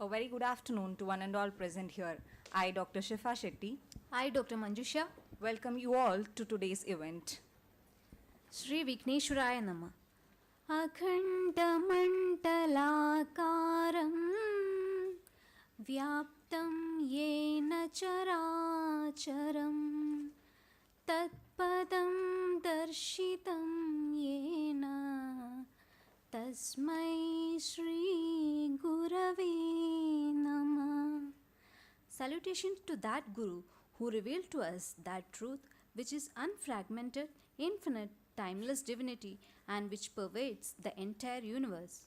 A very good afternoon to one and all present here. I, Dr. Shifa Shetty, I, Dr. Manjusha, welcome you all to today's event. Sri Vigneshwaraya Nama. Akhandamandalakaram Vyaptam yena characharam Tatpadam darshitam yena Tasmai Shri Gurave Namah. Salutations to that Guru who revealed to us that truth which is unfragmented, infinite, timeless divinity and which pervades the entire universe.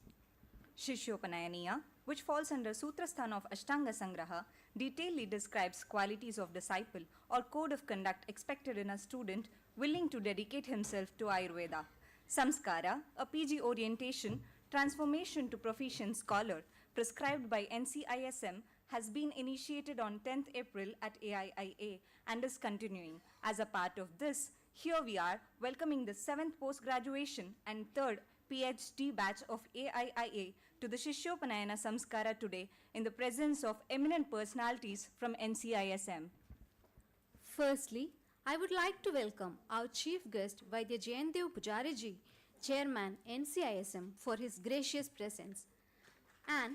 Shishyopanayaniya, which falls under Sutrasthan of Ashtanga Sangraha, detailedly describes qualities of disciple or code of conduct expected in a student willing to dedicate himself to Ayurveda. Samskara, a PG orientation, transformation to proficient scholar, prescribed by NCISM, has been initiated on 10th April at AIIA and is continuing. As a part of this, here we are welcoming the 7th post-graduation and 3rd PhD batch of AIIA to the Shishyopanayana Samskara today in the presence of eminent personalities from NCISM. Firstly, I would like to welcome our chief guest Vaidya Jayandev Pujariji, Chairman NCISM, for his gracious presence. And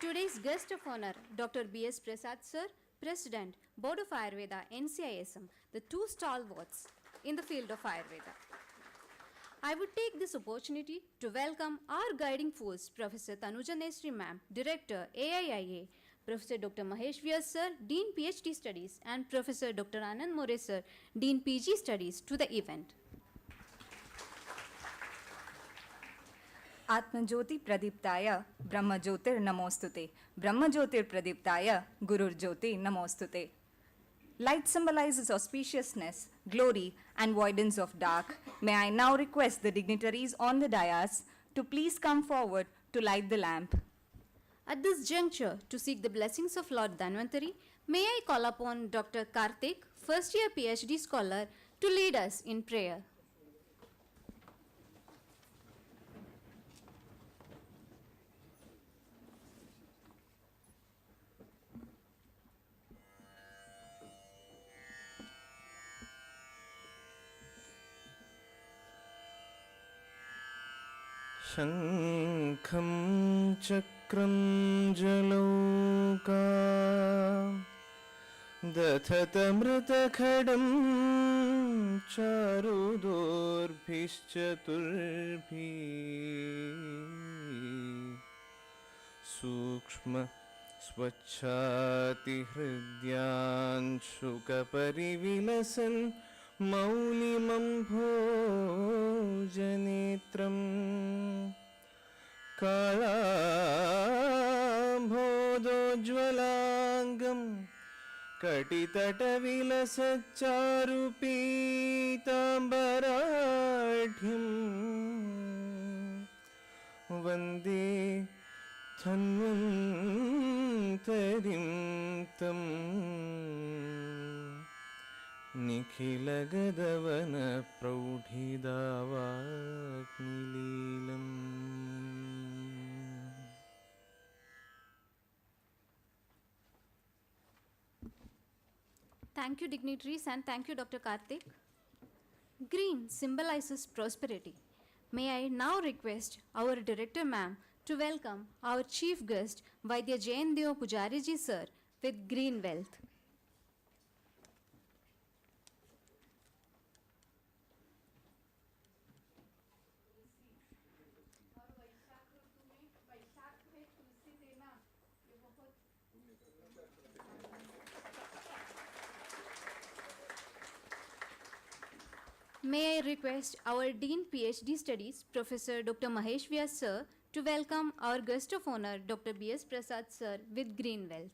today's guest of honor, Dr. B.S. Prasad Sir, President, Board of Ayurveda, NCISM, the two stalwarts in the field of Ayurveda. I would take this opportunity to welcome our guiding force, Professor Tanuja Nesri Ma'am, Director, AIIA, Professor Dr. Mahesh Vyas Sir, Dean PhD Studies, and Professor Dr. Anand More Sir, Dean PG Studies, to the event. Atmajyoti Pradiptaya Brahmajyotir Namostute. Brahmajyotir Pradiptaya Gurur Jyoti Namostute. Light symbolizes auspiciousness, glory, and voidance of dark. May I now request the dignitaries on the dais to please come forward to light the lamp. At this juncture, to seek the blessings of Lord Dhanvantari, may I call upon Dr. Karthik, first year PhD scholar, to lead us in prayer. शङ्खं चक्रं जलौका दधतमृतखडं चारुदोर्भिश्चतुर्भिः सूक्ष्म स्वच्छातिहृद्याञ्शुकपरिविलसन् मौलिमम्भोजनेत्रम् कालाम्भोदोज्ज्वलाङ्गं कटितटविलसच्चारुपीताम्बराढ्यं वन्दे धन्वन्तरिं तं निखिलगदवनप्रौढिदावाग्निलीलम्. Thank you, dignitaries, and thank you, Dr. Karthik. Green symbolizes prosperity. May I now request our Director Ma'am to welcome our Chief Guest, Vaidya Jayandev Pujariji Sir, with Green Wealth. May I request our Dean PhD Studies, Professor Dr. Mahesh Vyas Sir, to welcome our guest of honor, Dr. B.S. Prasad Sir, with Green Wealth.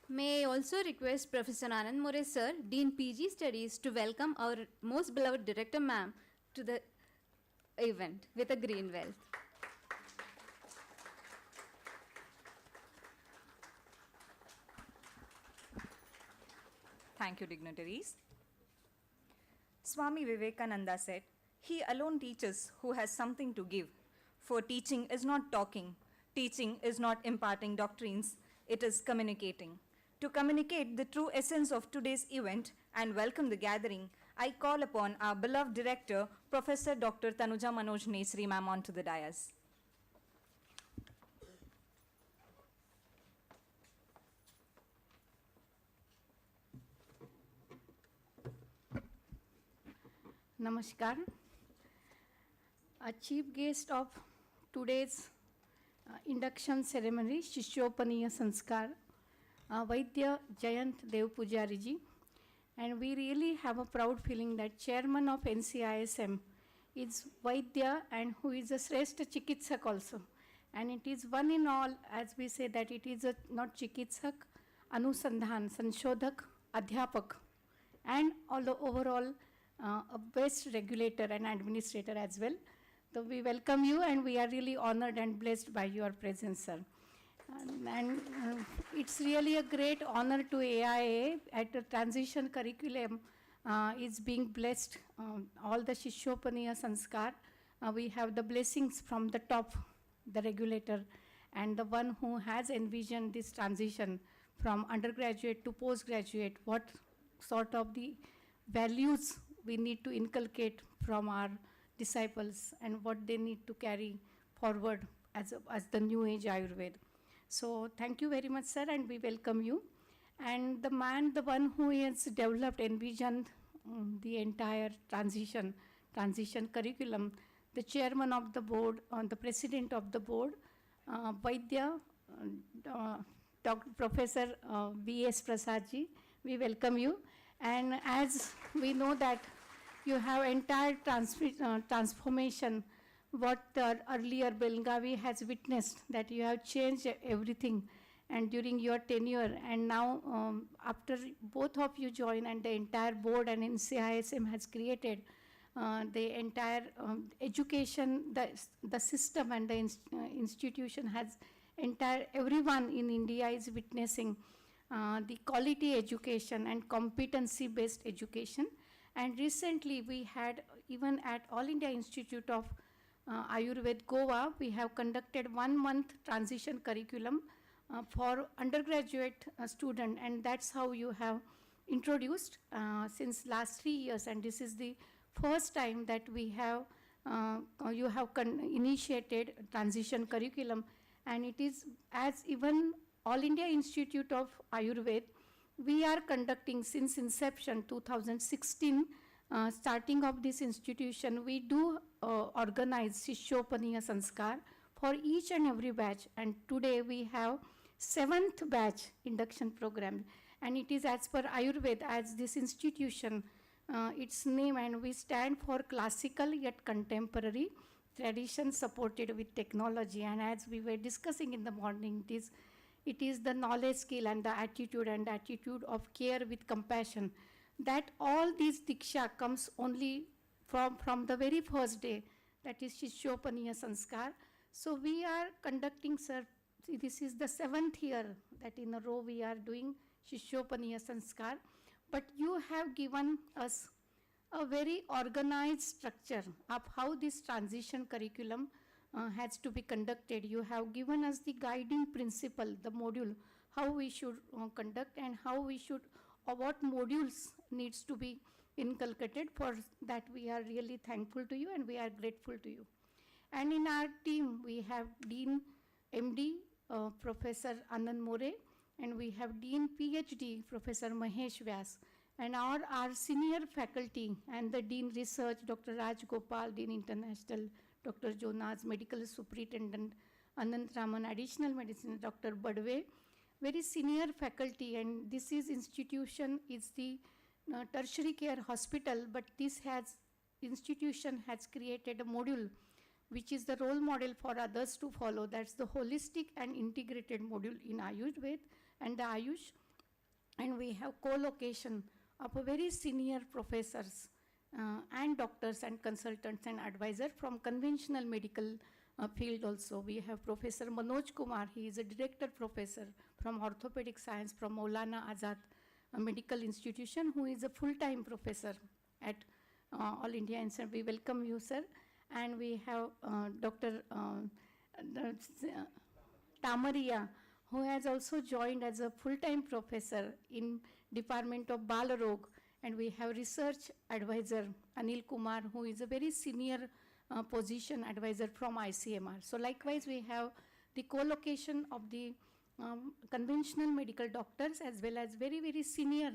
May I also request Professor Anand More Sir, Dean PG Studies, to welcome our most beloved Director Ma'am to the event with a Green Wealth. Thank you, dignitaries. Swami Vivekananda said, "He alone teaches who has something to give. For teaching is not talking. Teaching is not imparting doctrines. It is communicating." To communicate the true essence of today's event and welcome the gathering, I call upon our beloved director, Professor Dr. Tanuja Manoj Nesri ma'am, onto the dais. Namaskar. A chief guest of today's induction ceremony, Shishopaniya Samskara, Vaidya Jayant Dev Pujari ji. And we really have a proud feeling that chairman of NCISM is Vaidya and who is a Shrestha Chikitsak also. And it is one in all, as we say that it is not Chikitsak, Anusandhan, Sanshodhak, Adhyapak, and all the overall a best regulator and administrator as well. So we welcome you and we are really honored and blessed by your presence, sir. And it's really a great honor to AIIA at the transition curriculum is being blessed. All the Shishopaniya Sanskar, we have the blessings from the top, the regulator, and the one who has envisioned this transition from undergraduate to postgraduate, what sort of the values we need to inculcate from our disciples and what they need to carry forward as the new age Ayurveda. So thank you very much, sir, and we welcome you. And the man, the one who has developed, envisioned the entire transition curriculum, the chairman of the board, the president of the board, Vaidya, Dr. Professor B.S. Prasad ji, we welcome you. And as we know that you have entire transformation, what earlier Belgavi has witnessed, that you have changed everything and during your tenure, and now after both of you join and the entire board and NCISM has created the entire education, the system and the institution has entire, everyone in India is witnessing the quality education and competency-based education. And recently we had, even at All India Institute of Ayurveda, Goa, we have conducted 1 month transition curriculum for undergraduate student, and that's how you have introduced since last 3 years, and this is the first time that we have, you have initiated transition curriculum, and it is as even All India Institute of Ayurveda, we are conducting since inception 2016, starting of this institution, we do organize Shishopaniya Sanskar for each and every batch, and today we have 7th batch induction program, and it is as per Ayurveda, as this institution, its name, and we stand for classical yet contemporary tradition supported with technology. And as we were discussing in the morning, it is the knowledge, skill, and the attitude of care with compassion, that all these diksha comes only from the very first day, that is Shishopaniya Sanskar. So we are conducting, sir, this is the 7th year that in a row we are doing Shishopaniya Sanskar, but you have given us a very organized structure of how this transition curriculum has to be conducted. You have given us the guiding principle, the module, how we should conduct and how we should, or what modules needs to be inculcated. For that we are really thankful to you and we are grateful to you. And in our team we have Dean MD Professor Anand More, and we have Dean PhD Professor Mahesh Vyas, and our senior faculty and the Dean Research Dr. Raj Gopal, Dean International, Dr. Jonas, Medical Superintendent Anant Raman, Additional Medicine, Dr. Badwe, very senior faculty, and this is institution is the tertiary care hospital, but this institution has created a module which is the role model for others to follow. That's the holistic and integrated module in Ayurveda and the Ayush, and we have co-location of a very senior professors and doctors and consultants and advisors from conventional medical field also. We have Professor Manoj Kumar, he is a director professor from orthopedic science from Maulana Azad medical institution, who is a full-time professor at All India Institute. We welcome you, sir. And we have Dr. Tamaria, who has also joined as a full-time professor in Department of Balarog. And we have research advisor Anil Kumar, who is a very senior position advisor from ICMR. So likewise, we have the co-location of the conventional medical doctors as well as very, very senior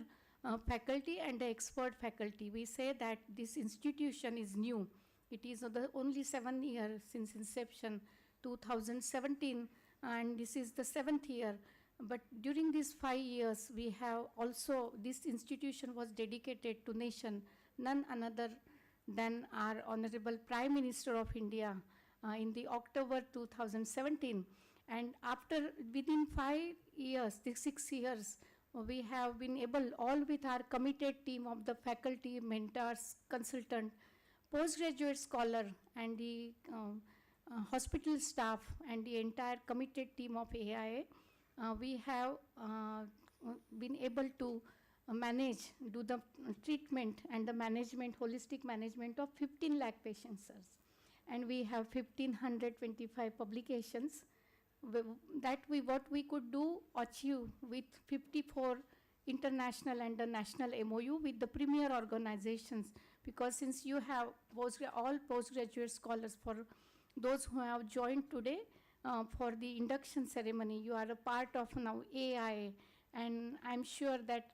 faculty and the expert faculty. We say that this institution is new. It is the only 7 years since inception, 2017, and this is the 7th year. But during these 5 years, we have also, this institution was dedicated to nation, none other than our Honorable Prime Minister of India in the October 2017. And after, within 5 years, the 6 years, we have been able, all with our committed team of the faculty, mentors, consultant, postgraduate scholar, and the hospital staff, and the entire committed team of AIIA, we have been able to manage, do the treatment and the management, holistic management of 15 lakh patients, sirs. And we have 1,525 publications. What we could do, achieve with 54 international and the national MOU with the premier organizations, because since you have all postgraduate scholars, for those who have joined today for the induction ceremony, you are a part of now AIIA, and I'm sure that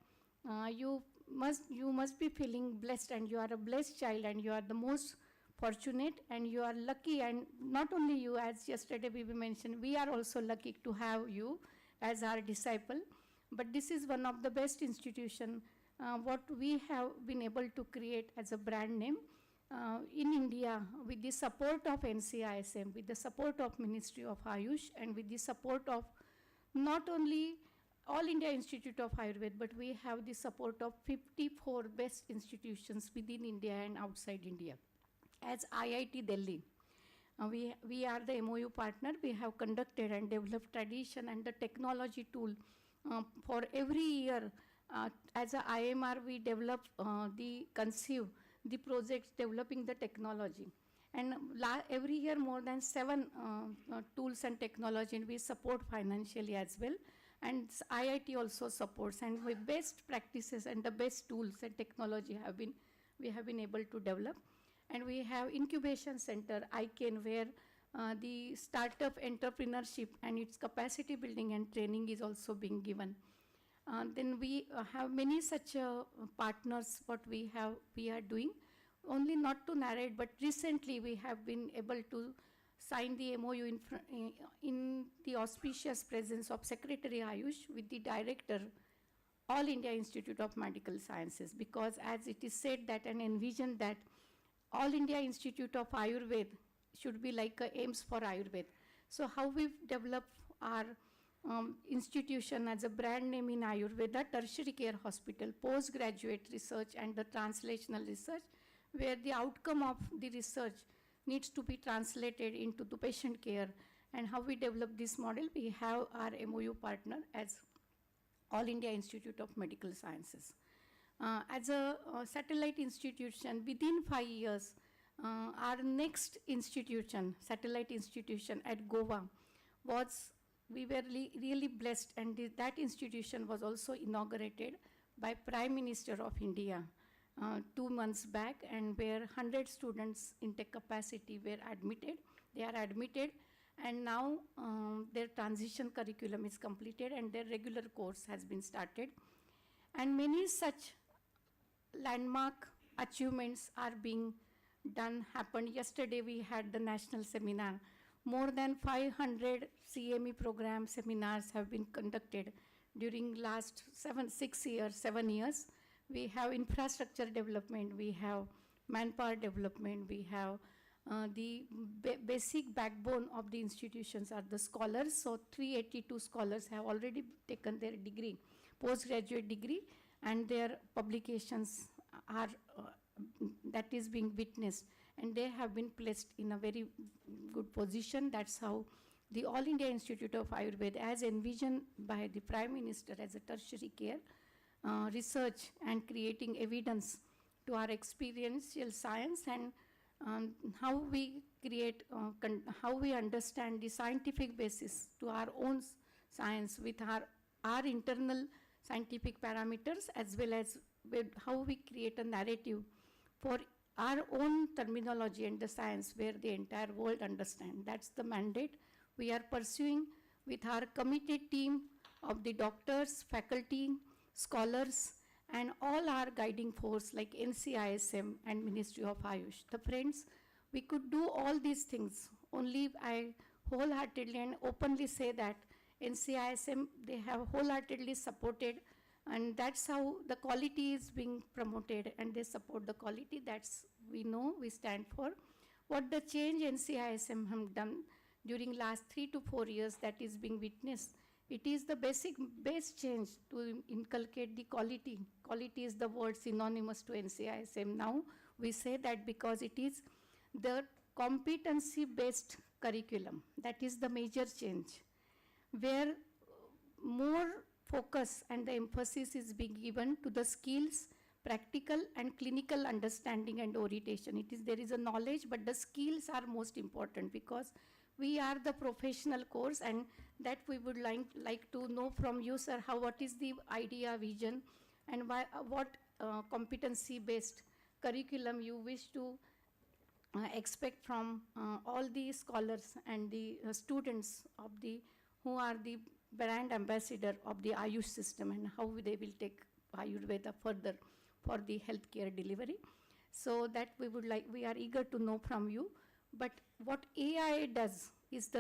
you must be feeling blessed, and you are a blessed child, and you are the most fortunate, and you are lucky. And not only you, as yesterday we mentioned, we are also lucky to have you as our disciple. But this is one of the best institution what we have been able to create as a brand name in India, with the support of NCISM, with the support of Ministry of Ayush, and with the support of not only All India Institute of Ayurveda, but we have the support of 54 best institutions within India and outside India. As IIT Delhi, we are the MOU partner. We have conducted and developed tradition and the technology tool for every year. As a IMR, we develop conceive the projects developing the technology. And every year more than 7 tools and technology, and we support financially as well. And IIT also supports, and with best practices and the best tools and technology we have been able to develop. And we have incubation center, ICANN, where the startup entrepreneurship and its capacity building and training is also being given. Then we have many such partners what we are doing. Only not to narrate, but recently we have been able to sign the MOU in the auspicious presence of Secretary Ayush with the director, All India Institute of Medical Sciences, because as it is said that and envisioned that All India Institute of Ayurveda should be like a aims for Ayurveda. So how we've developed our institution as a brand name in Ayurveda, tertiary care hospital, postgraduate research and the translational research, where the outcome of the research needs to be translated into the patient care. And how we develop this model, we have our MOU partner as All India Institute of Medical Sciences. As a satellite institution, within 5 years, our next institution, satellite institution at Goa, we were really blessed, and that institution was also inaugurated by Prime Minister of India 2 months back, and where 100 students in tech capacity were admitted. They are admitted, and now their transition curriculum is completed and their regular course has been started. And many such landmark achievements are being happened. Yesterday we had the national seminar. More than 500 CME program seminars have been conducted during last 7 years. We have infrastructure development, we have manpower development, we have the basic backbone of the institutions are the scholars. So 382 scholars have already taken their degree, postgraduate degree, and their publications are that is being witnessed, and they have been placed in a very good position. That's how the All India Institute of Ayurveda, as envisioned by the Prime Minister as a tertiary care, research and creating evidence to our experiential science, and how we create, how we understand the scientific basis to our own science with our internal scientific parameters, as well as with how we create a narrative for our own terminology and the science where the entire world understand. That's the mandate we are pursuing with our committed team of the doctors, faculty, scholars, and all our guiding force like NCISM and Ministry of Ayush. The friends, we could do all these things. Only I wholeheartedly and openly say that NCISM, they have wholeheartedly supported, and that's how the quality is being promoted, and they support the quality. That's, we know, we stand for. What the change NCISM have done during last 3 to 4 years that is being witnessed, it is the base change to inculcate the quality. Quality is the word synonymous to NCISM. Now we say that because it is the competency-based curriculum. That is the major change, where more focus and the emphasis is being given to the skills, practical and clinical understanding and orientation. There is a knowledge, but the skills are most important, because we are the professional course, and that we would like to know from you, sir, what is the idea, vision, and what competency-based curriculum you wish to expect from all the scholars and the students of who are the brand ambassador of the Ayush system, and how they will take Ayurveda further for the healthcare delivery. So that we are eager to know from you. But what AIIA does is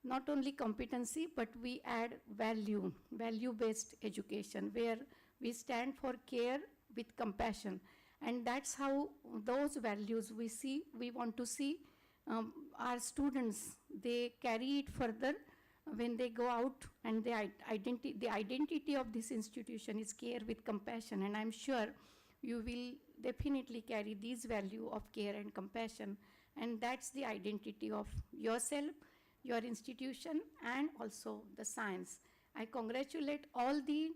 not only competency, but we add value-based education, where we stand for care with compassion. And that's how those values we want to see our students, they carry it further when they go out, and the identity of this institution is care with compassion. And I'm sure you will definitely carry these value of care and compassion, and that's the identity of yourself, your institution, and also the science. I congratulate all the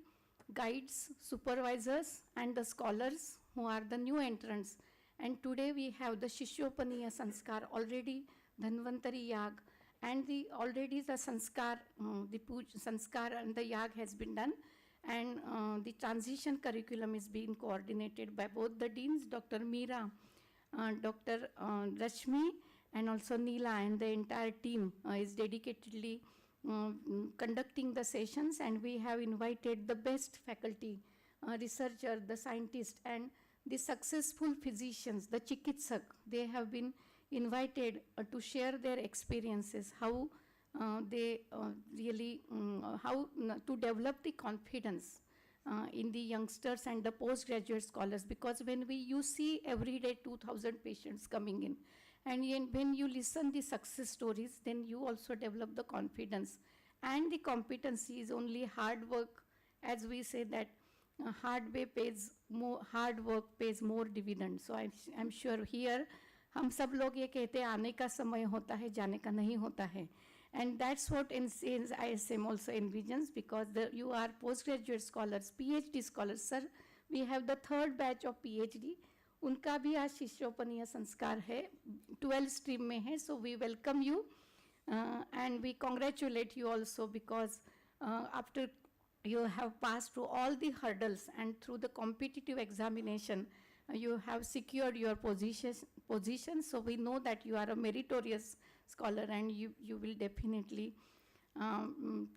guides, supervisors, and the scholars who are the new entrants. And today we have the Shishopaniya Samskara already, Dhanvantari Yag, and already the Sanskar, the Sanskar and the Yag has been done. And the transition curriculum is being coordinated by both the deans, Dr. Meera, Dr. Rashmi, and also Neela, and the entire team is dedicatedly conducting the sessions. And we have invited the best faculty, researcher, the scientist, and the successful physicians, the chikitsak. They have been invited to share their experiences, how they really, how to develop the confidence in the youngsters and the postgraduate scholars. Because when you see every day 2,000 patients coming in, and when you listen the success stories, then you also develop the confidence. And the competency is only hard work, as we say that hard work pays more dividend. So I'm sure here हम सब लोग ये कहते हैं आने का समय होता है, जाने का नहीं होता है. And that's what NCISM also envisions, because you are postgraduate scholars, PhD scholars. Sir, we have the 3rd batch of PhD. उनका भी आज शिष्योपनीय संस्कार है, 12 stream में है. So we welcome you and we congratulate you also, because after you have passed through all the hurdles and through the competitive examination, you have secured your position. So we know that you are a meritorious scholar, and you will definitely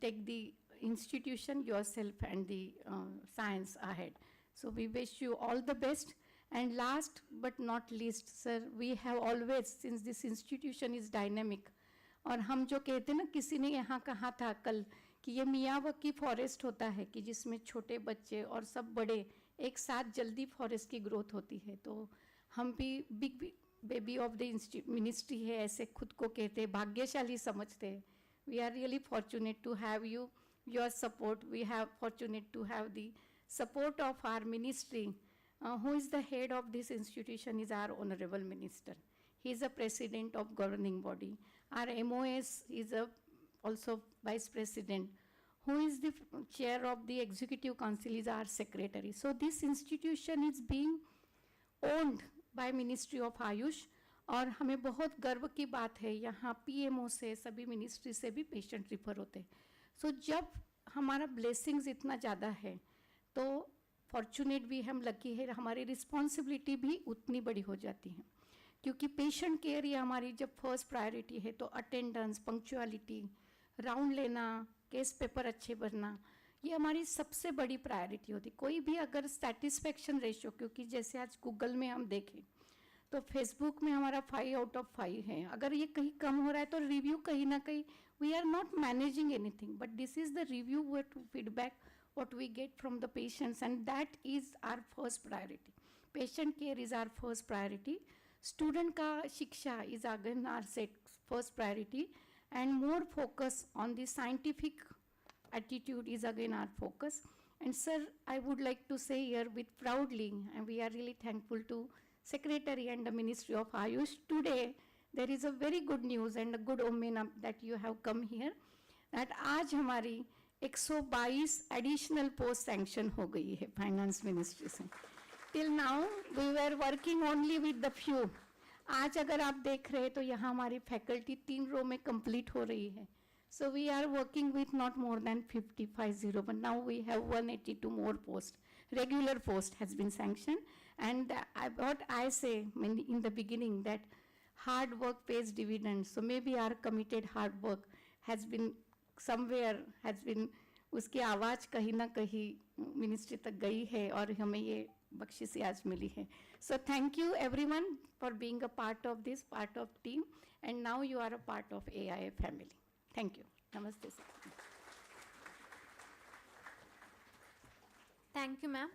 take the institution, yourself, and the science ahead. So we wish you all the best. And last but not least, sir, we have always, since this institution is dynamic, और हम जो कहते हैं ना, किसी ने यहाँ कहा था कल कि ये मियावाकी फॉरेस्ट होता है कि जिसमें छोटे बच्चे और सब बड़े एक साथ जल्दी फॉरेस्ट की ग्रोथ होती है. तो हम भी big baby of the ministry है, ऐसे खुद को कहते हैं, भाग्यशाली समझते हैं. We are really fortunate to have you, your support. We have fortunate to have the support of our ministry. Who is the head of this institution is our honorable minister. He is a president of governing body. Our MOS is also vice president. who is the chair of the executive council is our secretary. So this institution is being owned by Ministry of Ayush, और हमें बहुत गर्व की बात है यहाँ PMO से सभी मिनिस्ट्री से भी पेशेंट रिफर होते हैं. सो जब हमारा ब्लेसिंग्स इतना ज़्यादा है तो फॉर्चुनेट भी हम लकी है, हमारी रिस्पॉन्सिबिलिटी भी उतनी बड़ी हो जाती है, क्योंकि पेशेंट केयर ये हमारी जब फर्स्ट प्रायोरिटी है तो अटेंडेंस, पंक्चुअलिटी, राउंड लेना, केस पेपर अच्छे भरना, ये हमारी सबसे बड़ी प्रायोरिटी होती. कोई भी अगर सेटिस्फेक्शन रेशियो, क्योंकि जैसे आज गूगल में हम देखें तो फेसबुक में हमारा 5 आउट ऑफ 5 है, अगर ये कहीं कम हो रहा है तो रिव्यू कहीं ना कहीं we are not managing anything, but this is the review feedback what we get from the patients, and that is our first priority. Patient care is our first priority. Student ka shiksha is again our first priority, and more focus on the scientific attitude is again our focus. And sir, I would like to say here with proudly, and we are really thankful to Secretary and the Ministry of Ayush. Today there is a very good news and a good omen that you have come here, that आज हमारी 122 additional post sanction हो गई है finance ministry से. Till now we were working only with the few. आज अगर आप देख रहे हैं तो यहाँ हमारी फैकल्टी 3 रो में कंप्लीट हो रही है. So we are working with not more than 55, but now we have 182 more post. Regular post has been sanction, and what I say in the beginning that hard work pays dividend. So maybe are committed hard work has been somewhere has been, उसकी आवाज़ कहीं ना कहीं ministry तक गई है और हमें ये बख्शिश आज मिली है. So thank you everyone for being a part of this, part of team, and now you are a part of AIA family. Thank you. नमस्ते सर. Thank you, ma'am.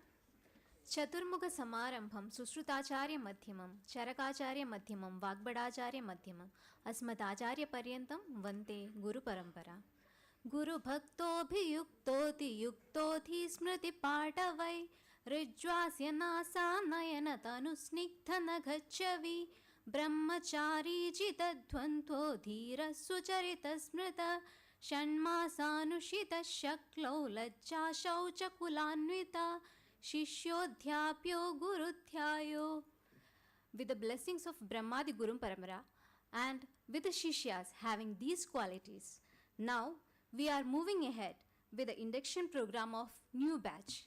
चतुर्मुख समारंभं सुश्रुताचार्य मध्यमं चरकाचार्य मध्यमं वाग्बडाचार्य मध्यमं अस्मदाचार्य पर्यन्तं वन्दे गुरुपरम्परा. गुरुभक्तोऽभियुक्तोऽति युक्तोऽधि स्मृतिपाटवै ऋज्वास्य नासानयन तनुस्निग्ध न गच्छवि ब्रह्मचारी जितध्वन्तो धीरः सुचरितस्मृत षण्मासानुषितः शक्लौ लज्जा शौचकुलान्विता शिष्योऽध्याप्यो गुरुध्यायो. With the blessings of Brahmadi Guru Parampara and with the Shishyas having these qualities, now we are moving ahead with the induction program of new batch,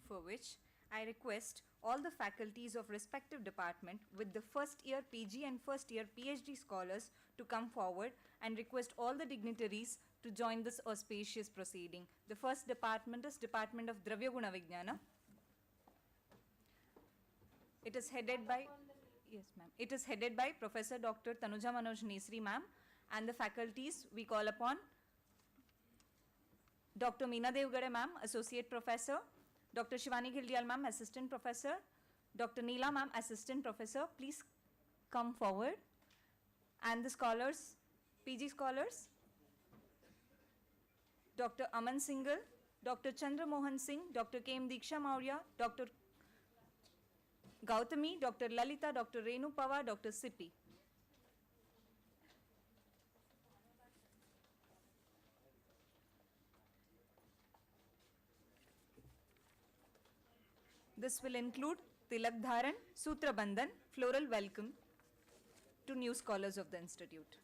for which I request all the faculties of respective department with the first year PG and first year PhD scholars to come forward, and request all the dignitaries to join this auspicious proceeding. The first department is Department of Dravya Guna Vijnana. It is headed by, yes ma'am, it is headed by Professor Dr. Tanuja Manoj Nesri ma'am, and the faculties we call upon Dr. Meena Devgade ma'am, Associate Professor, Dr. Shivani Gildial ma'am, Assistant Professor, Dr. Neela ma'am, Assistant Professor. Please come forward. And the scholars, PG scholars, Dr. Aman Singhal, Dr. Chandra Mohan Singh, Dr. K.M. Diksha Maurya, Dr. Gautami, Dr. Lalita, Dr. Renu Pawar, Dr. Sippy. This will include Tilak Dharan, Sutra Bandhan, floral welcome to new scholars of the institute.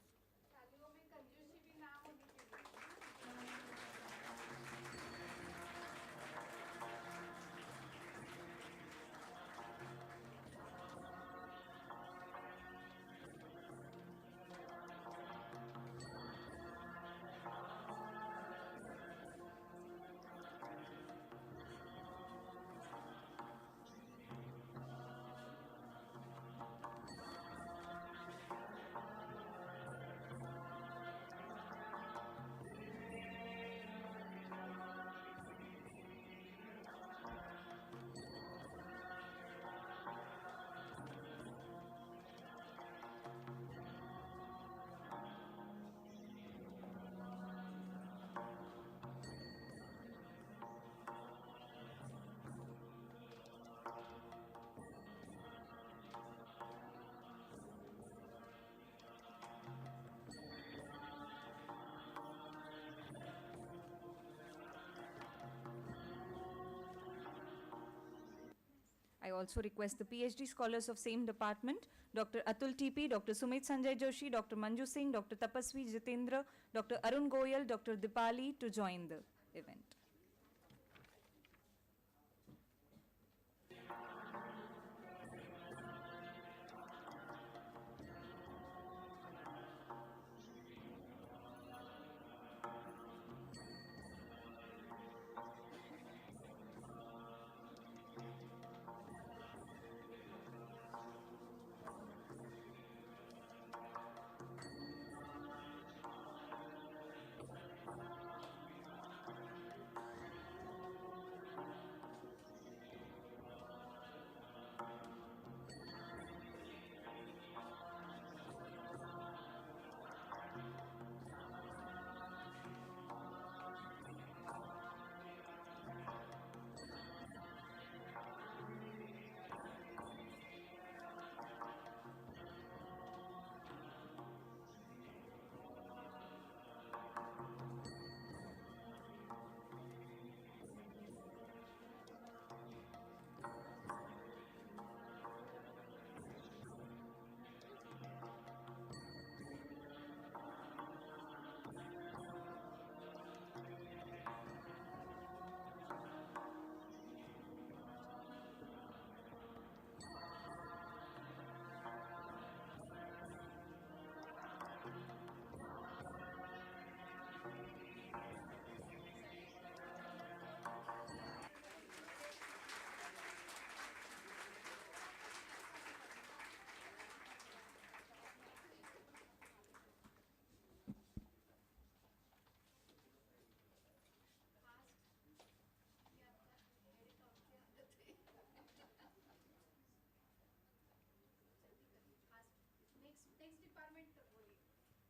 also request the PhD scholars of same department, Dr. Atul TP, Dr. Sumit Sanjay Joshi, Dr. Manju Singh, Dr. Tapasvi Jitendra, Dr. Arun Goyal, Dr. Dipali to join the event.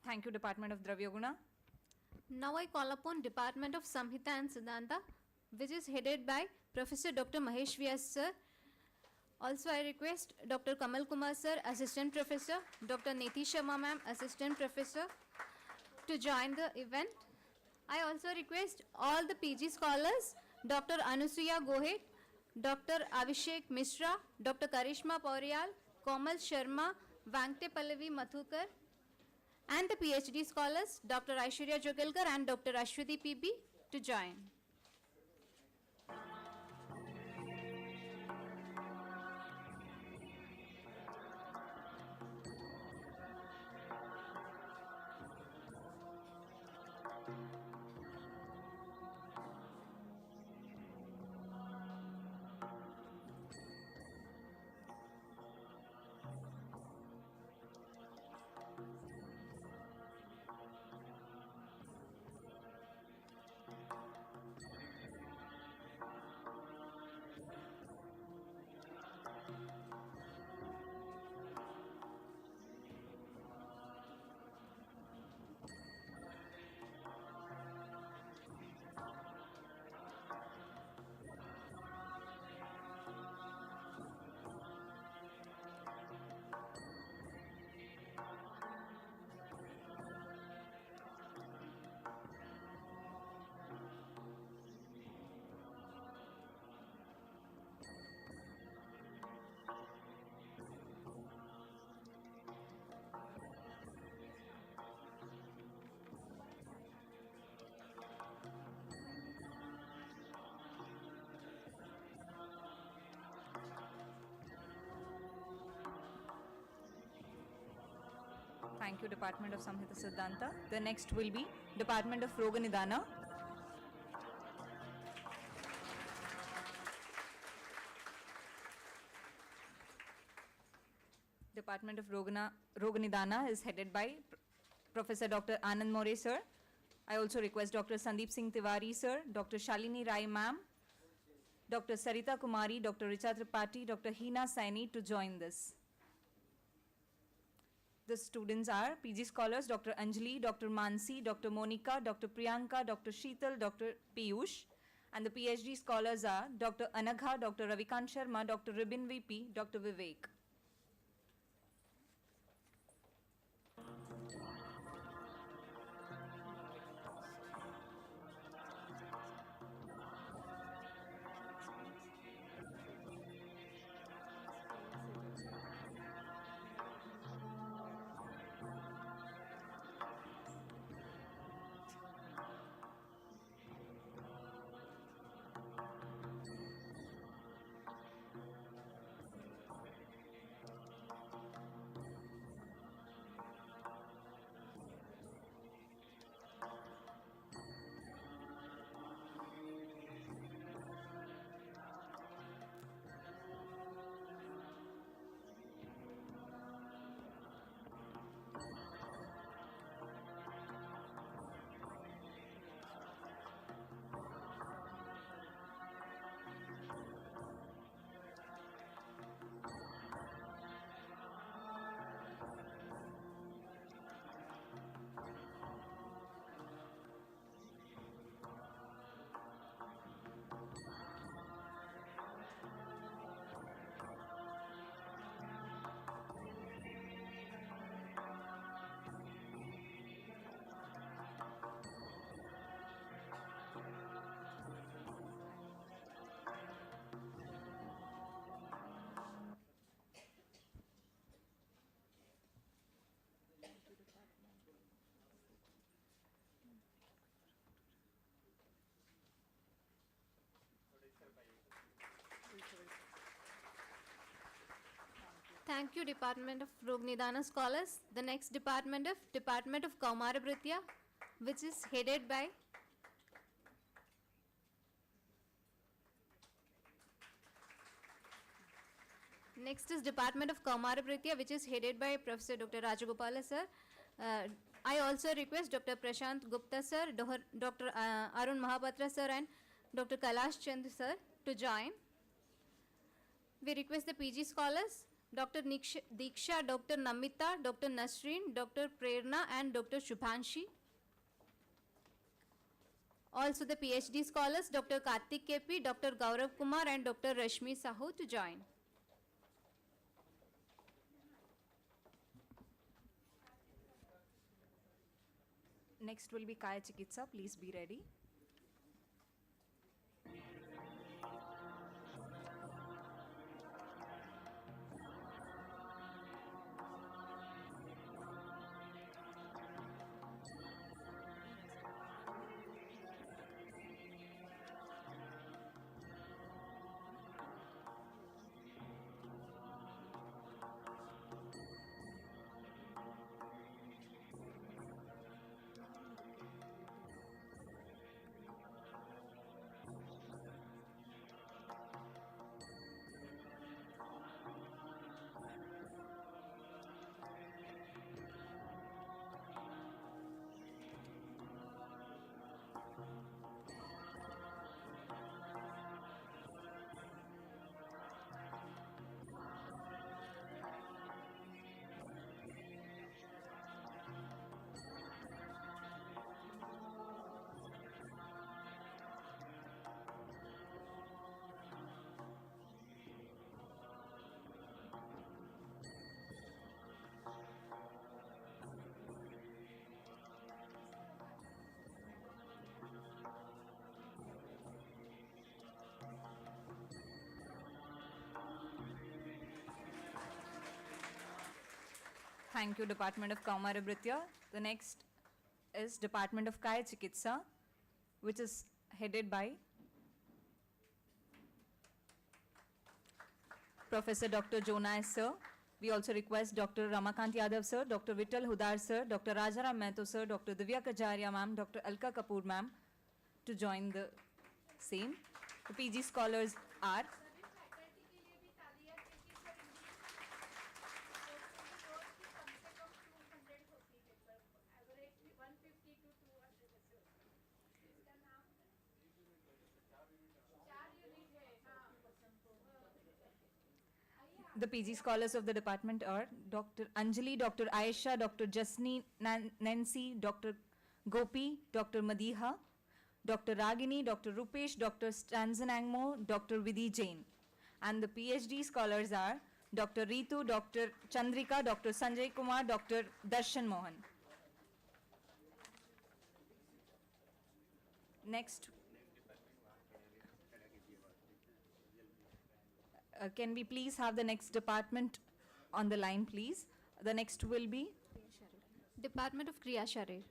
Thank you, Department of Dravya Guna. Now I call upon Department of Samhita and Siddhanta, which is headed by Professor Dr. Mahesh Vyas sir. Also I request Dr. Kamal Kumar sir, Assistant Professor, Dr. Neti Sharma ma'am, Assistant Professor to join the event. I also request all the PG scholars, Dr. Anusuya Gohet, Dr. Abhishek Mishra, Dr. Karishma Pauriyal, Komal Sharma, Vankte Pallavi Mathukar, and the PhD scholars, Dr. Aishwarya Jogelkar and Dr. Ashwati PB to join. Thank you, Department of Samhita Siddhanta. The next will be Department of Roganidana. Department of Roganidana is headed by Professor Dr. Anand More sir. I also request Dr. Sandeep Singh Tiwari sir, Dr. Shalini Rai ma'am, Dr. Sarita Kumari, Dr. Richa Tripathi, Dr. Hina Saini to join this. The students are PG scholars Dr. Anjali, Dr. Mansi, Dr. Monica, Dr. Priyanka, Dr. Sheetal, Dr. Piyush. And the PhD scholars are Dr. Anagha, Dr. Ravikant Sharma, Dr. Ribin VP, Dr. Vivek. Thank you, Department of Rognidana Scholars. The next Department of Kaumarabritya, which is headed by Next is Department of Kaumarabritya, which is headed by Professor Dr. Rajagopala sir. I also request Dr. Prashant Gupta sir, Dr. Arun Mahapatra sir and Dr. Kailash Chand sir to join. We request the PG scholars, Dr. Diksha, Dr. Namita, Dr. Nasreen, Dr. Prerna and Dr. Shubhanshi. Also the PhD scholars, Dr. Kartik KP, Dr. Gaurav Kumar and Dr. Rashmi Sahu to join. Next will be Kaya Chikitsa. Please be ready. Thank you, Department of Kaumarabritya. The next is Department of Kaya Chikitsa, which is headed by Professor Dr. Jonah sir. We also request Dr. Ramakant Yadav sir, Dr. Vittal Hudar sir, Dr. Rajaram Mehto sir, Dr. Divya Kajaria ma'am, Dr. Alka Kapoor ma'am to join the same. The PG scholars are the PG scholars of the department are Dr. Anjali, Dr. Aisha, Dr. Jasni Nancy, Dr. Gopi, Dr. Madiha, Dr. Ragini, Dr. Rupesh, Dr. Stanzanangmo, Dr. Vidhi Jain. And the PhD scholars are Dr. Ritu, Dr. Chandrika, Dr. Sanjay Kumar, Dr. Darshan Mohan. Next. Can we please have the next department on the line, please? The next will be Department of Kriya Sharir.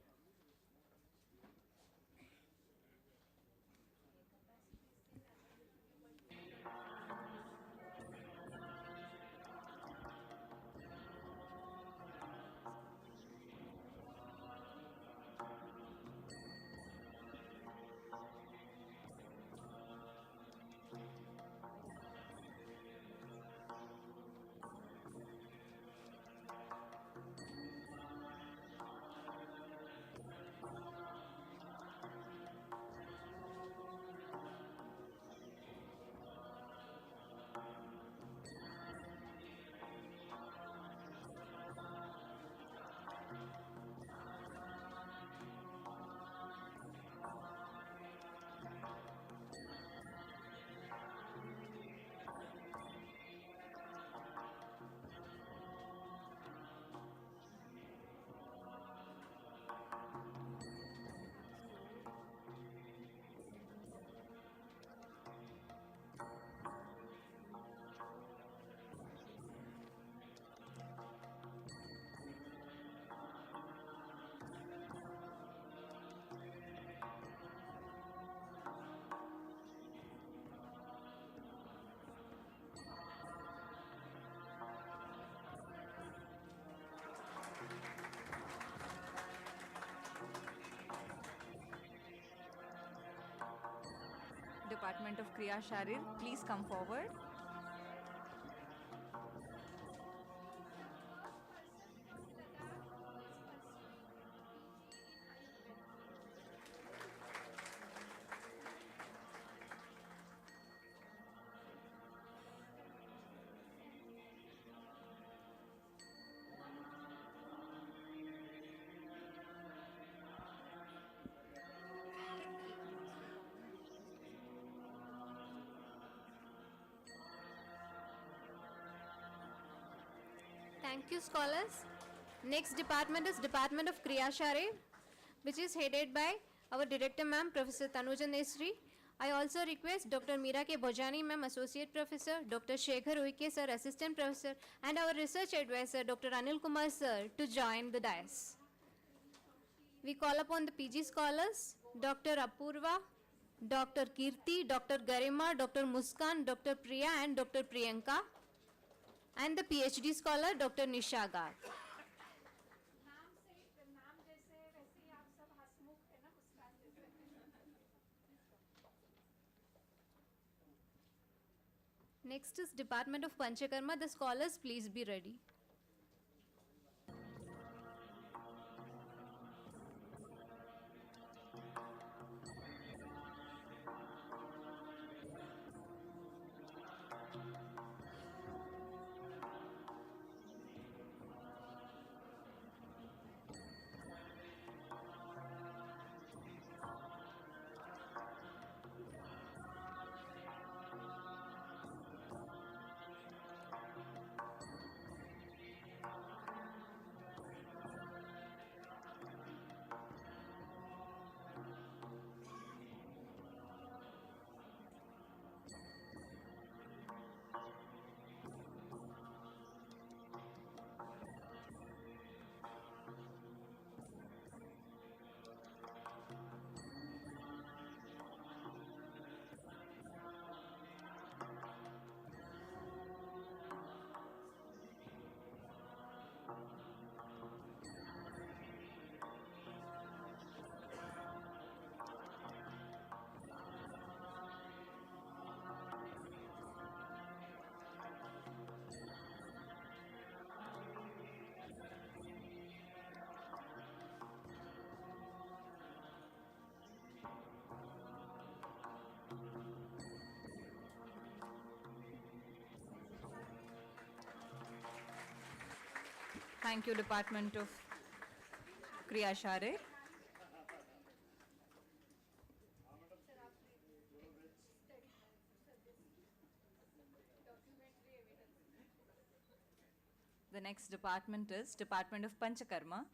Department of Kriya Sharir, please come forward. Thank you, scholars. Next department is Department of Kriya Share, which is headed by our Director Ma'am, Professor Tanuja Nesri. I also request Dr. Meera K. Bojani Ma'am, Associate Professor, Dr. Shekhar Uike Sir, Assistant Professor, and our Research Advisor, Dr. Anil Kumar Sir, to join the dais. We call upon the PG scholars, Dr. Apurva, Dr. Kirti, Dr. Garima, Dr. Muskan, Dr. Priya, and Dr. Priyanka, and the PhD scholar, Dr. Nisha Gar. Next is Department of Panchakarma. The scholars, please be ready. Thank you, Department of Kriya Share. The next department is Department of Panchakarma,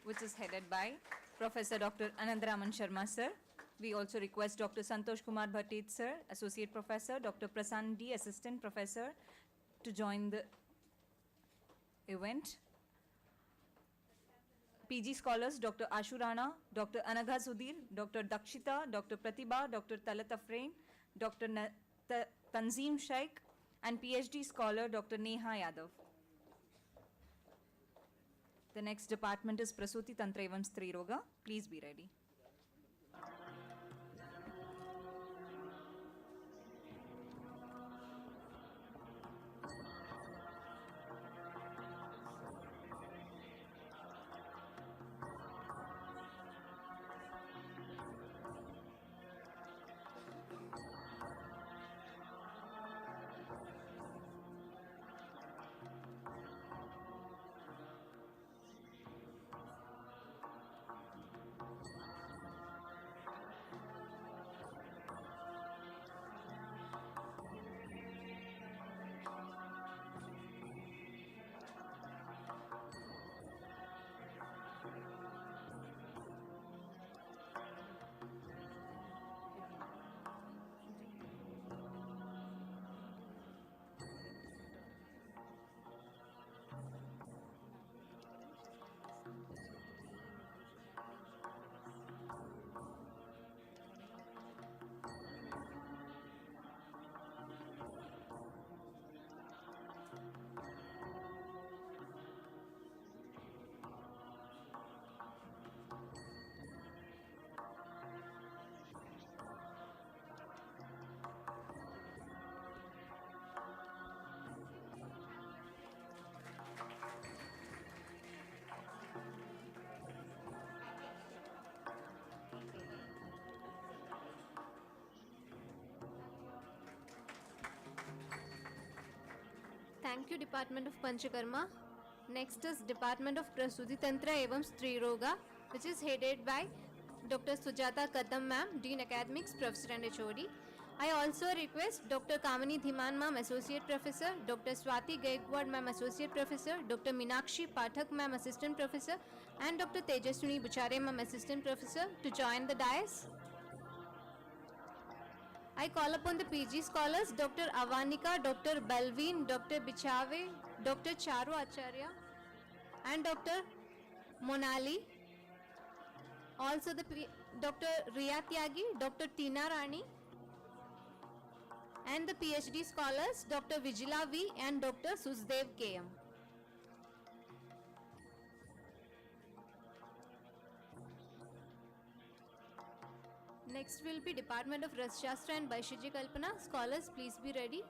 which is headed by Professor Dr. Anandraman Sharma sir. We also request Dr. Santosh Kumar Bhattit sir, Associate Professor, Dr. Prasan D, Assistant Professor, to join the event. PG scholars Dr. Ashu Rana, Dr. Anagha Sudhir, Dr. Dakshita, Dr. Pratibha, Dr. Talat Afrain, Dr. Tanzim Shaikh, and PhD scholar Dr. Neha Yadav. The next department is Prasuti Tantra Evam Stri Roga. Please be ready. Thank you, Department of Panchakarma. Next is Department of Prasuti Tantra Evam Stri Roga, which is headed by Dr. Sujata Kadam ma'am, Dean Academics, Professor and HOD. I also request Dr. Kamini Dhiman ma'am, Associate Professor, Dr. Swati Gaikwad ma'am, Associate Professor, Dr. Minakshi Pathak ma'am, Assistant Professor, and Dr. Tejaswini Buchare ma'am, Assistant Professor, to join the dais. I call upon the PG scholars, Dr. Avanika, Dr. Balveen, Dr. Bichave, Dr. Charu Acharya, and Dr. Monali. Also Dr. Riya Tyagi, Dr. Tina Rani, and the PhD scholars, Dr. Vijila V and Dr. Susdev KM. Next will be Department of Rasashastra and Vaishyaji Kalpana. Scholars, please be ready.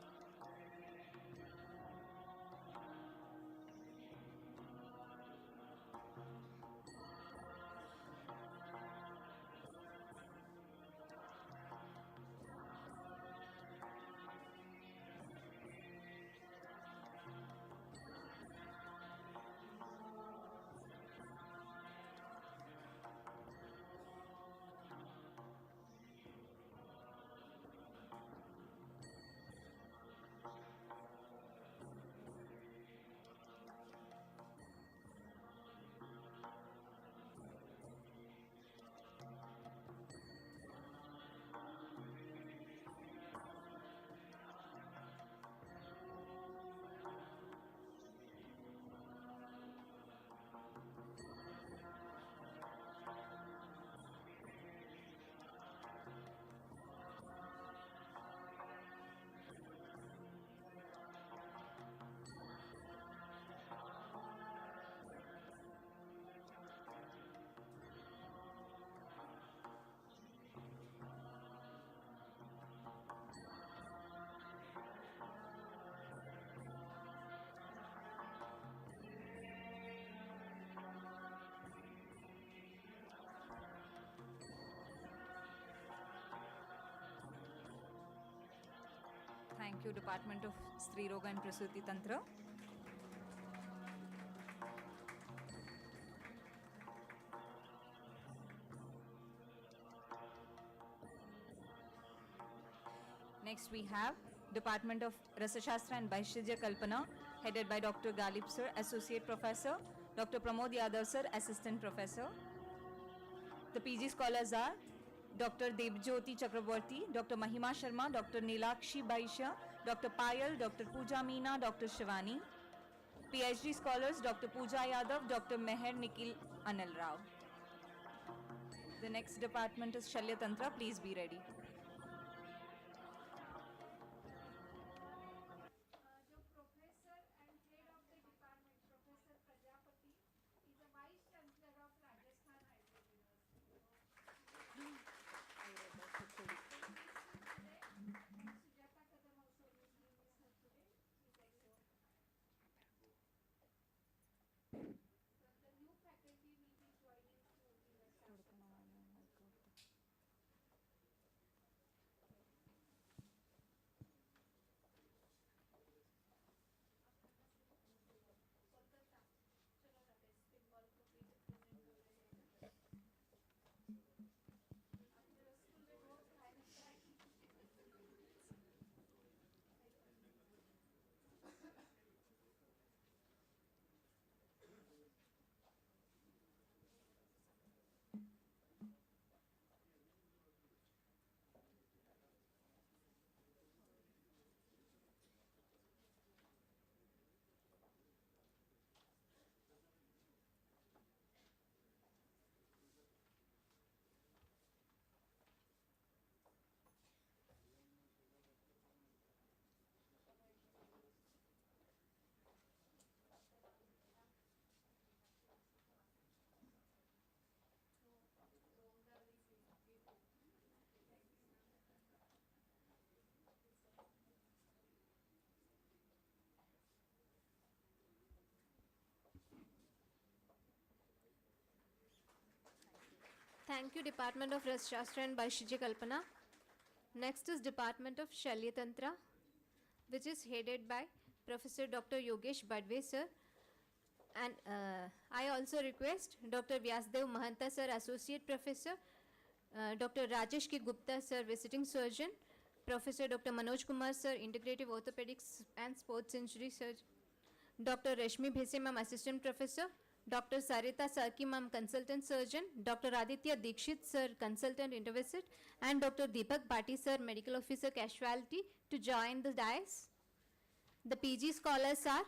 Thank you, Department of Stri Roga and Prasuti Tantra. Next we have Department of Rasashastra and Vaishyaji Kalpana, headed by Dr. Galib Sir, Associate Professor, Dr. Pramod Yadav Sir, Assistant Professor. The PG scholars are Dr. Debjyoti Chakraborty, Dr. Mahima Sharma, Dr. Nilakshi Baisha, Dr. Payal, Dr. Pooja Meena, Dr. Shivani. PhD scholars Dr. Pooja Yadav, Dr. Meher Nikhil Anil Rao. The next department is Shalya Tantra. Please be ready. जो professor and head of the department professor Prajapati is a vice chancellor of Rajasthan Sujata Kadam also is leaving us today. The new faculty will be joining Thank you, Department of Rasashastra and Vaishyaji Kalpana. Next is Department of Shalya Tantra, which is headed by Professor Dr. Yogesh Badve sir. And I also request Dr. Vyasdev Mahanta sir, Associate Professor, Dr. Rajesh K. Gupta sir, Visiting Surgeon, Professor Dr. Manoj Kumar sir, Integrative Orthopedics and Sports Injury Surgeon, Dr. Rashmi Bhese ma'am, Assistant Professor, Dr. Sarita Sarki ma'am, Consultant Surgeon, Dr. Aditya Dikshit sir, Consultant Intervisit, and Dr. Deepak Bhati sir, Medical Officer Casualty, to join the dais. The PG scholars are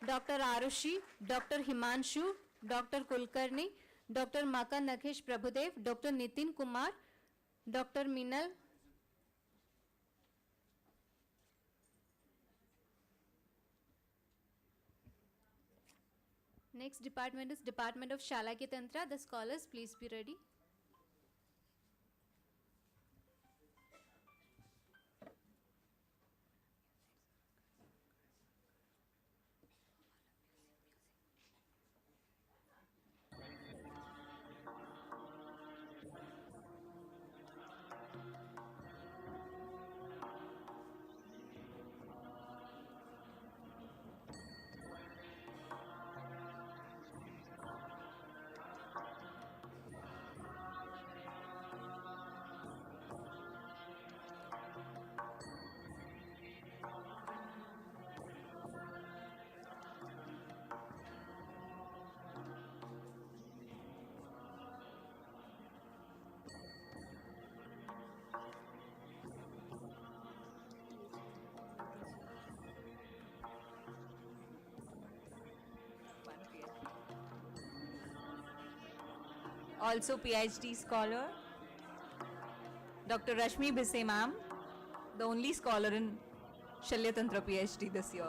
Dr. Arushi, Dr. Himanshu, Dr. Kulkarni, Dr. Maka Nakhesh Prabhudev, Dr. Nitin Kumar, Dr. Minal, next department is Department of Shalakya Tantra. The scholars, please be ready. Also PhD scholar, Dr. Rashmi Bhise ma'am, the only scholar in Shalya Tantra PhD this year.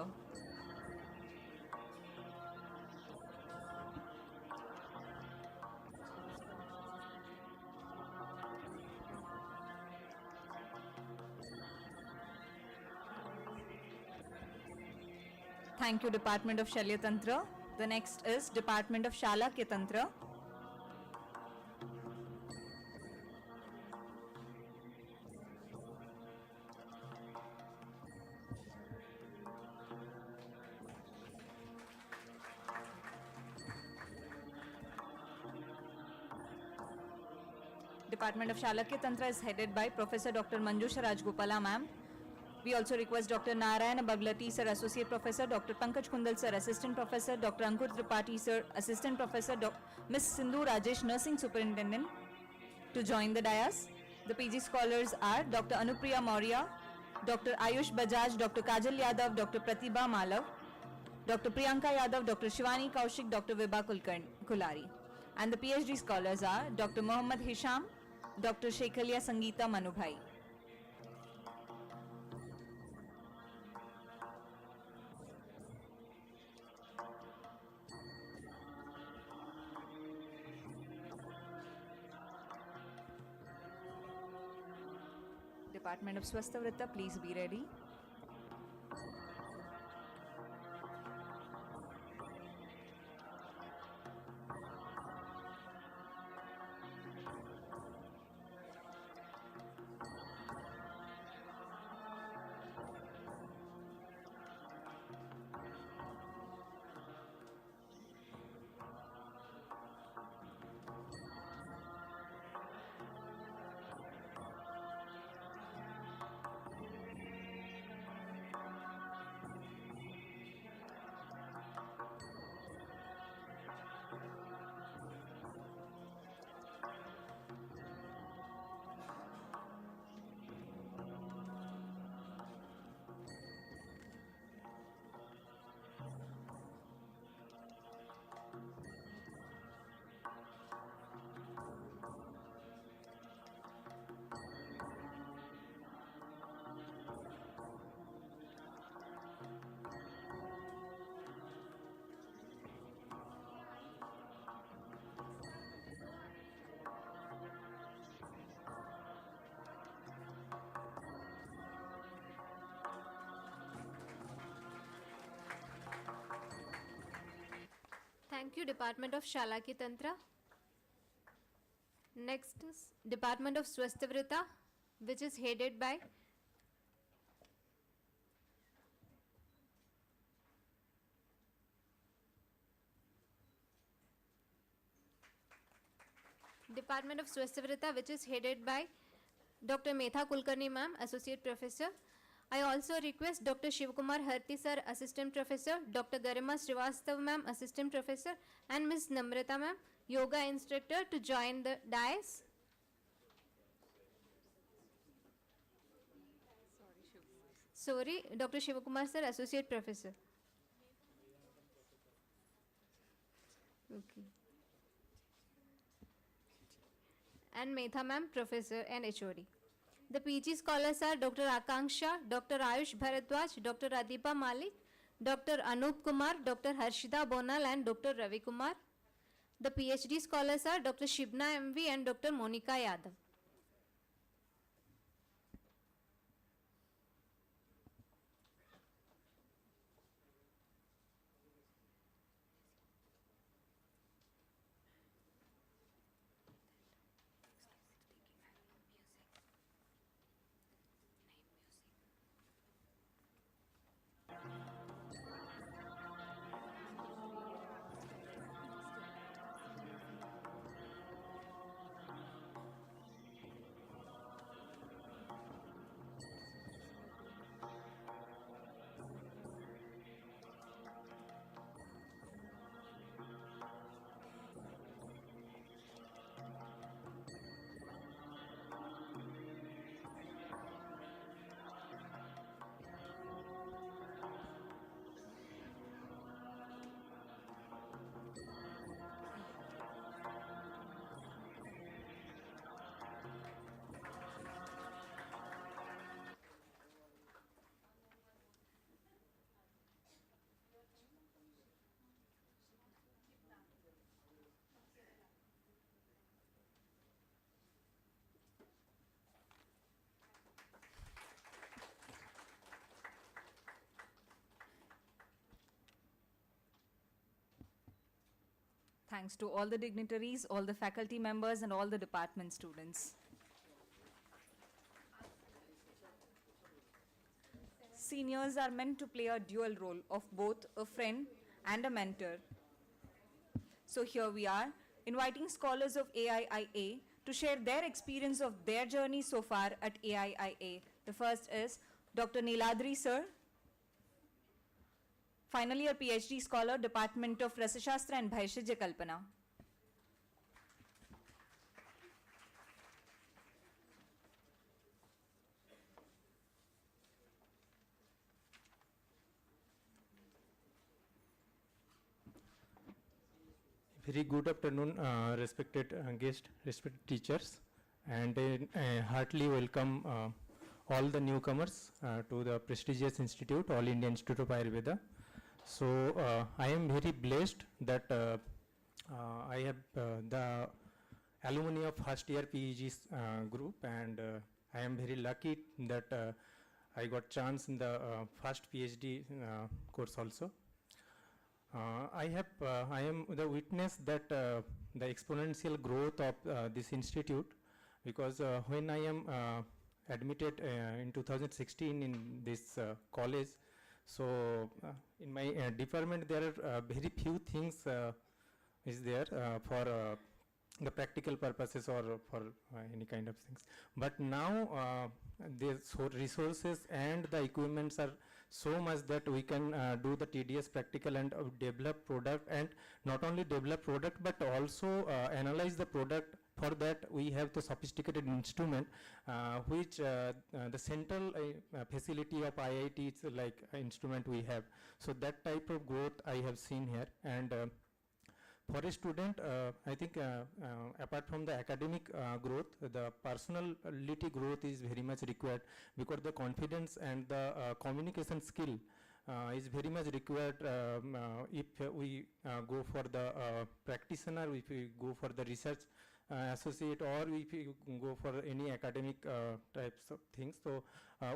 Thank you, Department of Shalya Tantra. The next is Department of Shalakya Tantra. Department of Shalakya Tantra is headed by Professor Dr. Manjusha Rajgopala ma'am. We also request Dr. Narayana Baglati sir, Associate Professor, Dr. Pankaj Kundal sir, Assistant Professor, Dr. Ankur Tripathi sir, Assistant Professor, Ms. Sindhu Rajesh, Nursing Superintendent, to join the dais. The PG scholars are Dr. Anupriya Maurya, Dr. Ayush Bajaj, Dr. Kajal Yadav, Dr. Pratibha Malav, Dr. Priyanka Yadav, Dr. Shivani Kaushik, Dr. Vibha Kulari. And the PhD scholars are Dr. Mohammad Hisham, Dr. Shekhalia Sangeeta Manubhai. Department of Swasthavritta, please be ready. Thank you, Department of Shalakya Tantra. Next is Department of Swasthavrita, which is headed by Department of Swasthavrita, which is headed by Dr. Metha Kulkarni ma'am, Associate Professor. I also request Dr. Shivkumar Harti sir, Assistant Professor, Dr. Garima Srivastav ma'am, Assistant Professor, and Ms. Namrata ma'am, Yoga Instructor, to join the dais. Sorry, Dr. Shivakumar sir, Associate Professor. Okay. And Metha ma'am, Professor and HOD. The PG scholars are Dr. Akanksha, Dr. Ayush Bharadwaj, Dr. Adipa Malik, Dr. Anup Kumar, Dr. Harshida Bonal, and Dr. Ravi Kumar. The PhD scholars are Dr. Shibna MV and Dr. Monica Yadav. Thanks to all the dignitaries, all the faculty members, and all the department students. Seniors are meant to play a dual role of both a friend and a mentor. So here we are, inviting scholars of AIIA to share their experience of their journey so far at AIIA. The first is Dr. Niladri sir, final year PhD scholar, Department of Rasashastra and Bhaishajya Kalpana. Very good afternoon, respected guests, respected teachers, and heartily welcome all the newcomers to the prestigious institute, All India Institute of Ayurveda. So I am very blessed that I have the alumni of first year PEG group, and I am very lucky that I got chance in the first PhD course also. I am the witness that the exponential growth of this institute, because when I am admitted in 2016 in this college, so in my department there are very few things is there for the practical purposes or for any kind of things. But now the resources and the equipments are so much that we can do the tedious practical and develop product, and not only develop product but also analyze the product. For that we have the sophisticated instrument which the central facility of IIT is like instrument we have. So that type of growth I have seen here, and for a student, I think apart from the academic growth, the personality growth is very much required, because the confidence and the communication skill is very much required if we go for the practitioner, if we go for the research associate, or if we go for any academic types of things. So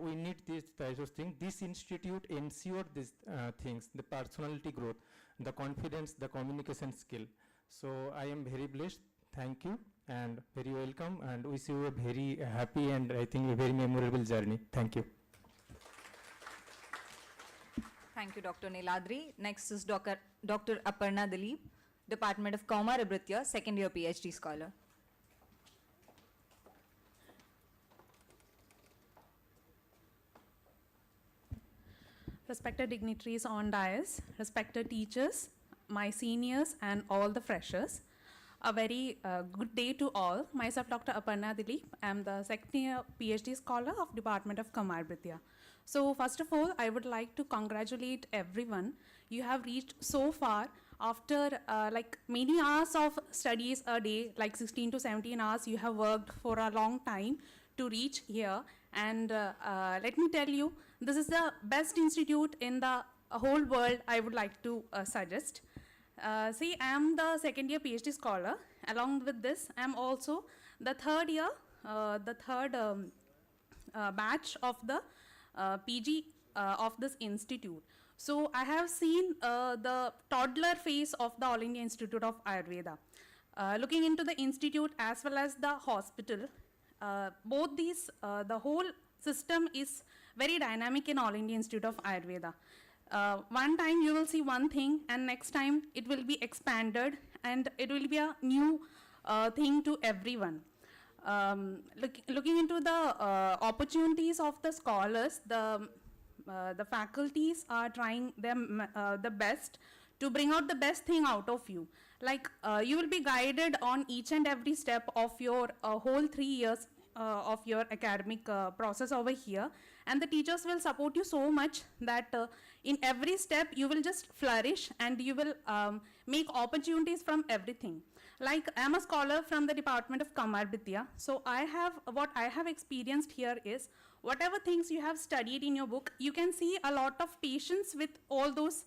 we need these types of things. This institute ensure these things, the personality growth, the confidence, the communication skill. So I am very blessed. Thank you and very welcome, and wish you a very happy and I think a very memorable journey. Thank you. Thank you, Dr. Niladri. Next is Dr. Aparna Dilip, Department of Kaumar Abritya, second year PhD scholar. respected dignitaries on dais, respected teachers, my seniors, and all the freshers. A very good day to all. Myself, Dr. Aparna Dilip. I am the second year PhD scholar of Department of Kamar Vidya. So first of all, I would like to congratulate everyone. You have reached so far after like many hours of studies a day, like 16 to 17 hours. You have worked for a long time to reach here. And let me tell you, this is the best institute in the whole world I would like to suggest. See, I am the second year PhD scholar. Along with this, I am also the third year, batch of the PG of this institute. So I have seen the toddler phase of the All India Institute of Ayurveda. Looking into the institute as well as the hospital, both these, the whole system is very dynamic in All India Institute of Ayurveda. One time you will see one thing, and next time it will be expanded, and it will be a new thing to everyone. Looking into the opportunities of the scholars, the faculties are trying them the best to bring out the best thing out of you. Like you will be guided on each and every step of your whole 3 years of your academic process over here, and the teachers will support you so much that in every step you will just flourish, and you will make opportunities from everything. Like I am a scholar from the Department of Kamar Vidya, so what I have experienced here is whatever things you have studied in your book, you can see a lot of patients with all those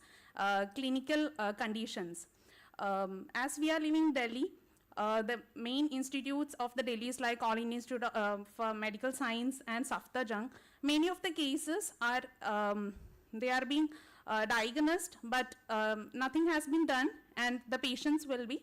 clinical conditions. As we are living in Delhi, the main institutes of the Delhi is like All India Institute for Medical Science and Safdarjung. Many of the cases are, they are being diagnosed, but nothing has been done, and the patients will be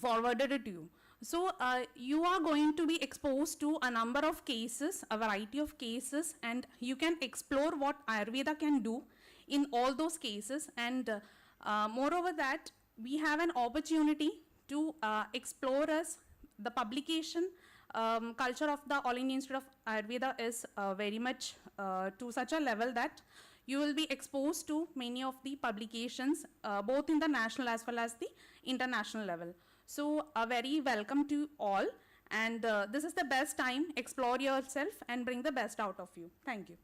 forwarded to you. So you are going to be exposed to a number of cases, a variety of cases, and you can explore what Ayurveda can do in all those cases. And moreover that, we have an opportunity to explore as the publication culture of the All India Institute of Ayurveda is very much to such a level that you will be exposed to many of the publications both in the national as well as the international level. So a very welcome to all, and this is the best time. Explore yourself and bring the best out of you. Thank you.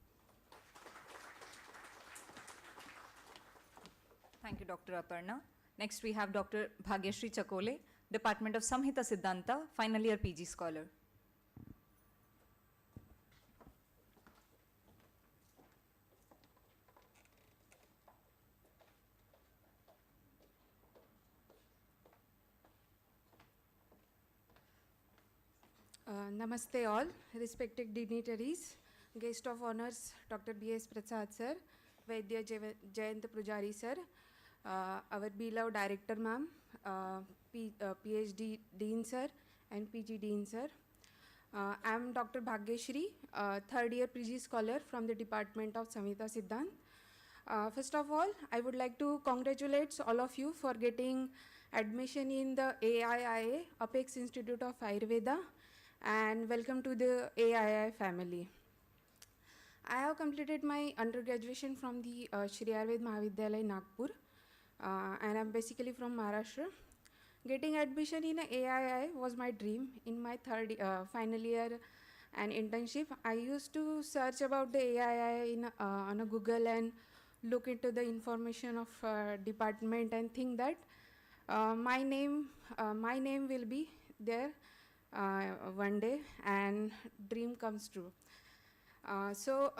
Thank you, Dr. Aparna. Next, we have Dr. Bhagyashree Chakole, Department of Samhita Siddhanta, final year PG scholar. Namaste all, respected dignitaries, guest of honors, Dr. B.S. Prasad sir, Vaidya Jayant Pujari sir, our beloved director ma'am, PhD Dean sir and PG Dean sir. I am Dr. Bhagyashree, third year PG scholar from the Department of Samhita Siddhant. First of all, I would like to congratulate all of you for getting admission in the AIIA Apex Institute of Ayurveda, and welcome to the AIIA family. I have completed my undergraduation from the Shri Ayurved Mahavidyalaya Nagpur, and I'm basically from Maharashtra. Getting admission in AIIA was my dream. In my final year and internship, I used to search about the AIIA on a Google and look into the information of department and think that my name will be there one day, and dream comes true. So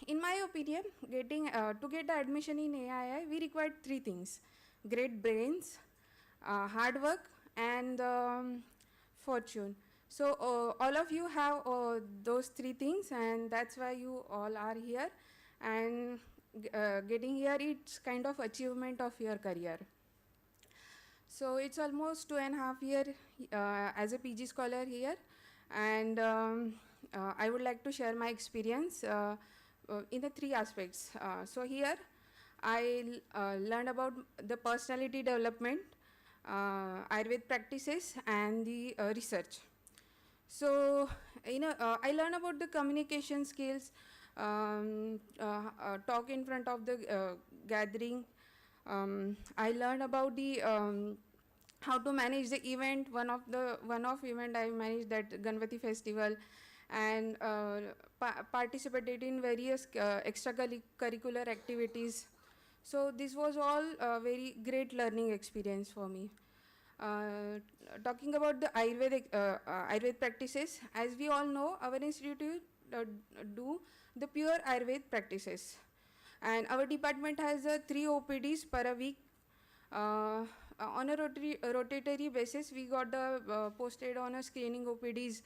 in my opinion, to get the admission in AIIA, we required 3 things: great brains, hard work, and fortune. So all of you have those 3 things, and that's why you all are here, and getting here, it's kind of achievement of your career. So it's almost 2.5 years as a PG scholar here, and I would like to share my experience in the 3 aspects. So here I learned about the personality development, Ayurveda practices, and the research. So I learned about the communication skills, talk in front of the gathering. I learned about the how to manage the event. One of event I managed that Ganpati festival, and participated in various extracurricular activities. So this was all a very great learning experience for me. Talking about the Ayurvedic practices, as we all know, our institute do the pure Ayurvedic practices, and our department has 3 OPDs per a week. On a rotatory basis, we got posted on a screening OPDs,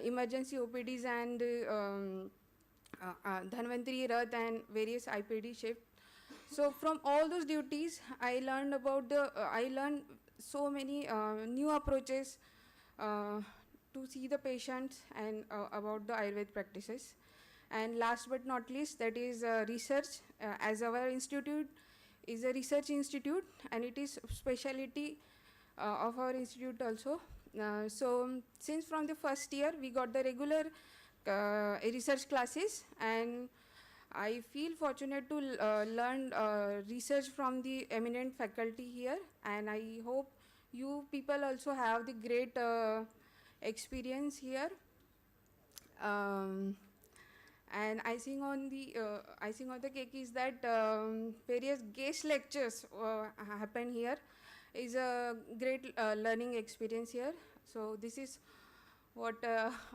emergency OPDs, and Dhanvantari, Rath, and various IPD shift. So from all those duties, I learned so many new approaches to see the patients, and about the Ayurvedic practices. And last but not least, that is research. As our institute is a research institute, and it is specialty of our institute also. So since from the first year, we got the regular research classes, and I feel fortunate to learn research from the eminent faculty here, and I hope you people also have the great experience here. And icing on the cake is that various guest lectures happen here. Is a great learning experience here. So this is what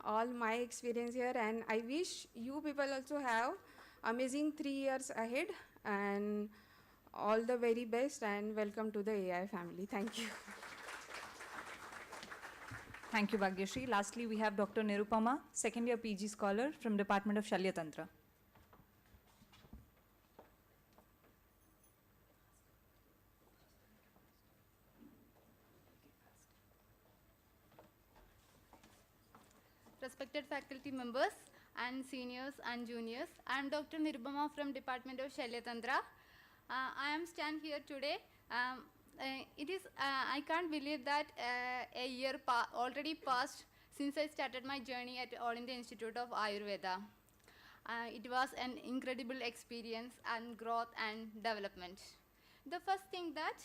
all my experience here, and I wish you people also have amazing 3 years ahead, and all the very best, and welcome to the AI family. Thank you. Thank you, Bhagyashri. Lastly, we have Dr. Nirupama, second year PG scholar from Department of Shalya Tantra. Respected faculty members and seniors and juniors, I am Dr. Nirupama from Department of Shalya Tantra. I am stand here today. I can't believe that a year already passed since I started my journey at All India Institute of Ayurveda. It was an incredible experience and growth and development. The first thing that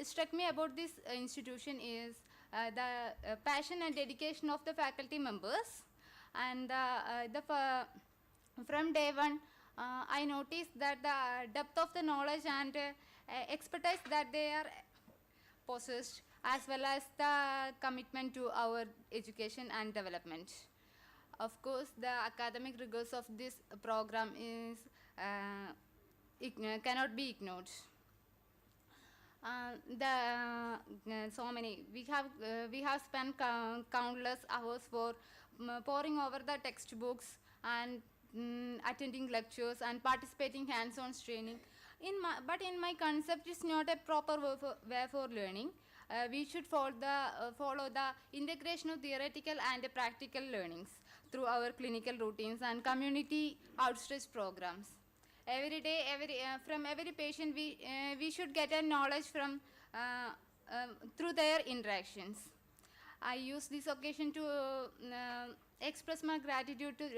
struck me about this institution is the passion and dedication of the faculty members, and from day one I noticed that the depth of the knowledge and expertise that they are possessed, as well as the commitment to our education and development. Of course, the academic rigors of this program is cannot be ignored. We have spent countless hours for poring over the textbooks and attending lectures and participating hands-on training. But in my concept, it's not a proper way for learning. We should follow the integration of theoretical and practical learnings through our clinical routines and community outreach programs. Every day, from every patient, we should get a knowledge from through their interactions. I use this occasion to express my gratitude to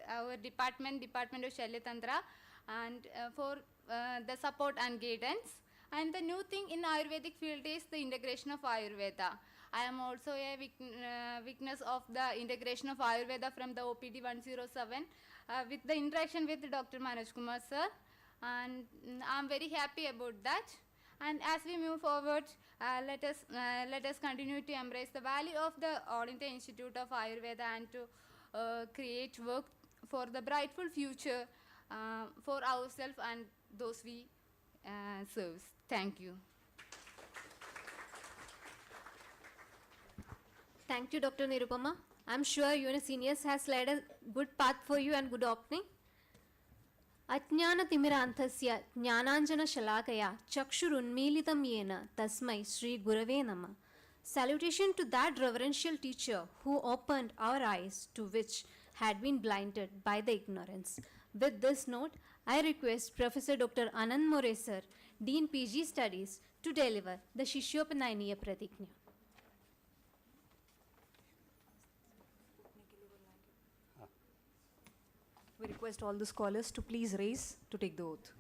our Department of Shalya Tantra, and for the support and guidance. And the new thing in Ayurvedic field is the integration of Ayurveda. I am also a witness of the integration of Ayurveda from the OPD 107 with the interaction with Dr. Manoj Kumar sir, and I am very happy about that. And as we move forward, let us continue to embrace the value of the All India Institute of Ayurveda, and to create work for the brightful future for ourselves and those we serve. Thank you. Thank you, Dr. Nirupama. I'm sure your seniors has laid a good path for you and good opening. Ajnanatimirantasya jnananjana shalakaya chakshurunmilitam yena tasmai Sri Gurave Nama. Salutation to that reverential teacher who opened our eyes to which had been blinded by the ignorance. With this note, I request Professor Dr. Anand More sir, Dean PG Studies, to deliver the Shishyopanayaniya Pratiknya. request all the scholars to please raise to take the oath.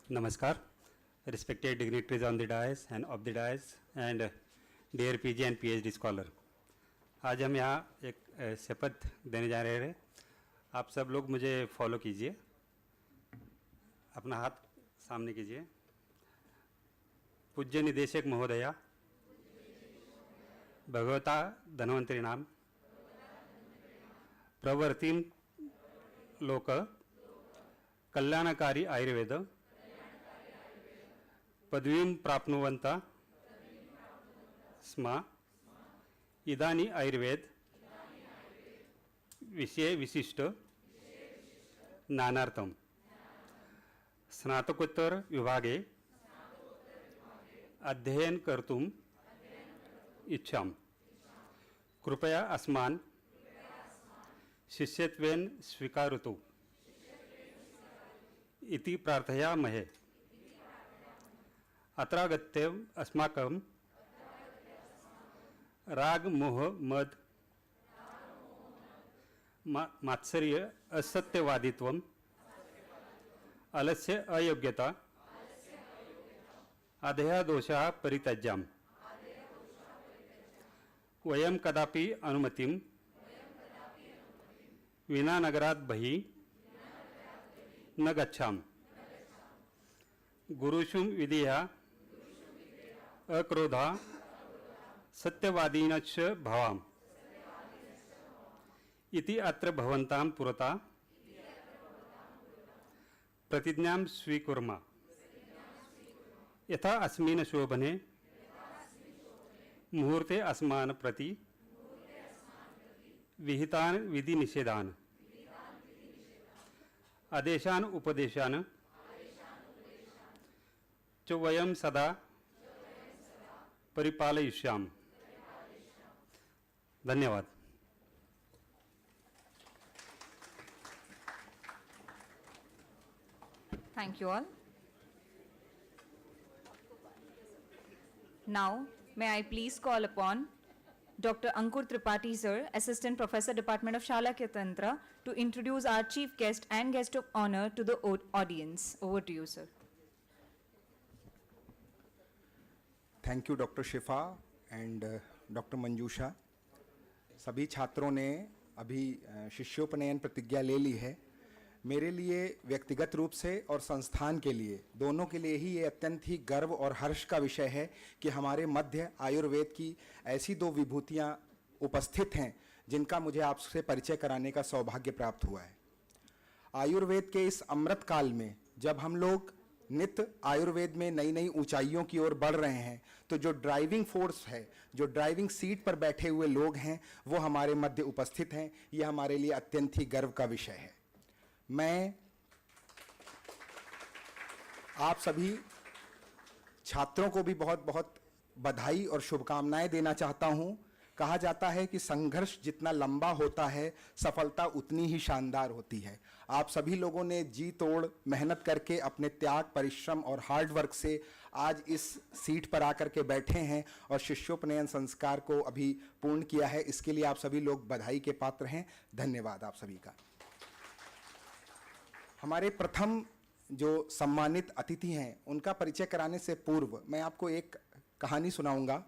Namaskar, respected dignitaries on the dais and off the dais, and dear PG and PhD scholar. आज हम यहाँ एक शपथ देने जा रहे हैं. आप सब लोग मुझे फॉलो कीजिए. अपना हाथ सामने कीजिए. पूज्य निदेशक महोदया, भगवता धन्वंतरी नाम, प्रवर्तिम लोक कल्याणकारी आयुर्वेद पदवीं प्राप्नुवन्ता स्म इदानी आयुर्वेद विषय विशिष्ट ज्ञानार्थम स्नातकोत्तर विभागे अध्ययन कर्तुम् इच्छामि. कृपया अस्मान् शिष्यत्वेन स्वीकरोतु इति प्रार्थयामहे. अत्रागत्य अस्माकं राग मोह मद मात्सर्य असत्यवादित्वम अलस्य अयोग्यता अधेयदोषः परित्यज्याम. वयं कदापि अनुमतिं विना नगरात् बहिः न गच्छामः. गुरुषु विधेया अक्रोधा सत्यवादिनश्च भवाम इति अत्र भवन्तां पुरता प्रतिज्ञां स्वीकुर्मः. यथा अस्मिन् शोभने मुहूर्ते अस्मान् प्रति विहितान् विधिनिषेधान् आदेशान् उपदेशान् च वयं सदा परिपालयिष्यामः. धन्यवाद. Thank you all. Now, may I please call upon Dr. Ankur Tripathi sir, Assistant Professor, Department of Shalakya Tantra, to introduce our chief guest and guest of honor to the audience. Over to you, sir. Thank you doctor Shifa and doctor मंजूषा. सभी छात्रों ने अभी शिष्योपनयन प्रतिज्ञा ले ली है. मेरे लिए व्यक्तिगत रूप से और संस्थान के लिए, दोनों के लिए ही ये अत्यंत ही गर्व और हर्ष का विषय है कि हमारे मध्य आयुर्वेद की ऐसी दो विभूतियाँ उपस्थित हैं जिनका मुझे आपसे परिचय कराने का सौभाग्य प्राप्त हुआ है. आयुर्वेद के इस अमृत काल में जब हम लोग नित्य आयुर्वेद में नई नई ऊंचाइयों की ओर बढ़ रहे हैं, तो जो ड्राइविंग फोर्स है, जो ड्राइविंग सीट पर बैठे हुए लोग हैं, वो हमारे मध्य उपस्थित हैं. ये हमारे लिए अत्यंत ही गर्व का विषय है. मैं आप सभी छात्रों को भी बहुत बहुत बधाई और शुभकामनाएं देना चाहता हूं. कहा जाता है कि संघर्ष जितना लंबा होता है, सफलता उतनी ही शानदार होती है. आप सभी लोगों ने जी तोड़ मेहनत करके अपने त्याग, परिश्रम और हार्ड वर्क से आज इस सीट पर आकर के बैठे हैं और शिष्योपनयन संस्कार को अभी पूर्ण किया है. इसके लिए आप सभी लोग बधाई के पात्र हैं. धन्यवाद आप सभी का. हमारे प्रथम जो सम्मानित अतिथि हैं, उनका परिचय कराने से पूर्व मैं आपको एक कहानी सुनाऊंगा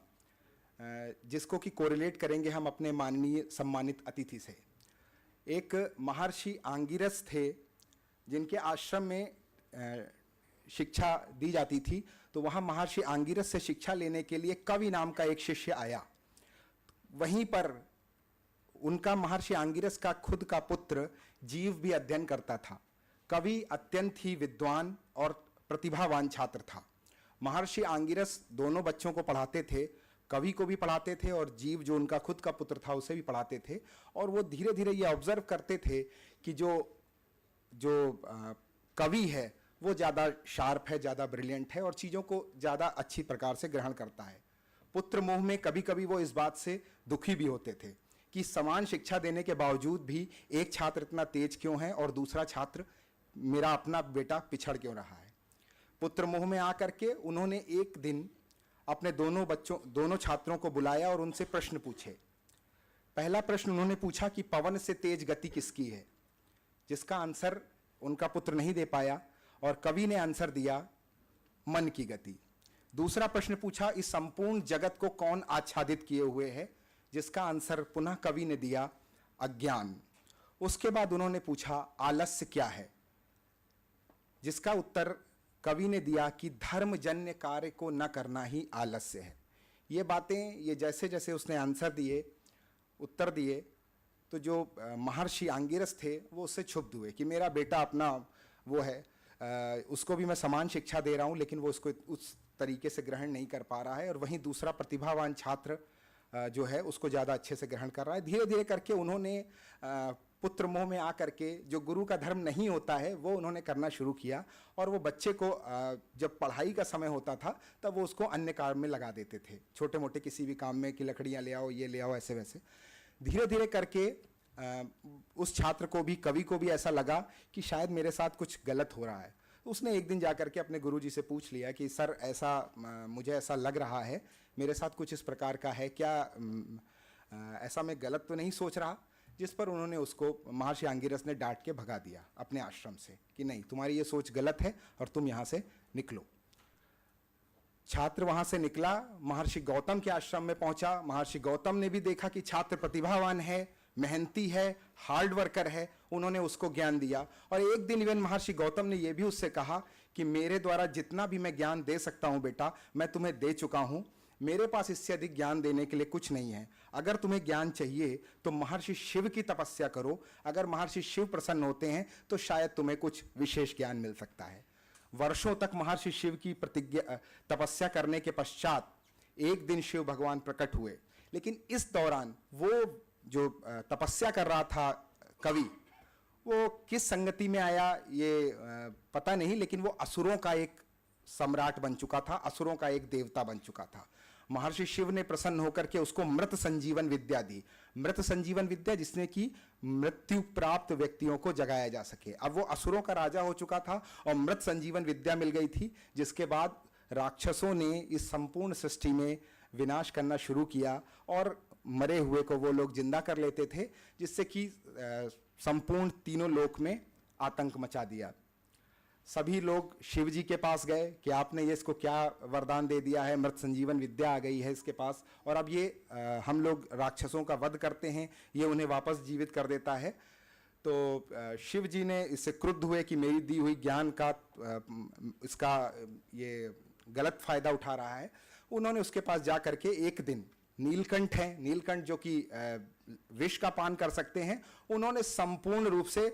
जिसको कि कोरिलेट करेंगे हम अपने माननीय सम्मानित अतिथि से. एक महर्षि आंगिरस थे जिनके आश्रम में शिक्षा दी जाती थी. तो वहाँ महर्षि आंगिरस से शिक्षा लेने के लिए कवि नाम का एक शिष्य आया. वहीं पर उनका महर्षि आंगिरस का खुद का पुत्र जीव भी अध्ययन करता था. कवि अत्यंत ही विद्वान और प्रतिभावान छात्र था. महर्षि आंगिरस दोनों बच्चों को पढ़ाते थे, कवि को भी पढ़ाते थे और जीव जो उनका खुद का पुत्र था उसे भी पढ़ाते थे. और वो धीरे धीरे ये ऑब्जर्व करते थे कि जो कवि है वो ज़्यादा शार्प है, ज़्यादा ब्रिलियंट है और चीज़ों को ज़्यादा अच्छी प्रकार से ग्रहण करता है. पुत्र मोह में कभी कभी वो इस बात से दुखी भी होते थे कि समान शिक्षा देने के बावजूद भी एक छात्र इतना तेज क्यों है और दूसरा छात्र, मेरा अपना बेटा, पिछड़ क्यों रहा है। पुत्र मोह में आकर के उन्होंने एक दिन अपने दोनों छात्रों को बुलाया और उनसे प्रश्न पूछे। पहला प्रश्न उन्होंने पूछा कि पवन से तेज गति किसकी है, जिसका आंसर उनका पुत्र नहीं दे पाया और कवि ने आंसर दिया मन की गति। दूसरा प्रश्न पूछा इस संपूर्ण जगत को कौन आच्छादित किए हुए है, जिसका आंसर पुनः कवि ने दिया अज्ञान। उसके बाद उन्होंने पूछा आलस्य क्या है, जिसका उत्तर कवि ने दिया कि धर्मजन्य कार्य को न करना ही आलस्य है। ये बातें, ये जैसे जैसे उसने आंसर दिए, उत्तर दिए, तो जो महर्षि आंगिरस थे वो उससे क्षुब्ध हुए कि मेरा बेटा अपना वो है, उसको भी मैं समान शिक्षा दे रहा हूँ लेकिन वो उसको उस तरीके से ग्रहण नहीं कर पा रहा है, और वहीं दूसरा प्रतिभावान छात्र जो है उसको ज़्यादा अच्छे से ग्रहण कर रहा है। धीरे धीरे करके उन्होंने पुत्र मोह में आकर के जो गुरु का धर्म नहीं होता है वो उन्होंने करना शुरू किया, और वो बच्चे को जब पढ़ाई का समय होता था तब वो उसको अन्य काम में लगा देते थे, छोटे मोटे किसी भी काम में, कि लकड़ियाँ ले आओ, ये ले आओ, ऐसे वैसे। धीरे धीरे करके उस छात्र को भी, कवि को भी ऐसा लगा कि शायद मेरे साथ कुछ गलत हो रहा है। उसने एक दिन जाकर के अपने गुरुजी से पूछ लिया कि सर ऐसा मुझे ऐसा लग रहा है, मेरे साथ कुछ इस प्रकार का है, क्या ऐसा मैं गलत तो नहीं सोच रहा। जिस पर उन्होंने उसको, महर्षि आंगिरस ने डांट के भगा दिया अपने आश्रम से कि नहीं, तुम्हारी ये सोच गलत है और तुम यहाँ से निकलो। छात्र वहाँ से निकला, महर्षि गौतम के आश्रम में पहुँचा। महर्षि गौतम ने भी देखा कि छात्र प्रतिभावान है, मेहनती है, हार्ड वर्कर है, उन्होंने उसको ज्ञान दिया। और एक दिन इवन महर्षि गौतम ने यह भी उससे कहा कि मेरे द्वारा जितना भी मैं ज्ञान दे सकता हूँ बेटा, मैं तुम्हें दे चुका हूँ, मेरे पास इससे अधिक ज्ञान देने के लिए कुछ नहीं है। अगर तुम्हें ज्ञान चाहिए तो महर्षि शिव की तपस्या करो, अगर महर्षि शिव प्रसन्न होते हैं तो शायद तुम्हें कुछ विशेष ज्ञान मिल सकता है। वर्षों तक महर्षि शिव की तपस्या करने के पश्चात एक दिन शिव भगवान प्रकट हुए, लेकिन इस दौरान वो जो तपस्या कर रहा था कवि, वो किस संगति में आया ये पता नहीं, लेकिन वो असुरों का एक सम्राट बन चुका था, असुरों का एक देवता बन चुका था। महर्षि शिव ने प्रसन्न होकर के उसको मृत संजीवन विद्या दी। मृत संजीवन विद्या जिसने कि मृत्यु प्राप्त व्यक्तियों को जगाया जा सके। अब वो असुरों का राजा हो चुका था और मृत संजीवन विद्या मिल गई थी, जिसके बाद राक्षसों ने इस संपूर्ण सृष्टि में विनाश करना शुरू किया और मरे हुए को वो लोग जिंदा कर लेते थे, जिससे कि संपूर्ण तीनों लोक में आतंक मचा दिया। सभी लोग शिव जी के पास गए कि आपने ये इसको क्या वरदान दे दिया है, मृत संजीवन विद्या आ गई है इसके पास, और अब ये हम लोग राक्षसों का वध करते हैं, ये उन्हें वापस जीवित कर देता है। तो शिव जी ने इससे क्रुद्ध हुए कि मेरी दी हुई ज्ञान का इसका ये गलत फायदा उठा रहा है। उन्होंने उसके पास जा करके एक दिन, नीलकंठ है, नीलकंठ जो कि विष का पान कर सकते हैं, उन्होंने संपूर्ण रूप से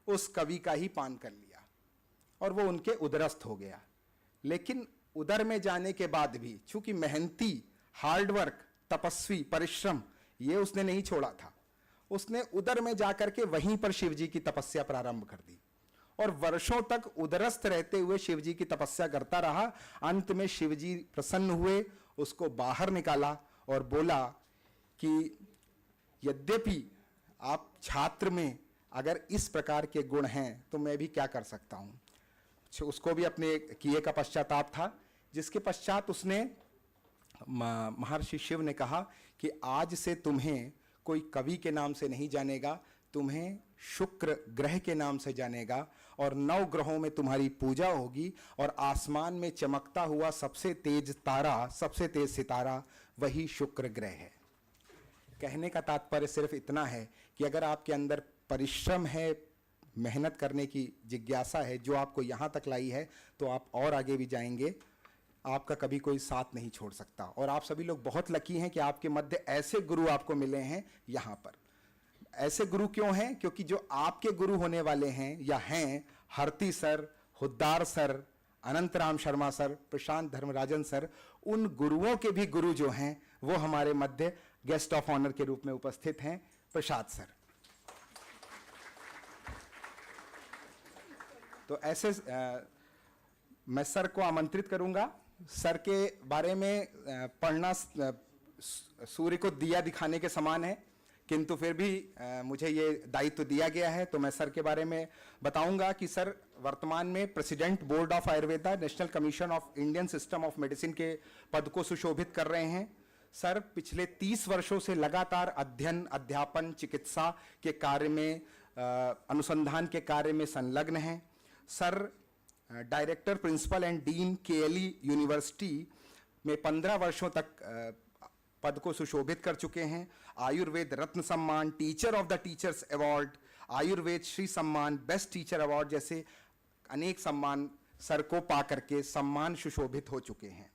उस कवि का ही पान कर लिया और वो उनके उदरस्थ हो गया। लेकिन उदर में जाने के बाद भी, चूंकि मेहनती, हार्डवर्क, तपस्वी, परिश्रम, ये उसने नहीं छोड़ा था, उसने उदर में जाकर के वहीं पर शिव जी की तपस्या प्रारंभ कर दी और वर्षों तक उदरस्थ रहते हुए शिव जी की तपस्या करता रहा। अंत में शिव जी प्रसन्न हुए, उसको बाहर निकाला और बोला कि यद्यपि आप छात्र में अगर इस प्रकार के गुण हैं तो मैं भी क्या कर सकता हूं। उसको भी अपने किए का पश्चाताप था, जिसके पश्चात उसने, महर्षि शिव ने कहा कि आज से तुम्हें कोई कवि के नाम से नहीं जानेगा, तुम्हें शुक्र ग्रह के नाम से जानेगा और 9 ग्रहों में तुम्हारी पूजा होगी और आसमान में चमकता हुआ सबसे तेज तारा, सबसे तेज सितारा वही शुक्र ग्रह है। कहने का तात्पर्य सिर्फ इतना है कि अगर आपके अंदर परिश्रम है, मेहनत करने की जिज्ञासा है, जो आपको यहाँ तक लाई है, तो आप और आगे भी जाएंगे, आपका कभी कोई साथ नहीं छोड़ सकता। और आप सभी लोग बहुत लकी हैं कि आपके मध्य ऐसे गुरु आपको मिले हैं यहाँ पर। ऐसे गुरु क्यों हैं? क्योंकि जो आपके गुरु होने वाले हैं या हैं, हरती सर, हुद्दार सर, अनंत राम शर्मा सर, प्रशांत धर्मराजन सर, उन गुरुओं के भी गुरु जो हैं वो हमारे मध्य गेस्ट ऑफ ऑनर के रूप में उपस्थित हैं, प्रसाद सर। तो ऐसे मैं सर को आमंत्रित करूंगा। सर के बारे में पढ़ना सूर्य को दिया दिखाने के समान है किंतु फिर भी मुझे ये दायित्व दिया गया है, तो मैं सर के बारे में बताऊंगा कि सर वर्तमान में president board of Ayurveda national commission of Indian system of medicine के पद को सुशोभित कर रहे हैं। सर पिछले 30 वर्षों से लगातार अध्ययन, अध्यापन, चिकित्सा के कार्य में, अनुसंधान के कार्य में संलग्न हैं। Sir director, principal and dean KLE university में 15 वर्षों तक पद को सुशोभित कर चुके हैं। आयुर्वेद रत्न सम्मान, teacher of the teachers award, Ayurveda Shri सम्मान, बेस्ट टीचर अवार्ड जैसे अनेक सम्मान सर को पा करके सम्मान सुशोभित हो चुके हैं।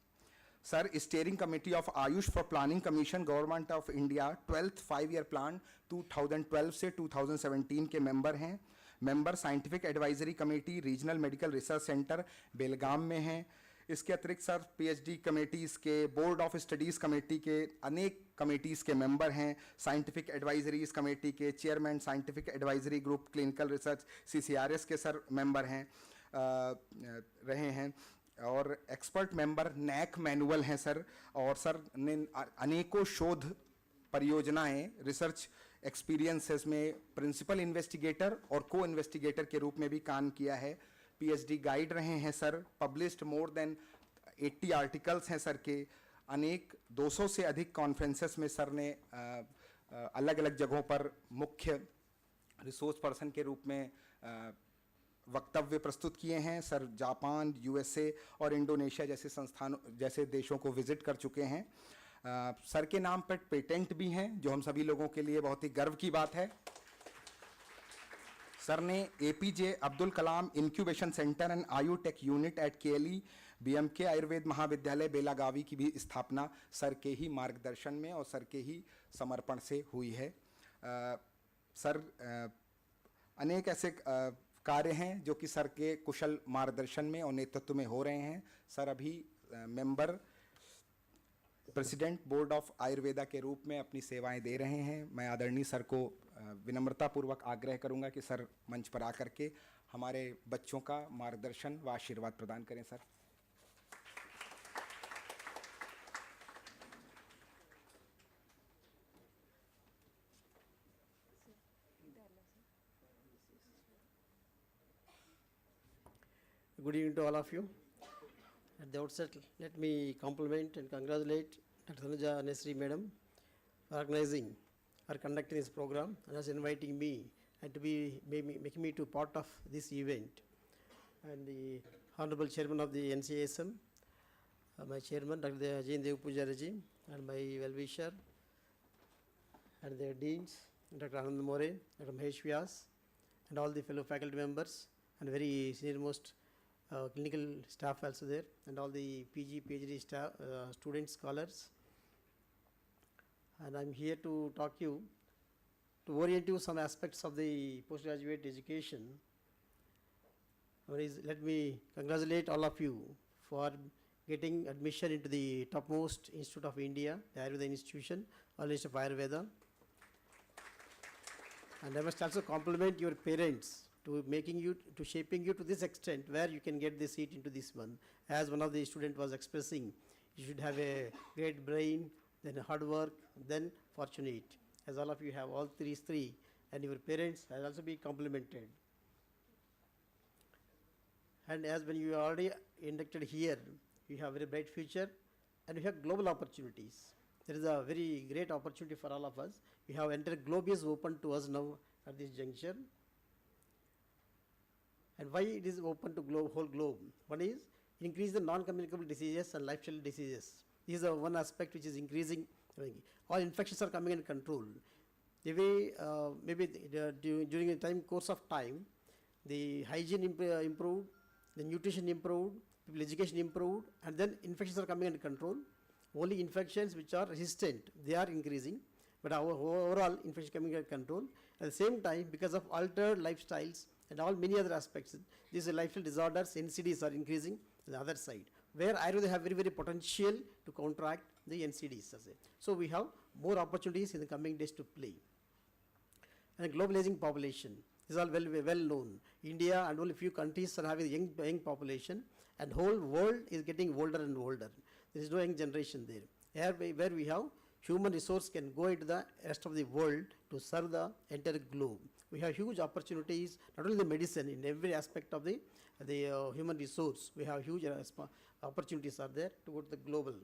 Sir steering committee of AYUSH for planning commission government of India 12th 5-year plan 2012 से 2017 के मेंबर हैं। Member scientific advisory committee regional medical research centre Belgaum में हैं। इसके अतिरिक्त सर पीएचडी कमेटीज़ के, बोर्ड ऑफ स्टडीज़ कमेटी के अनेक कमेटीज़ के मेंबर हैं। साइंटिफिक एडवाइजरीज कमेटी के chairman, scientific advisory group clinical research CCRS के सर मेंबर हैं, रहे हैं। और एक्सपर्ट मेंबर नैक मैनुअल हैं सर। और सर ने अनेकों शोध परियोजनाएं, रिसर्च एक्सपीरियंसेस में प्रिंसिपल इन्वेस्टिगेटर और को इन्वेस्टिगेटर के रूप में भी काम किया है। पीएचडी गाइड रहे हैं sir. Published more than 80 articles हैं सर के। अनेक 200 से अधिक कॉन्फ्रेंसेस में सर ने अलग अलग जगहों पर मुख्य रिसोर्स पर्सन के रूप में वक्तव्य प्रस्तुत किए हैं। सर जापान, यूएसए और इंडोनेशिया जैसे संस्थानों, जैसे देशों को विजिट कर चुके हैं। सर के नाम पर पेटेंट भी हैं, जो हम सभी लोगों के लिए बहुत ही गर्व की बात है। सर ने APJ Abdul Kalam incubation centre and Ayu tech unit at KLE BMK Ayurveda Mahavidyalaya Belagavi की भी स्थापना सर के ही मार्गदर्शन में और सर के ही समर्पण से हुई है। सर अनेक ऐसे कार्य हैं जो कि सर के कुशल मार्गदर्शन में और नेतृत्व में हो रहे हैं। सर अभी member president board of Ayurveda के रूप में अपनी सेवाएं दे रहे हैं। मैं आदरणीय सर को विनम्रतापूर्वक आग्रह करूंगा कि सर मंच पर आकर के हमारे बच्चों का मार्गदर्शन व आशीर्वाद प्रदान करें। Sir Good evening to all of you. At the outset, let me compliment and congratulate Dr. Tanuja Nesri Madam for organizing or conducting this program and also inviting me and to be making me to part of this event. And the Honorable Chairman of the NCASM, my Chairman Dr. Jain Dev Pujaraji, and my well-wisher and their deans, Dr. Anand More, Dr. Mahesh Vyas, and all the fellow faculty members and very senior-most clinical staff also there, and all the PG, PhD staff, students, scholars. And I'm here to orient you some aspects of the postgraduate education. Let me congratulate all of you for getting admission into the topmost institute of India, the Ayurveda Institution, All Institute of Ayurveda. And I must also compliment your parents to shaping you to this extent where you can get the seat into this one. As one of the student was expressing, you should have a great brain, then hard work, then fortunate. As all of you have all three, and your parents has also been complimented. And as when you are already inducted here, you have a very bright future and you have global opportunities. There is a very great opportunity for all of us. We have entire globe is open to us now at this juncture. And why it is open to whole globe? One is increase the non-communicable diseases and lifestyle diseases. This is one aspect which is increasing. All infections are coming in control. The way during the course of time, the hygiene improved, the nutrition improved, people education improved, and then infections are coming under control. Only infections which are resistant, they are increasing, but our overall infection coming under control. At the same time, because of altered lifestyles and all many other aspects, these lifestyle disorders, NCDs are increasing on the other side, where Ayurveda have very, very potential to counteract the NCDs. So we have more opportunities in the coming days to play. And globalizing population is all well known. India and only few countries are having a young population, and whole world is getting older and older. There is no young generation there. Where we have human resource can go into the rest of the world to serve the entire globe. We have huge opportunities, not only the medicine, in every aspect of the human resource. We have huge opportunities are there to go to the global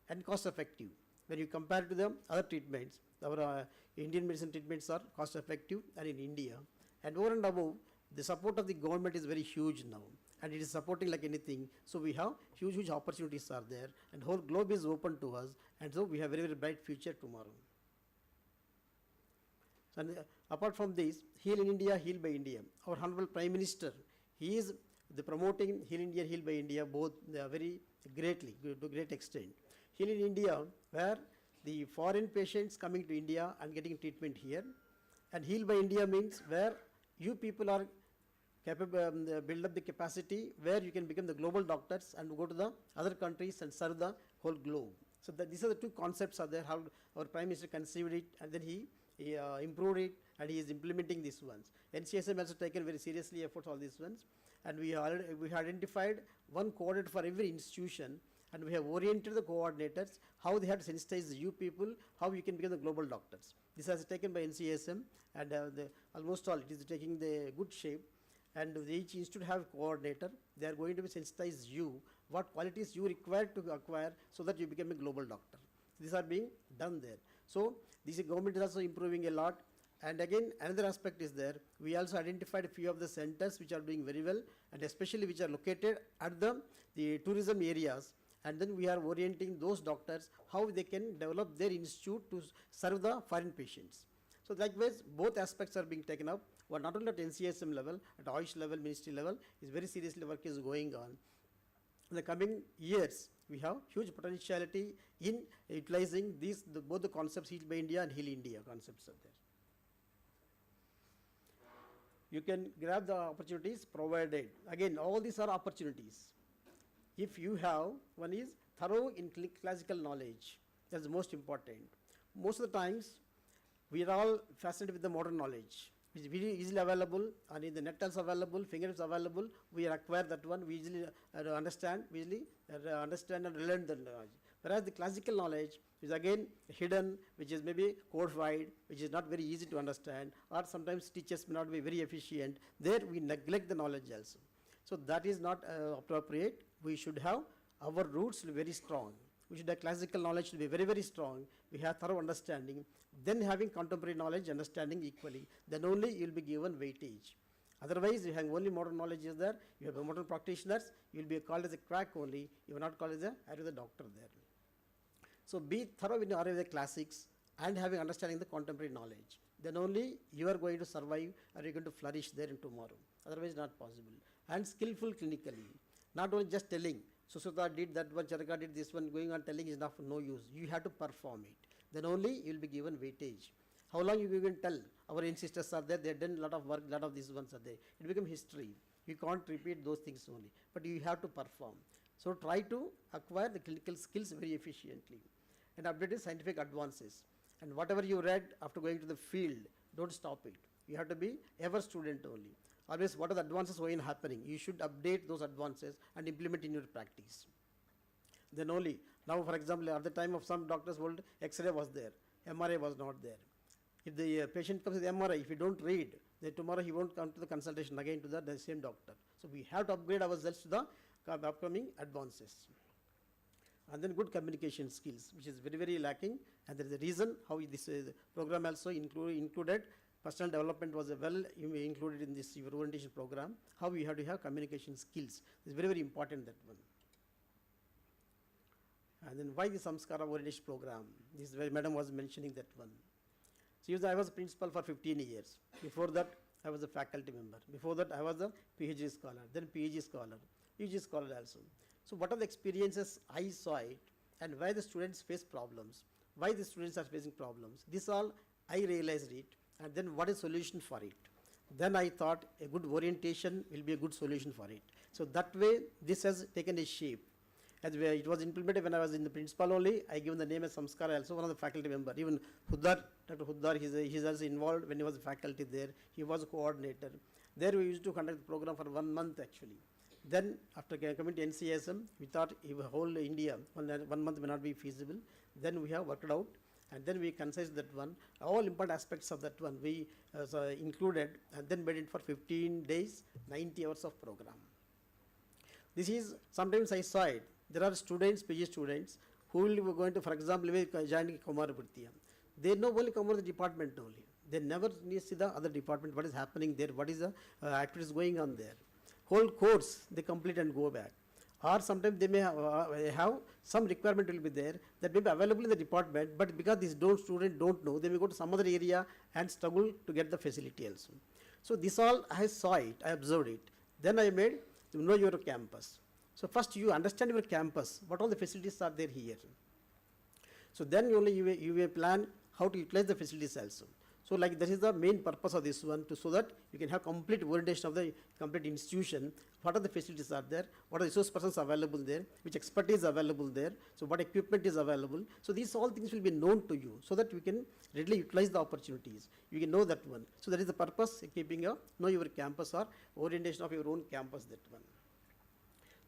and cost effective. When you compare to the other treatments, our Indian medicine treatments are cost effective and in India. And over and above, the support of the government is very huge now, and it is supporting like anything. So we have huge opportunities are there, and whole globe is open to us, and so we have very bright future tomorrow. And apart from this, Heal in India, Heal by India. Our Honorable Prime Minister, he is promoting Heal India, Heal by India, both very greatly, to great extent. Heal in India, where the foreign patients coming to India and getting treatment here, and Heal by India means where you people are capable, build up the capacity where you can become the global doctors and go to the other countries and serve the whole globe. So these are the two concepts are there, how our Prime Minister conceived it, and then he improved it, and he is implementing these ones. NCSM also taken very seriously efforts all these ones, and we have identified one coordinator for every institution, and we have oriented the coordinators how they have to sensitize you people, how you can become the global doctors. This has taken by NCSM, and almost all it is taking the good shape. And each institute have coordinator. They are going to be sensitize you what qualities you require to acquire so that you become a global doctor. These are being done there. So this government is also improving a lot. And again, another aspect is there. We also identified a few of the centers which are doing very well, and especially which are located at the tourism areas. And then we are orienting those doctors how they can develop their institute to serve the foreign patients. So likewise, both aspects are being taken up. Well, not only at NCSM level, at AIIA level, ministry level, is very seriously work is going on. In the coming years, we have huge potentiality in utilizing these, both the concepts Heal by India and Heal India concepts are there. You can grab the opportunities provided. Again, all these are opportunities. If you have, one is thorough in classical knowledge. That's the most important. Most of the times, we are all fascinated with the modern knowledge, which is very easily available, and in the net also available, fingertips available. We acquire that one. We easily understand and learn the knowledge. Whereas the classical knowledge is again hidden, which is maybe codified, which is not very easy to understand, or sometimes teachers may not be very efficient. There we neglect the knowledge also. So that is not appropriate. We should have our roots very strong. We should have classical knowledge to be very strong. We have thorough understanding. Then having contemporary knowledge, understanding equally. Then only you will be given weightage. Otherwise, you have only modern knowledge is there. You have modern practitioners. You will be called as a crack only. You are not called as a Ayurveda doctor there. So be thorough in Ayurveda classics and having understanding the contemporary knowledge. Then only you are going to survive, or you are going to flourish there in tomorrow. Otherwise, not possible. And skillful clinically. Not only just telling. Susuta did that one, Charaka did this one, going on telling is not no use. You have to perform it. Then only you will be given weightage. How long you can tell? Our ancestors are there, they have done a lot of work, lot of these ones are there. It becomes history. You can't repeat those things only, but you have to perform. So try to acquire the clinical skills very efficiently and update scientific advances. And whatever you read after going to the field, don't stop it. You have to be ever student only. Always what are the advances going happening? You should update those advances and implement in your practice. Then only, now for example, at the time of some doctors world, X-ray was there, MRI was not there. If the patient comes with MRI, if you don't read, then tomorrow he won't come to the consultation again to the same doctor. So we have to upgrade ourselves to the upcoming advances. And then good communication skills, which is very lacking, and there is a reason how this program also included. Personal development was well included in this orientation program. How we have to have communication skills is very important, that one. And then why the Samskara orientation program? This is where Madam was mentioning that one. So I was principal for 15 years. Before that, I was a faculty member. Before that, I was a PhD scholar, then PhD scholar, UG scholar also. So what are the experiences I saw it, and why the students face problems, why the students are facing problems. This all I realized it, and then what is solution for it. Then I thought a good orientation will be a good solution for it. So that way, this has taken a shape. As it was implemented when I was in the principal only, I given the name as Samskara, also one of the faculty member. Even Huddar, Dr. Huddar, he's also involved when he was a faculty there. He was a coordinator. There we used to conduct the program for 1 month actually. Then after coming to NCSM, we thought if whole India, 1 month may not be feasible. Then we have worked out, and then we concised that one. All important aspects of that one we included, and then made it for 15 days, 90 hours of program. This is, sometimes I saw it, there are students, PG students, who will be going to, for example, joining Kumar Bhurtiya. They know only Kumar department only. They never see the other department, what is happening there, what is the activities going on there. Whole course they complete and go back. Or sometimes they may have some requirement will be there that may be available in the department, but because these students don't know, they may go to some other area and struggle to get the facility also. So this all I saw it, I observed it. Then I made to know your campus. So first you understand your campus, what all the facilities are there here. So then only you may plan how to utilize the facilities also. So like that is the main purpose of this one, so that you can have complete orientation of the complete institution, what are the facilities are there, what are the resource persons available there, which expertise is available there, so what equipment is available. So these all things will be known to you, so that you can readily utilize the opportunities. You can know that one. So that is the purpose, keeping a know your campus or orientation of your own campus, that one.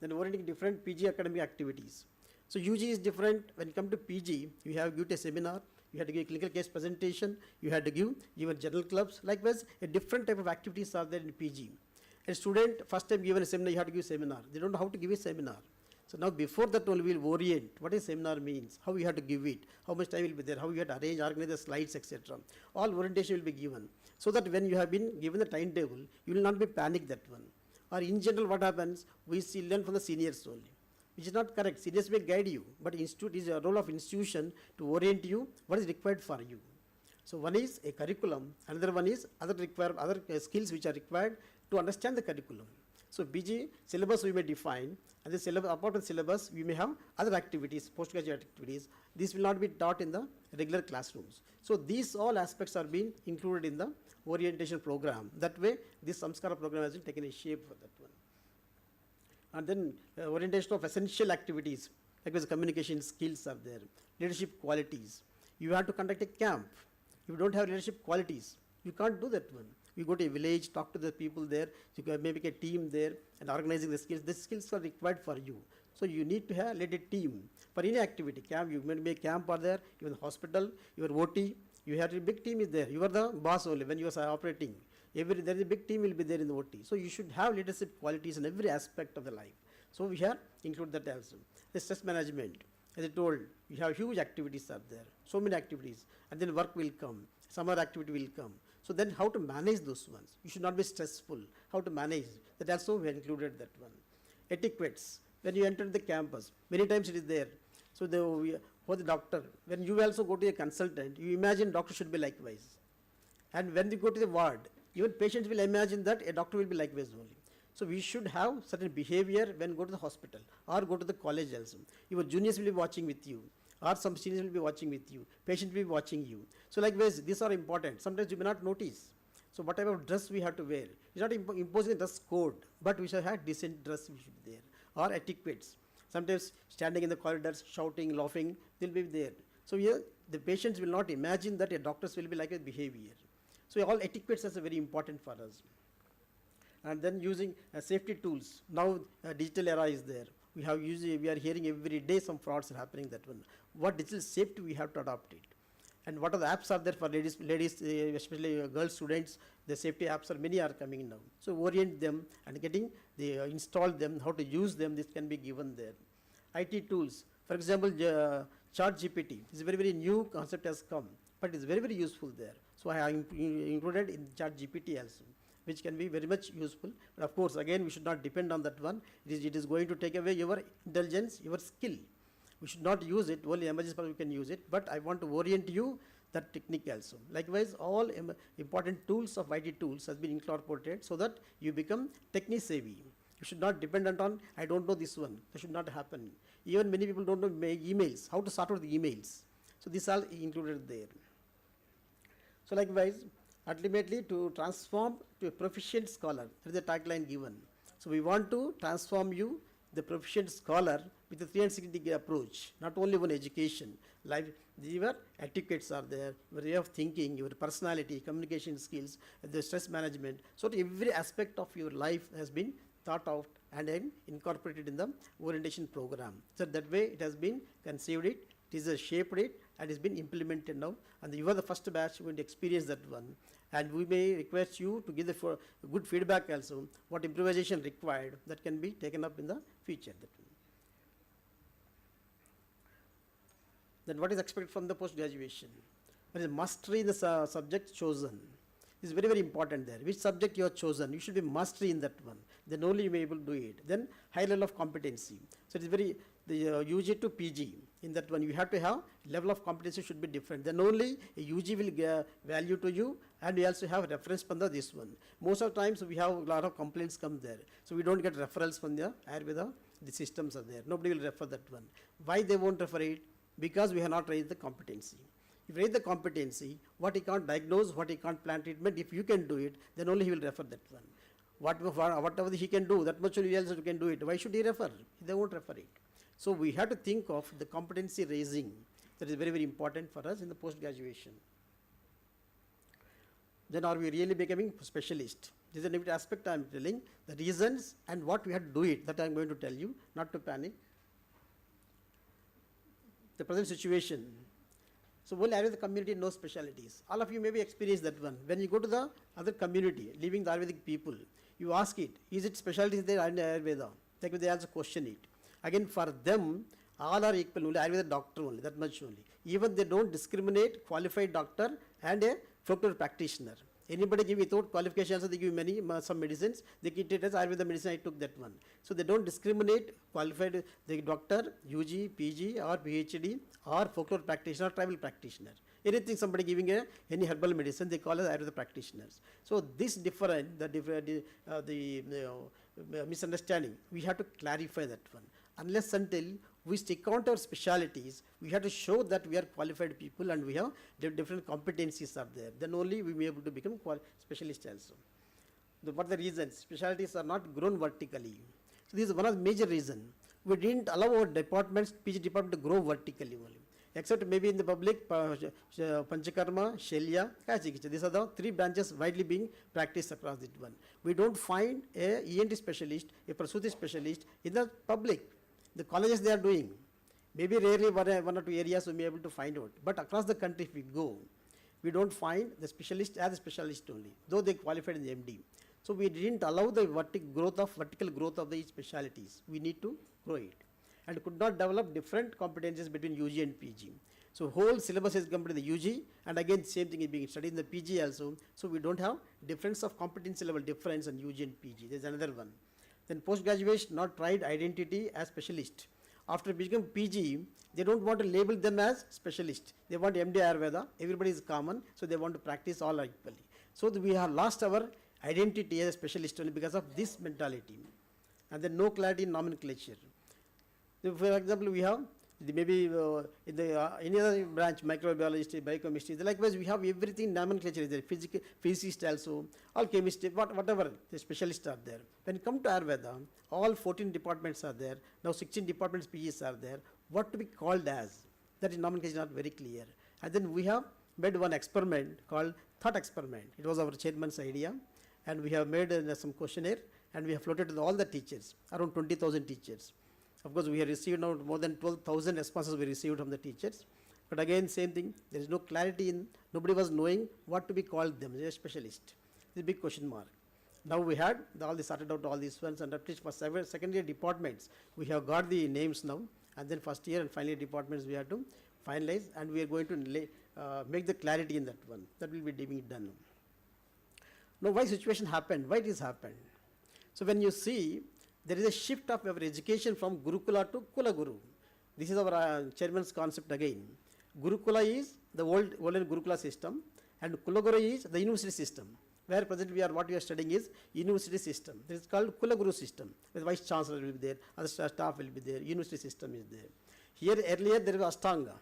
Then orienting different PG academic activities. So UG is different. When you come to PG, you have give a seminar, you had to give clinical case presentation, you had to give your general clubs. Likewise, a different type of activities are there in PG. A student, first time given a seminar, you have to give seminar. They don't know how to give a seminar. So now before that only we will orient what a seminar means, how you have to give it, how much time will be there, how you have to arrange, organize the slides, etc. All orientation will be given. So that when you have been given the timetable, you will not be panicked that one. Or in general what happens, we learn from the seniors only, which is not correct. Seniors may guide you, but institute is a role of institution to orient you what is required for you. So one is a curriculum, another one is other skills which are required to understand the curriculum. So PG syllabus we may define, and the syllabus, apart from syllabus, we may have other activities, postgraduate activities. This will not be taught in the regular classrooms. So these all aspects are being included in the orientation program. That way, this Samskara program has been taken a shape for that one. And then orientation of essential activities, like communication skills are there, leadership qualities. You have to conduct a camp. If you don't have leadership qualities, you can't do that one. You go to a village, talk to the people there, you can maybe a team there and organizing the skills. The skills are required for you. So you need to have lead a team for any activity. Camp, you may be a camp are there, even the hospital, your OT, you have a big team is there. You are the boss only when you are operating. There is a big team will be there in the OT. So you should have leadership qualities in every aspect of the life. So we have include that also. The stress management, as I told, you have huge activities are there, so many activities, and then work will come, summer activity will come. So then how to manage those ones? You should not be stressful. How to manage? That also we have included that one. Etiquettes, when you enter the campus, many times it is there. So for the doctor, when you also go to a consultant, you imagine doctor should be likewise. And when you go to the ward, even patients will imagine that a doctor will be likewise only. So we should have certain behavior when go to the hospital or go to the college also. Your juniors will be watching with you, or some seniors will be watching with you, patient will be watching you. So likewise, these are important. Sometimes you may not notice. So what type of dress we have to wear. It's not imposing a dress code, but we should have decent dress we should be there. Or etiquettes. Sometimes standing in the corridors, shouting, laughing, they'll be there. So here, the patients will not imagine that a doctors will be like a behavior. So all etiquettes are very important for us. And then using safety tools. Now digital era is there. We are hearing every day some frauds are happening that one. What digital safety we have to adopt it. And what are the apps are there for ladies especially girl students, the safety apps are many are coming now. So orient them and install them, how to use them, this can be given there. IT tools, for example, ChatGPT is a very, very new concept has come, but it's very, very useful there. So I have included in ChatGPT also, which can be very much useful. But of course, again, we should not depend on that one. It is going to take away your intelligence, your skill. We should not use it, only emergency we can use it, but I want to orient you that technique also. Likewise, all important tools of IT tools has been incorporated so that you become technique savvy. You should not depend on, I don't know this one. That should not happen. Even many people don't know emails, how to sort out the emails. So this all included there. So likewise, ultimately to transform to a proficient scholar, that is the tagline given. So we want to transform you, the proficient scholar, with a 360-degree approach, not only one education, life, your etiquettes are there, your way of thinking, your personality, communication skills, the stress management. So every aspect of your life has been thought out and then incorporated in the orientation program. So that way it has been conceived it is shaped it, and it's been implemented now. And you are the first batch going to experience that one. And we may request you to give the good feedback also, what improvisation required that can be taken up in the future. Then what is expected from the post-graduation? What is mastery in the subject chosen? This is very, very important there. Which subject you have chosen, you should be mastery in that one. Then only you may be able to do it. Then high level of competency. So it is very, the UG to PG, in that one you have to have level of competency should be different. Then only a UG will give value to you, and we also have reference from this one. Most of the times we have a lot of complaints come there. So we don't get referrals from the Ayurveda, the systems are there. Nobody will refer that one. Why they won't refer it? Because we have not raised the competency. If you raise the competency, what he can't diagnose, what he can't plan treatment, if you can do it, then only he will refer that one. Whatever he can do, that much only else can do it. Why should he refer? They won't refer it. So we have to think of the competency raising. That is very, very important for us in the post-graduation. Then are we really becoming specialist? This is an aspect I am telling, the reasons and what we have to do it, that I am going to tell you, not to panic. The present situation. So only Ayurvedic community knows specialties. All of you maybe experience that one. When you go to the other community, leaving the Ayurvedic people, you ask it, is it specialties there in Ayurveda? They also question it. Again, for them, all are equal, only Ayurveda doctor only, that much only. Even they don't discriminate qualified doctor and a folklore practitioner. Anybody give without qualification also they give many, some medicines, they keep it as Ayurveda medicine, I took that one. So they don't discriminate qualified, the doctor, UG, PG or PhD or folklore practitioner, tribal practitioner. Anything somebody giving any herbal medicine, they call as Ayurveda practitioners. So this different, the misunderstanding, we have to clarify that one. Unless until we stick on to our specialities, we have to show that we are qualified people and we have different competencies are there. Then only we may be able to become specialists also. What are the reasons? Specialities are not grown vertically. So this is one of the major reasons. We didn't allow our departments, PG department to grow vertically only. Except maybe in the public, Panchakarma, Shelya, Kachikitcha. These are the three branches widely being practiced across it one. We don't find a ENT specialist, a Prasuti specialist in the public. The colleges they are doing. Maybe rarely one or two areas we may be able to find out. But across the country if we go, we don't find the specialist as a specialist only, though they qualified in the MD. So we didn't allow the vertical growth of the specialities. We need to grow it. And could not develop different competencies between UG and PG. So whole syllabus is come to the UG, and again same thing is being studied in the PG also. So we don't have difference of competency level difference in UG and PG. There's another one. Then post-graduation not tried identity as specialist. After become PG, they don't want to label them as specialist. They want MD Ayurveda, everybody is common, so they want to practice all equally. So we have lost our identity as a specialist only because of this mentality. And then no clarity in nomenclature. So for example, we have maybe in the any other branch, microbiology, biochemistry, likewise we have everything nomenclature is there, physicist also, all chemistry, whatever the specialists are there. When it comes to Ayurveda, all 14 departments are there, now 16 departments PGs are there, what to be called as, that is nomenclature is not very clear. And then we have made one experiment called thought experiment. It was our chairman's idea, and we have made some questionnaire, and we have floated to all the teachers, around 20,000 teachers. Of course, we have received now more than 12,000 responses we received from the teachers. But again, same thing, there is no clarity in, nobody was knowing what to be called them, they are specialist. This is a big question mark. Now we had all this sorted out all these ones, and at least for several second-year departments, we have got the names now, and then first year and final year departments we have to finalize, and we are going to make the clarity in that one. That will be being done. Now why situation happened, why it has happened? So when you see, there is a shift of our education from Gurukula to Kula Guru. This is our chairman's concept again. Gurukula is the olden Gurukula system, and Kula Guru is the university system. Where presently what we are studying is university system. This is called Kula Guru system. The vice chancellor will be there, other staff will be there, university system is there. Here earlier there was Ashtanga,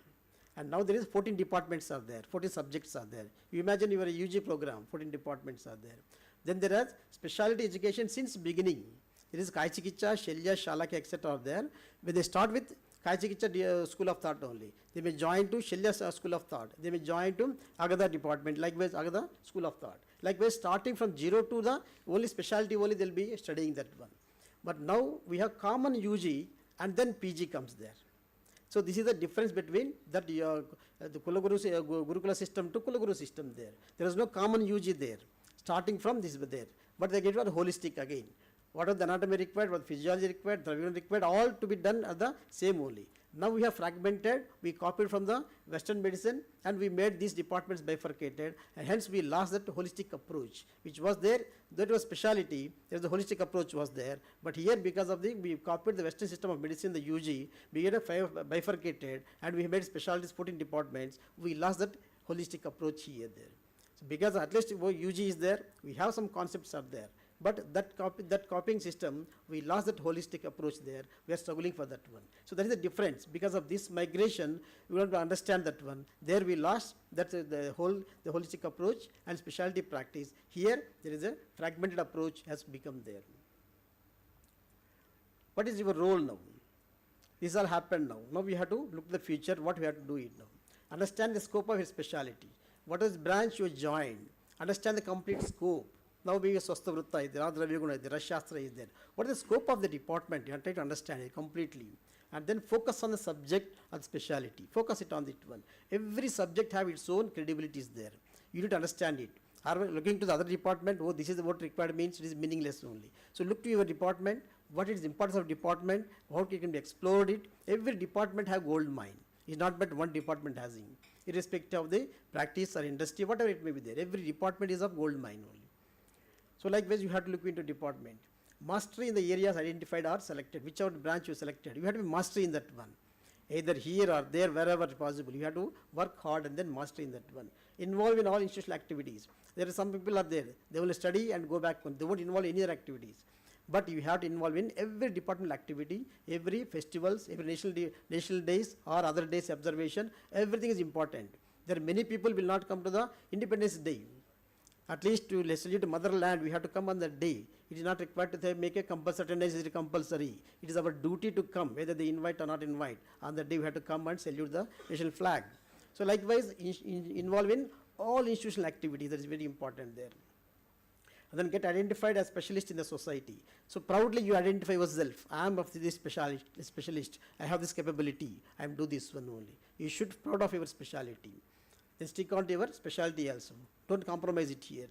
and now there is 14 departments are there, 14 subjects are there. You imagine your UG program, 14 departments are there. Then there is specialty education since beginning. There is Kai Chikitsa, Shelya, Shalakya, etc. are there. When they start with Kai Chikitsa school of thought only, they may join to Shelya school of thought. They may join to Agada department, likewise Agada school of thought. Likewise, starting from 0 to the only specialty only they will be studying that one. But now we have common UG and then PG comes there. So this is the difference between that the Gurukula system to Kulaguru system there. There is no common UG there, starting from this there. But they get one holistic again. What are the anatomy required, what physiology required, Dravidian required, all to be done at the same only. Now we have fragmented, we copied from the Western medicine and we made these departments bifurcated, and hence we lost that holistic approach which was there. That was speciality, there the holistic approach was there, but here because of we copied the Western system of medicine, the UG, we had a bifurcated and we made specialties 14 departments, we lost that holistic approach here there. So because at least UG is there, we have some concepts are there. But that copying system, we lost that holistic approach there. We are struggling for that one. So that is the difference. Because of this migration, we want to understand that one. There we lost that the holistic approach and specialty practice. Here there is a fragmented approach has become there. What is your role now? This all happened now. Now we have to look at the future. What we have to do it now? Understand the scope of your specialty. What is branch you joined? Understand the complete scope. Now we have Swastha Vrutta is there, Dravya Guna is there, Rashastra is there. What is the scope of the department? You have to try to understand it completely. And then focus on the subject and speciality. Focus it on that one. Every subject have its own credibility is there. You need to understand it. Are looking to the other department, oh, this is what required means, it is meaningless only. So look to your department, what is the importance of department, how it can be explored it. Every department have gold mine. It's not but one department has it. Irrespective of the practice or industry, whatever it may be there. Every department is of gold mine only. So likewise you have to look into department. Mastery in the areas identified are selected, whichever branch you selected. You have to be mastery in that one. Either here or there, wherever possible. You have to work hard and then master in that one. Involve in all institutional activities. There are some people are there. They will study and go back. They won't involve in any other activities. But you have to involve in every departmental activity, every festivals, every national days or other days observation. Everything is important. There are many people will not come to the Independence Day. At least to salute motherland, we have to come on that day. It is not required to say, make a compulsory attendance is compulsory. It is our duty to come, whether they invite or not invite. On that day, we have to come and salute the national flag. So likewise, involve in all institutional activities. That is very important there. And then get identified as specialist in the society. So proudly you identify yourself. I am of this specialist. I have this capability. I am do this one only. You should be proud of your speciality. Then stick on to your specialty also. Don't compromise it here.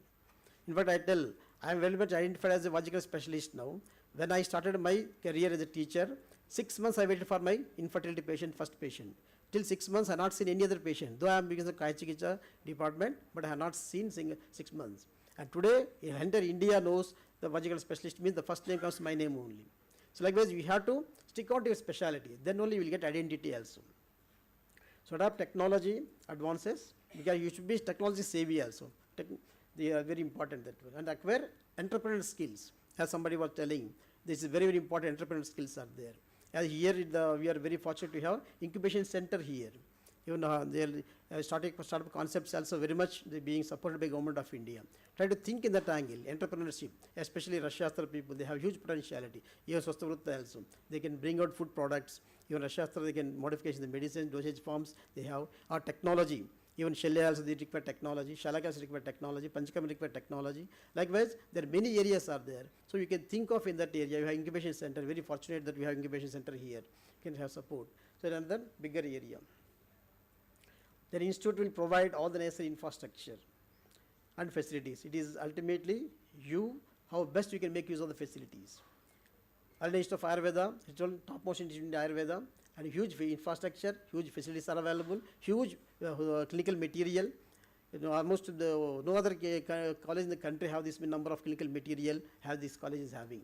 In fact, I tell, I am very much identified as a vascular specialist now. When I started my career as a teacher, 6 months I waited for my infertility patient, first patient. Till 6 months I have not seen any other patient. Though I am because of Kaya Chikitsa department, but I have not seen 6 months. And today, entire India knows the vascular specialist means the first name comes my name only. So likewise, you have to stick on to your specialty. Then only you will get identity also. So adopt technology advances, because you should be technology savvy also. They are very important that one. And acquire entrepreneurial skills. As somebody was telling, this is very, very important. Entrepreneurial skills are there. As here we are very fortunate to have incubation center here. Even they are startup concepts also very much being supported by Government of India. Try to think in that angle, entrepreneurship, especially Rashastra people, they have huge potentiality. Even Swastha Vrutta also, they can bring out food products. Even Rashastra, they can modification the medicine, dosage forms, they have, or technology. Even Shalya also they require technology, Shalaka also require technology, Panchakam require technology. Likewise, there are many areas are there. So you can think of in that area, you have incubation center, very fortunate that we have incubation center here, you can have support. So another bigger area. The institute will provide all the necessary infrastructure and facilities. It is ultimately you, how best you can make use of the facilities. All Institute of Ayurveda, it's all topmost institute in Ayurveda, and huge infrastructure, huge facilities are available, huge clinical material. You know, almost no other college in the country have this number of clinical material have this college is having.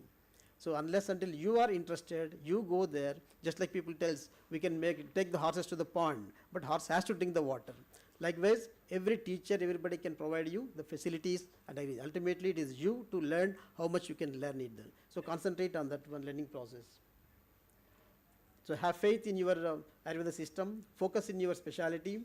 So unless until you are interested, you go there, just like people tells, we can take the horses to the pond, but horse has to drink the water. Likewise, every teacher, everybody can provide you the facilities, and ultimately it is you to learn how much you can learn it. So concentrate on that one learning process. So have faith in your Ayurveda system, focus in your specialty,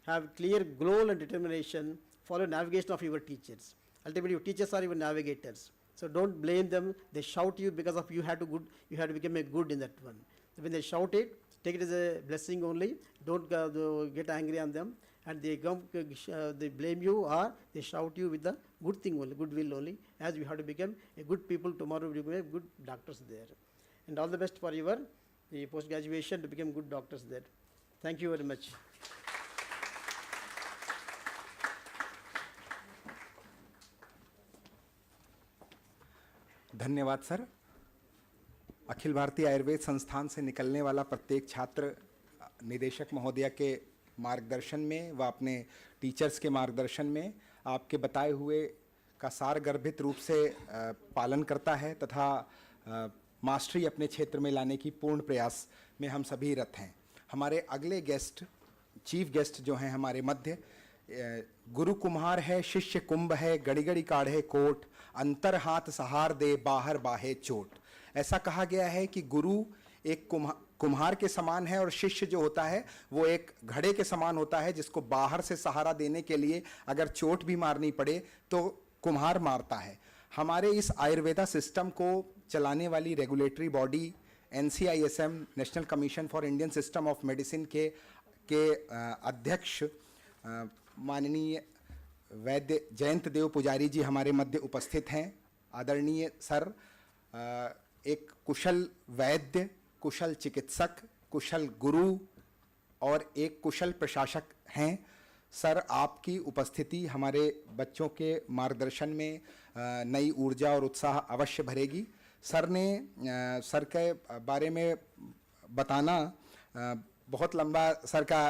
have clear goal and determination, follow navigation of your teachers. Ultimately, your teachers are your navigators. So don't blame them. They shout you because of you had to become a good in that one. When they shout it, take it as a blessing only. Don't get angry on them. and they come, they blame you or they shout you with the good thing only, goodwill only, as we have to become a good people tomorrow, we become good doctors there. And all the best for your post-graduation to become good doctors there. Thank you very much. धन्यवाद sir. Akhil Bharatiya Ayurveda संस्थान से निकलने वाला प्रत्येक छात्र निदेशक महोदया के मार्गदर्शन में व अपने टीचर्स के मार्गदर्शन में आपके बताए हुए का सारगर्भित रूप से पालन करता है तथा मास्टरी अपने क्षेत्र में लाने की पूर्ण प्रयास में हम सभी रत हैं। हमारे अगले गेस्ट, चीफ गेस्ट जो हैं हमारे मध्य, गुरु कुम्हार है, शिष्य कुंभ है, गड़ी गड़ी काढ़े कोट, अंतर हाथ सहार दे, बाहर बाहे चोट। ऐसा कहा गया है कि गुरु एक कुम्हार के समान है और शिष्य जो होता है वो एक घड़े के समान होता है, जिसको बाहर से सहारा देने के लिए अगर चोट भी मारनी पड़े तो कुम्हार मारता है। हमारे इस आयुर्वेदा सिस्टम को चलाने वाली regulatory body NCISM, national commission for Indian system of medicine के अध्यक्ष माननीय वैद्य जयंत देव पुजारी जी हमारे मध्य उपस्थित हैं। आदरणीय सर एक कुशल वैद्य, कुशल चिकित्सक, कुशल गुरु और एक कुशल प्रशासक हैं। सर आपकी उपस्थिति हमारे बच्चों के मार्गदर्शन में नई ऊर्जा और उत्साह अवश्य भरेगी। सर ने सर के बारे में बताना बहुत लंबा सर का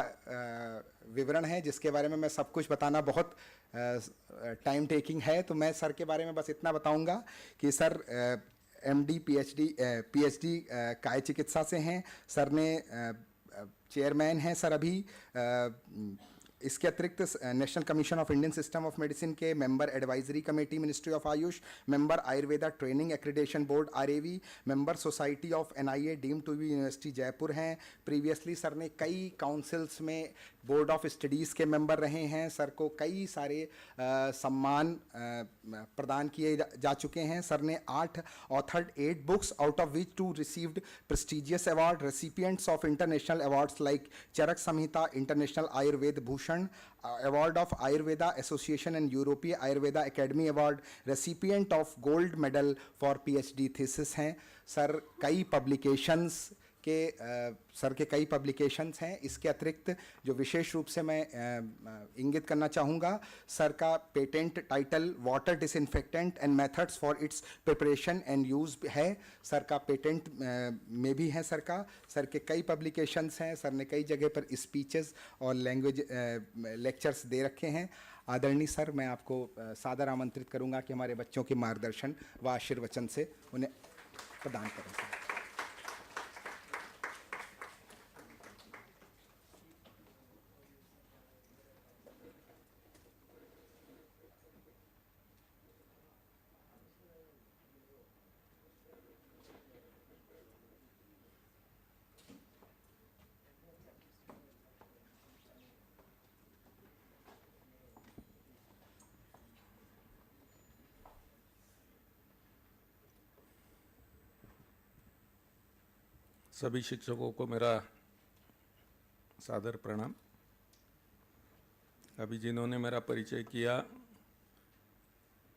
विवरण है, जिसके बारे में मैं सब कुछ बताना बहुत टाइम टेकिंग है। तो मैं सर के बारे में बस इतना बताऊंगा कि सर MD PhD काय चिकित्सा से हैं। सर ने चेयरमैन हैं सर अभी। इसके अतिरिक्त national commission of Indian system of medicine के member advisory committee ministry of AYUSH, member Ayurveda training accreditation board RAV, member society of NIA deemed to be university Jaipur हैं। प्रीवियसली सर ने कई काउंसिल्स में बोर्ड ऑफ स्टडीज़ के member रहे हैं। Sir को कई सारे सम्मान प्रदान किए जा चुके हैं। सर ने 8 books out of which 2 received prestigious award, recipients of international awards like Charak Samhita, international Ayurveda Bhushan, award of Ayurveda association and यूरोपीय Ayurveda academy award, recipient of gold medal for PhD thesis हैं। सर कई पब्लिकेशंस के सर के कई पब्लिकेशंस हैं। इसके अतिरिक्त जो विशेष रूप से मैं इंगित करना चाहूँगा, सर का patent title water disinfectant and methods for its preparation and use है। सर का पेटेंट में भी है सर के कई पब्लिकेशंस हैं। सर ने कई जगह पर स्पीचेस और लैंग्वेज लेक्चर्स दे रखे हैं। आदरणीय सर, मैं आपको सादर आमंत्रित करूँगा कि हमारे बच्चों के मार्गदर्शन व आशीर्वचन से उन्हें प्रदान करें। सर सभी शिक्षकों को मेरा सादर प्रणाम। अभी जिन्होंने मेरा परिचय किया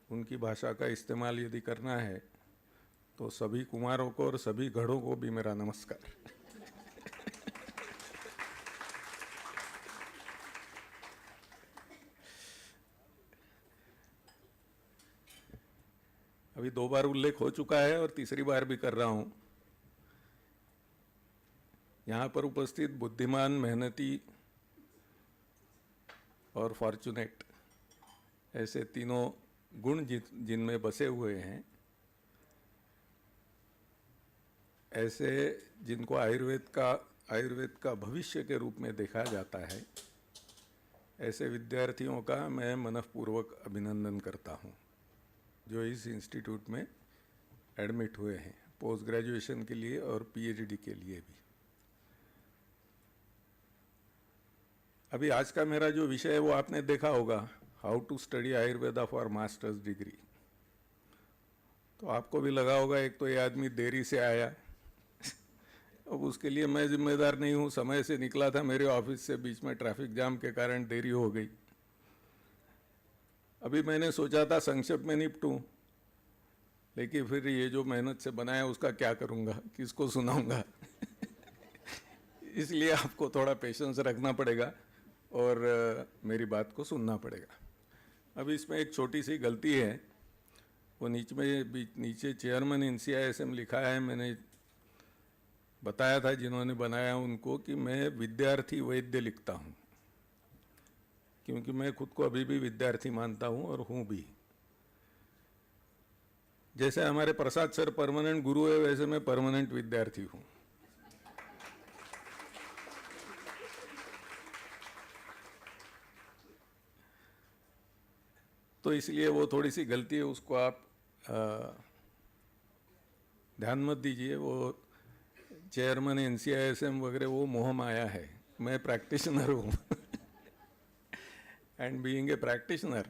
उनकी भाषा का इस्तेमाल यदि करना है तो सभी कुमारों को और सभी घड़ों को भी मेरा नमस्कार। अभी 2 बार उल्लेख हो चुका है और तीसरी बार भी कर रहा हूं। यहाँ पर उपस्थित बुद्धिमान, मेहनती और फॉर्चुनेट ऐसे तीनों गुण जिनमें बसे हुए हैं, ऐसे जिनको आयुर्वेद का भविष्य के रूप में देखा जाता है, ऐसे विद्यार्थियों का मैं मनःपूर्वक अभिनंदन करता हूँ जो इस इंस्टीट्यूट में एडमिट हुए हैं पोस्ट ग्रेजुएशन के लिए और PhD के लिए भी। अभी आज का मेरा जो विषय है वो आपने देखा होगा, how to study Ayurveda for masters degree. तो आपको भी लगा होगा एक तो ये आदमी देरी से आया अब उसके लिए मैं जिम्मेदार नहीं हूँ। समय से निकला था मेरे ऑफिस से, बीच में ट्रैफिक जाम के कारण देरी हो गई। अभी मैंने सोचा था संक्षेप में निपटूं, लेकिन फिर ये जो मेहनत से बनाया उसका क्या करूँगा, किसको सुनाऊंगा। इसलिए आपको थोड़ा पेशेंस रखना पड़ेगा और मेरी बात को सुनना पड़ेगा। अब इसमें एक छोटी सी गलती है, वो नीचे चेयरमैन NCISM लिखा है। मैंने बताया था जिन्होंने बनाया उनको कि मैं विद्यार्थी वैद्य लिखता हूँ, क्योंकि मैं खुद को अभी भी विद्यार्थी मानता हूँ और हूँ भी। जैसे हमारे प्रसाद सर परमानेंट गुरु है, वैसे मैं परमानेंट विद्यार्थी हूँ। तो इसलिए वो थोड़ी सी गलती है, उसको आप ध्यान मत दीजिए। वो चेयरमैन NCISM वगैरह वो मोह माया है, मैं प्रैक्टिशनर हूँ। एंड बीइंग ए प्रैक्टिशनर,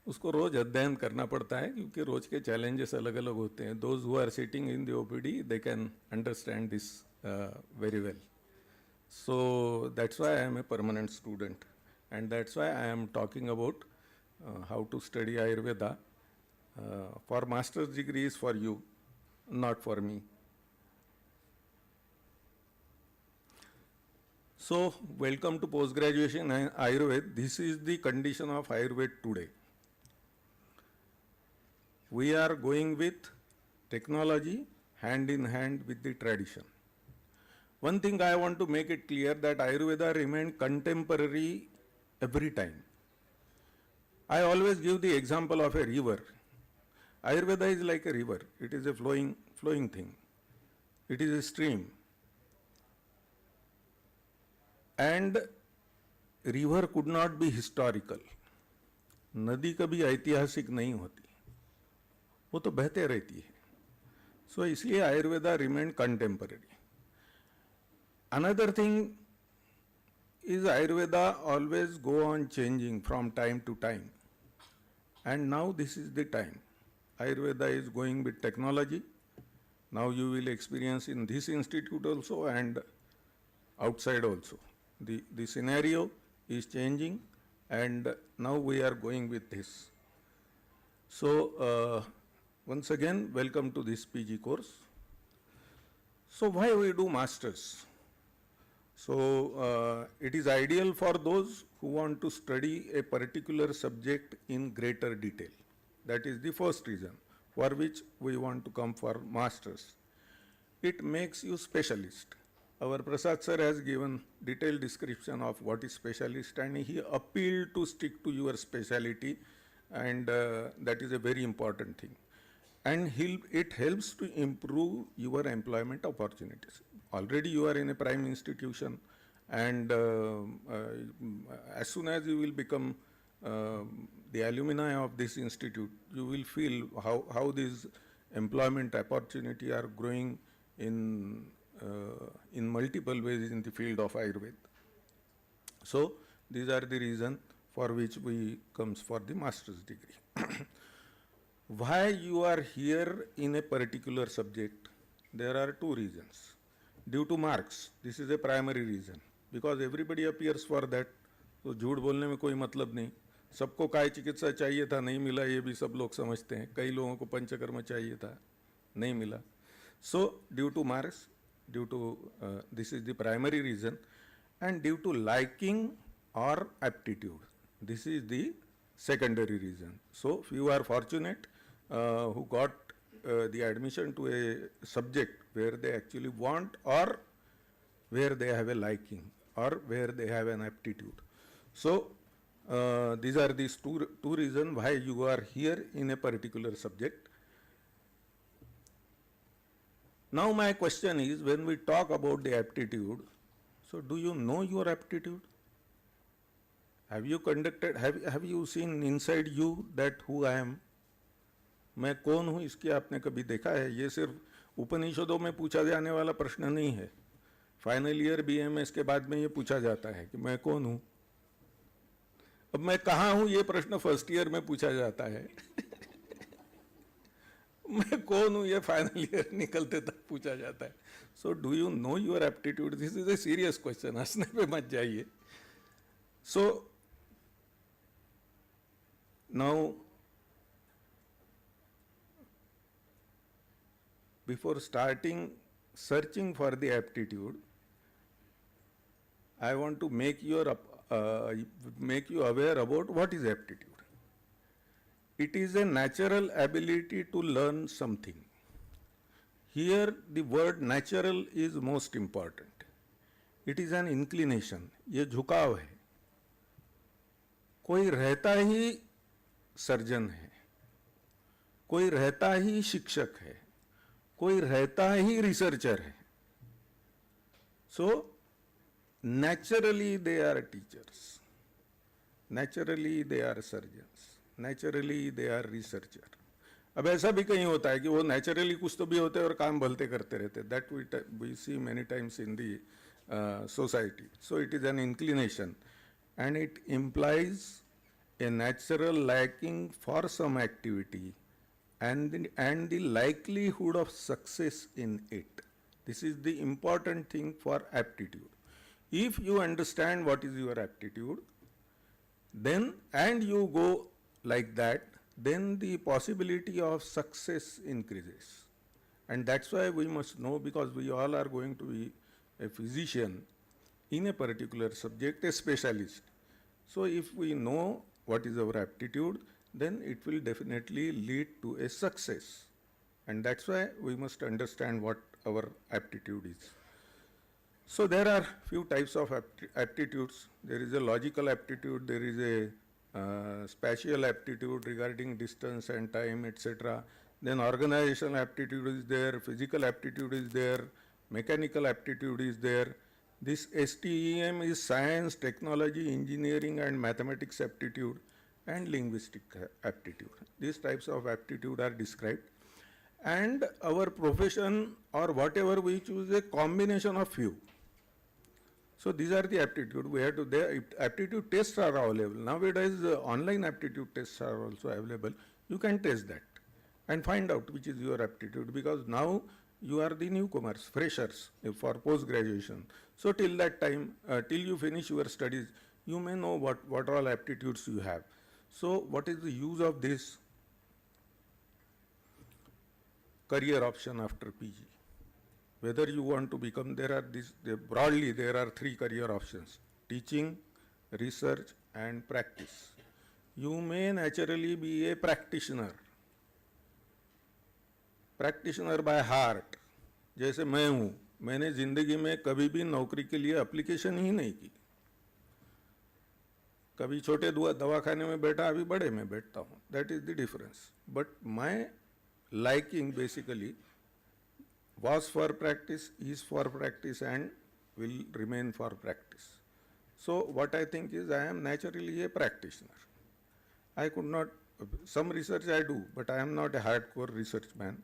उसको रोज अध्ययन करना पड़ता है, क्योंकि रोज के चैलेंजेस अलग अलग होते हैं। Those who are sitting in the OPD they can understand this very well. So that's why I am a permanent student, and that's why I am talking about how to study Ayurveda. For master's degree is for you, not for me. So welcome to post-graduation in Ayurveda. This is the condition of Ayurveda today. We are going with technology hand in hand with the tradition. One thing I want to make it clear, that Ayurveda remained contemporary every time. I always give the example of a river. Ayurveda is like a river. It is a flowing thing. It is a stream. And river could not be historical. नदी कभी ऐतिहासिक नहीं होती, वो तो बहते रहती है. So इसलिए Ayurveda remained contemporary. Another thing is Ayurveda always go on changing from time to time, and now this is the time. Ayurveda is going with technology. Now you will experience in this institute also and outside also. The scenario is changing, and now we are going with this. So once again, welcome to this PG course. So why we do masters? So it is ideal for those who want to study a particular subject in greater detail. That is the first reason for which we want to come for masters. It makes you specialist. Our Prasad sir has given detailed description of what is specialist, and he appealed to stick to your speciality, and that is a very important thing. And it helps to improve your employment opportunities. Already you are in a prime institution, and as soon as you will become the alumni of this institute, you will feel how these employment opportunity are growing in multiple ways in the field of Ayurveda. So these are the reasons for which we comes for the master's degree. Why you are here in a particular subject? There are two reasons. Due to marks, this is a primary reason, because everybody appears for that. तो झूठ बोलने में कोई मतलब नहीं. सबको काय चिकित्सा चाहिए था, नहीं मिला, ये भी सब लोग समझते हैं. कई लोगों को पंचकर्म चाहिए था, नहीं मिला. So due to marks, due to this is the primary reason, and due to liking or aptitude, this is the secondary reason. So if you are fortunate who got the admission to a subject where they actually want, or where they have a liking, or where they have an aptitude. So these are these two reasons why you are here in a particular subject. Now my question is, when we talk about the aptitude, so do you know your aptitude? Have you conducted, have you seen inside you that who I am? मैं कौन हूँ, इसकी आपने कभी देखा है? ये सिर्फ उपनिषदों में पूछा जाने वाला प्रश्न नहीं है. फाइनल ईयर BMS के बाद में ये पूछा जाता है कि मैं कौन हूँ. अब मैं कहाँ हूँ, ये प्रश्न फर्स्ट ईयर में पूछा जाता है. मैं कौन हूँ ये फाइनल ईयर निकलते तक पूछा जाता है. So do you know your aptitude? This is a serious question, हंसने पे मत जाइए. So now before starting searching for the aptitude, I want to make you aware about what is aptitude. It is a natural ability to learn something. Here the word natural is most important. It is an inclination. ये झुकाव है. कोई रहता ही surgeon है, कोई रहता ही शिक्षक है, कोई रहता ही रिसर्चर है. So naturally they are teachers, naturally they are surgeons, naturally they are researcher. अब ऐसा भी कहीं होता है कि वो नेचुरली कुछ तो भी होते हैं और काम भलते करते रहते. That we see many times in the society. So it is an inclination and it implies a natural liking for some activity and the likelihood of success in it. This is the important thing for aptitude. If you understand what is your aptitude, then and you go like that, then the possibility of success increases. And that's why we must know, because we all are going to be a physician in a particular subject, a specialist. So if we know what is our aptitude, then it will definitely lead to a success. And that's why we must understand what our aptitude is. So there are few types of aptitudes. There is a logical aptitude, there is a spatial aptitude regarding distance and time, etc. Then organizational aptitude is there, physical aptitude is there, mechanical aptitude is there. This STEM is science, technology, engineering and mathematics aptitude and linguistic aptitude. These types of aptitude are described. And our profession or whatever we choose a combination of few. So these are the aptitude. We have to, the aptitude tests are available. Nowadays online aptitude tests are also available. You can test that and find out which is your aptitude, because now you are the newcomers, freshers for post-graduation. So till that time, till you finish your studies, you may know what all aptitudes you have. So what is the use of this career option after PG? Whether you want to become, broadly there are three career options: teaching, research and practice. You may naturally be a practitioner by heart. जैसे मैं हूँ, मैंने जिंदगी में कभी भी नौकरी के लिए एप्लीकेशन ही नहीं की. कभी छोटे दवाखाने में बैठा, अभी बड़े में बैठता हूँ. That is the difference. But my liking basically was for practice, is for practice and will remain for practice. So what I think is I am naturally a practitioner. I could not, some research I do, but I am not a hardcore research man.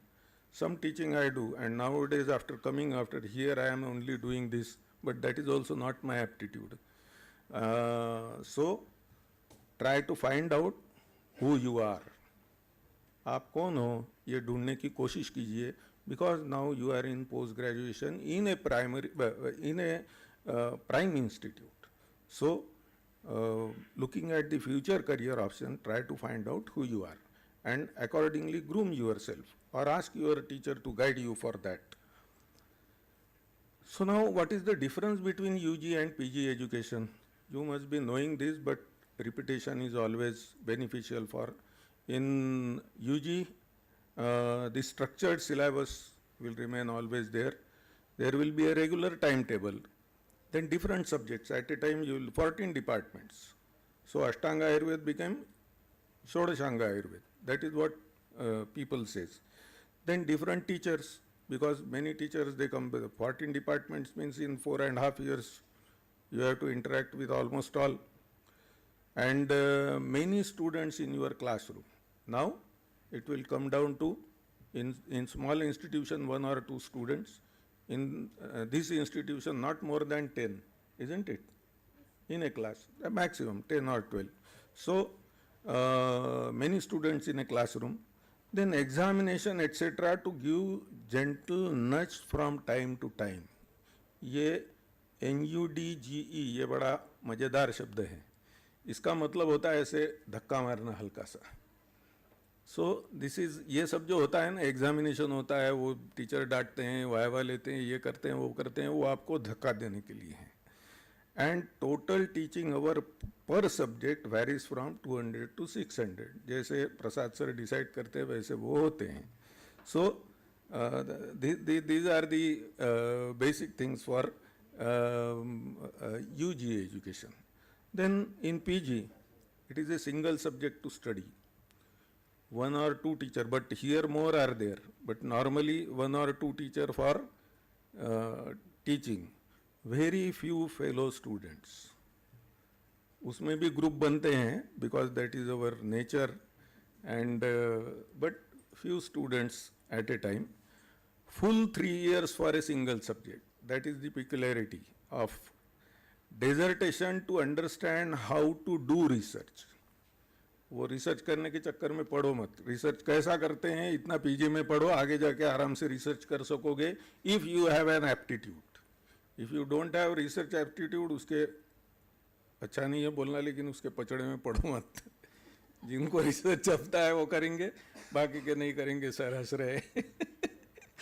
Some teaching I do, and nowadays after coming after here I am only doing this, but that is also not my aptitude. So try to find out who you are. आप कौन हो ये ढूंढने की कोशिश कीजिए, because now you are in post graduation in a prime institute. So looking at the future career option, try to find out who you are and accordingly groom yourself or ask your teacher to guide you for that. So now what is the difference between UG and PG education? You must be knowing this, but repetition is always beneficial for. In UG, the structured syllabus will remain always there. There will be a regular timetable. Then different subjects. At a time, you will 14 departments. So Ashtanga Ayurveda became Shodashanga Ayurveda. That is what people says. Then different teachers, because many teachers, they come with 14 departments, means in 4.5 years, you have to interact with almost all. And many students in your classroom. Now, it will come down to, in small institution, 1 or 2 students. In this institution, not more than 10, isn't it? In a class, the maximum 10 or 12. So, many students in a classroom. then examination etc. to give gentle nudge from time to time. ये NUDGE ये बड़ा मज़ेदार शब्द है. इसका मतलब होता है ऐसे धक्का मारना हल्का सा. सो दिस इज़ ये सब जो होता है ना, एग्जामिनेशन होता है, वो टीचर डांटते हैं, वाइवा लेते हैं, ये करते हैं, वो करते हैं, वो आपको धक्का देने के लिए है. एंड टोटल टीचिंग आवर पर सब्जेक्ट वेरीज फ्रॉम 200 to 600. जैसे प्रसाद सर डिसाइड करते हैं वैसे वो होते हैं. सो these are the basic things for UG education. Then in PG, it is a single subject to study. 1 or 2 teacher, but here more are there. But normally 1 or 2 teacher for teaching. Very few fellow students. उसमें भी group बनते हैं because that is our nature, and but few students at a time. Full 3 years for a single subject. That is the peculiarity of dissertation, to understand how to do research. वो research करने के चक्कर में पढ़ो मत. Research कैसा करते हैं इतना पीजी में पढ़ो, आगे जाके आराम से रिसर्च कर सकोगे if you have an aptitude. If you don't have research aptitude, उसके अच्छा नहीं है बोलना, लेकिन उसके पचड़े में पढ़ो मत. जिनको रिसर्च आता है वो करेंगे, बाकी के नहीं करेंगे. सर हंस रहे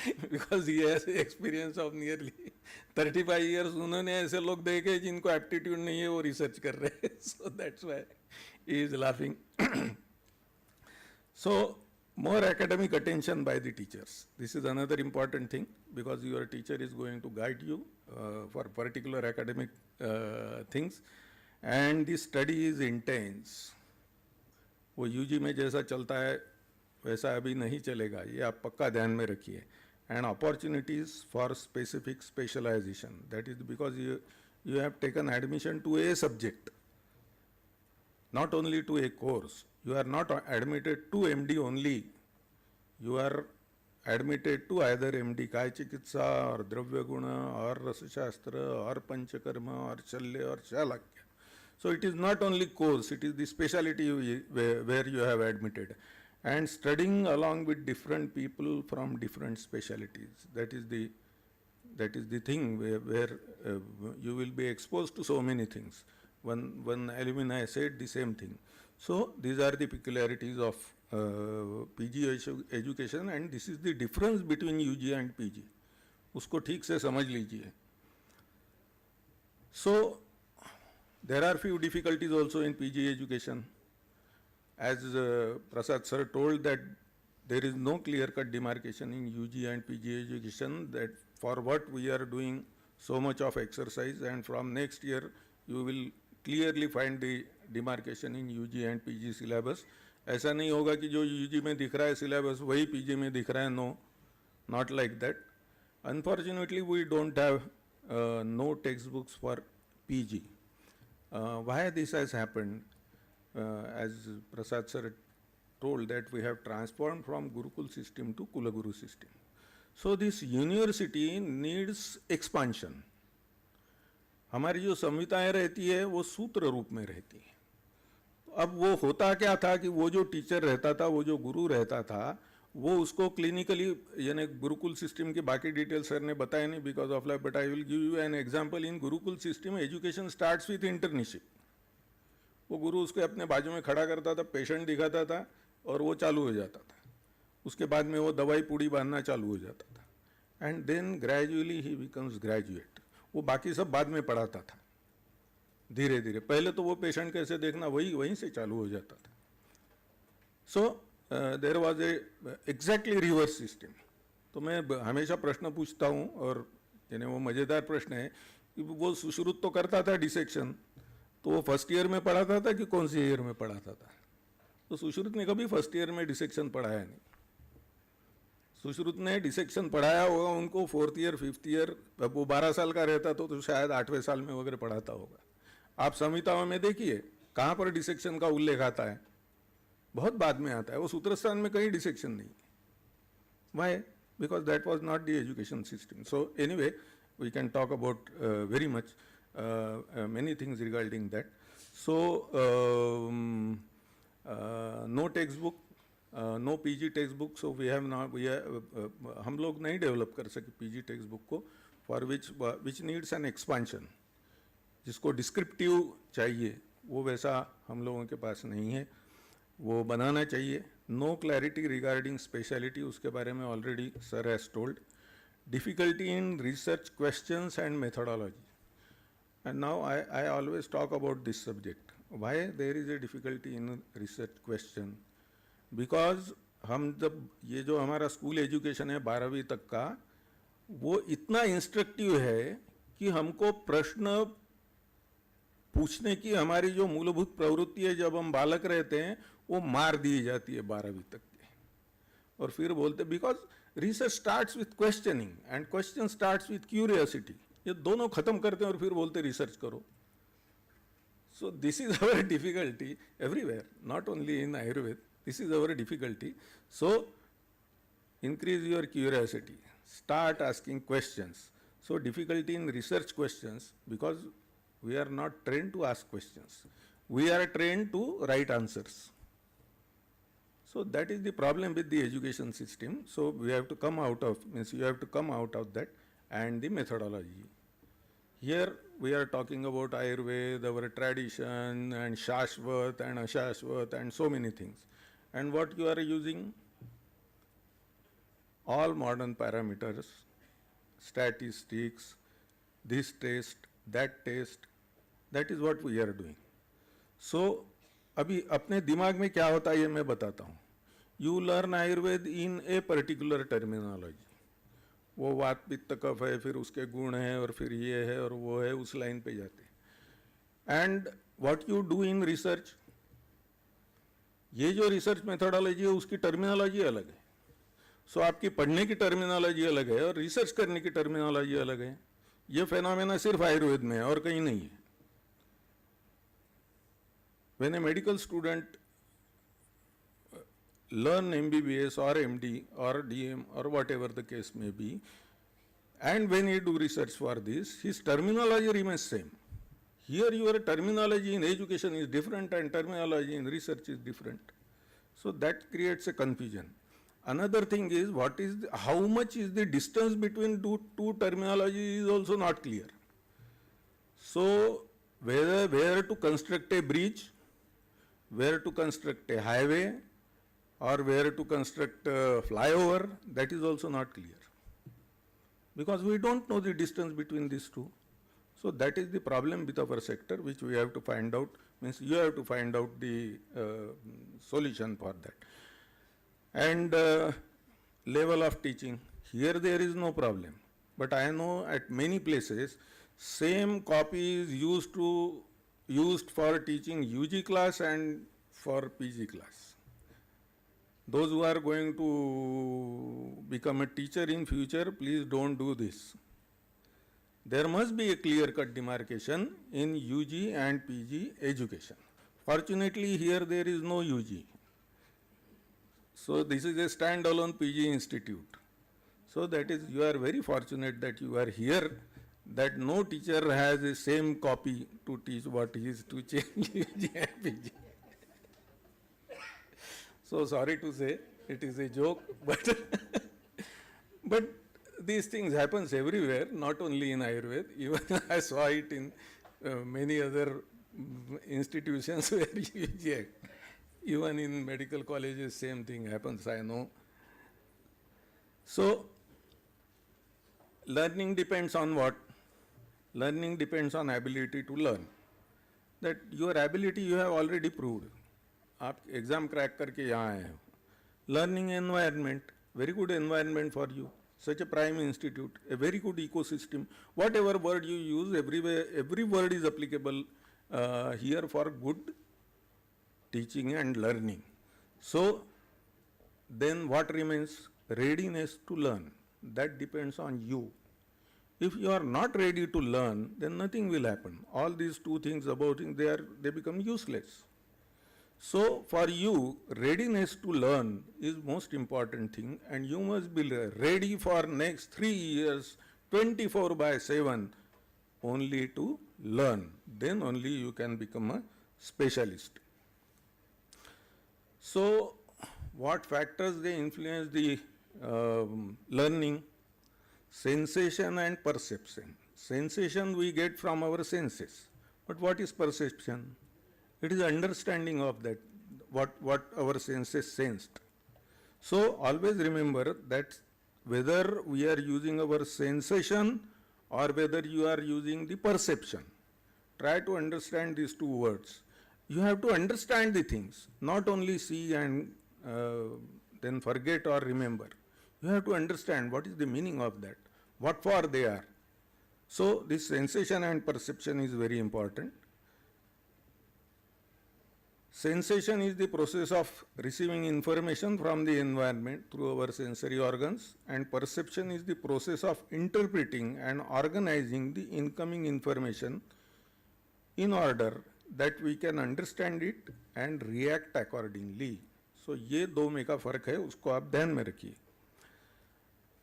बिकॉज ये ऐसे एक्सपीरियंस ऑफ नियरली 35 years उन्होंने ऐसे लोग देखे जिनको एप्टीट्यूड नहीं है, वो रिसर्च कर रहे हैं. So that's why he is laughing. So more academic attention by the teachers. This is another important thing, because your teacher is going to guide you for particular academic things, and the study is intense. वो UG में जैसा चलता है वैसा अभी नहीं चलेगा, ये आप पक्का ध्यान में रखिए. And opportunities for specific specialization. That is because you have taken admission to a subject, not only to a course. You are not admitted to MD only. You are admitted to either MD काय चिकित्सा और द्रव्य गुण और रसशास्त्र और पंचकर्म और शल्य और Shalakya. So it is not only course, it is the specialty where you have admitted, and studying along with different people from different specialties. That is the thing where you will be exposed to so many things. One alumni said the same thing. So these are the peculiarities of PG education, and this is the difference between UG and PG. उसको ठीक से समझ लीजिए. So there are few difficulties also in PG education. As Prasad sir told that there is no clear-cut demarcation in UG and PG education, that for what we are doing so much of exercise, and from next year you will clearly find the demarcation in UG and PG syllabus. ऐसा नहीं होगा कि जो UG में दिख रहा है syllabus वही PG में दिख रहा है. No, not like that. Unfortunately, we don't have no textbooks for PG. Why this has happened? As Prasad sir told, that we have transformed from Gurukul system to Kulaguru system. So this university needs expansion. हमारी जो संहिताएं रहती है वो सूत्र रूप में रहती है. अब वो होता क्या था कि वो जो टीचर रहता था, वो जो गुरु रहता था, वो उसको क्लिनिकली, यानी गुरुकुल सिस्टम की बाकी डिटेल्स सर ने बताया नहीं because of life, but I will give you an example. In Gurukul system education starts with internship. वो गुरु उसको अपने बाजू में खड़ा करता था, पेशेंट दिखाता था और वो चालू हो जाता था. उसके बाद में वो दवाई पूड़ी बांधना चालू हो जाता था. And then gradually he becomes graduate. वो बाकी सब बाद में पढ़ाता था धीरे धीरे. पहले तो वो पेशेंट कैसे देखना वहीं से चालू हो जाता था. So there was a exactly reverse system. तो मैं हमेशा प्रश्न पूछता हूँ, और यानी वो मज़ेदार प्रश्न है कि वो सुश्रुत तो करता था डिसेक्शन, तो वो फर्स्ट ईयर में पढ़ाता था कि कौन सी ईयर में पढ़ाता था? तो सुश्रुत ने कभी फर्स्ट ईयर में डिसेक्शन पढ़ाया नहीं. सुश्रुत ने डिसेक्शन पढ़ाया होगा उनको 4th ईयर 5th ईयर. अब वो 12 साल का रहता तो शायद 8वें साल में वगैरह पढ़ाता होगा. आप संहिताओं में देखिए कहाँ पर डिसेक्शन का उल्लेख आता है, बहुत बाद में आता है. वो सूत्रस्थान में कहीं डिसेक्शन नहीं. Why? Because that was not the education system. So anyway we can talk about very much many things regarding that. So no textbook, no PG text book, so we have not, हम लोग नहीं develop कर सके PG text book को, for which needs an expansion. जिसको descriptive चाहिए वो वैसा हम लोगों के पास नहीं है, वो बनाना चाहिए. नो क्लैरिटी रिगार्डिंग स्पेशलिटी, उसके बारे में already sir has told. Difficulty in research questions and methodology. And now I always talk about this subject. Why there is a difficulty in research question? Because हम जब ये जो हमारा school education है 12वीं तक का, वो इतना इंस्ट्रक्टिव है कि हमको प्रश्न पूछने की हमारी जो मूलभूत प्रवृत्ति है जब हम बालक रहते हैं वो मार दी जाती है 12वीं तक के. और फिर बोलते because research starts with questioning and question starts with curiosity. ये दोनों खत्म करते हैं और फिर बोलते रिसर्च करो. So this is our difficulty everywhere, not only in Ayurveda. This is our difficulty. So increase your curiosity, start asking questions. So difficulty in research questions because we are not trained to ask questions. We are trained to write answers. So that is the problem with the education system. So we have to come out of, means you have to come out of that, and the methodology. Here we are talking about Ayurveda, our tradition, and Shashvat and Ashashvat and so many things. And what you are using? All modern parameters, statistics, this test, that test. That is what we are doing. So अभी अपने दिमाग में क्या होता है ये मैं बताता हूँ. You learn Ayurveda in a particular terminology. वो वात पित्त कफ है, फिर उसके गुण हैं, और फिर ये है और वो है, उस लाइन पे जाते हैं. And what you do in research, ये जो रिसर्च मेथोडोलॉजी है उसकी टर्मिनोलॉजी अलग है. सो आपकी पढ़ने की टर्मिनोलॉजी अलग है और रिसर्च करने की टर्मिनोलॉजी अलग है. ये फेनोमेना सिर्फ आयुर्वेद में है और कहीं नहीं है. When a medical student learn MBBS or MD or DM or whatever the case may be, and when he do research for this, his terminology remains same. Here your terminology in education is different and terminology in research is different. So that creates a confusion. Another thing is how much is the distance between two terminology is also not clear. So where to construct a bridge, where to construct a highway, or where to construct a flyover, that is also not clear. Because we don't know the distance between these two. So that is the problem with our sector, which we have to find out, means you have to find out the solution for that. And level of teaching, here there is no problem. But I know at many places, same copy is used for teaching UG class and for PG class. Those who are going to become a teacher in future, please don't do this. There must be a clear-cut demarcation in UG and PG education. Fortunately, here there is no UG. So this is a standalone PG institute. So that is, you are very fortunate that you are here, that no teacher has the same copy to teach what he is teaching UG and PG. So sorry to say, it is a joke, but these things happens everywhere, not only in Ayurveda. Even I saw it in many other institutions where UG, even in medical colleges, same thing happens, I know. So learning depends on what? Learning depends on ability to learn. That your ability you have already proved. आप exam crack करके यहाँ आए हो. Learning environment, very good environment for you. Such a prime institute, a very good ecosystem. Whatever word you use, everywhere, every word is applicable here for good teaching and learning. So then what remains? Readiness to learn. That depends on you. If you are not ready to learn, then nothing will happen. All these two things about it, they become useless. So for you, readiness to learn is most important thing, and you must be ready for next 3 years, 24/7, only to learn. Then only you can become a specialist. So what factors they influence the learning? Sensation and perception. Sensation we get from our senses. But what is perception? It is understanding of that, what our senses sensed. So always remember that whether we are using our sensation or whether you are using the perception, try to understand these two words. You have to understand the things, not only see and then forget or remember. You have to understand what is the meaning of that, what for they are. So this sensation and perception is very important. Sensation is the process of receiving information from the environment through our sensory organs, and perception is the process of interpreting and organizing the incoming information in order that we can understand it and react accordingly. So ये दो में का फर्क है, उसको आप ध्यान में रखिए.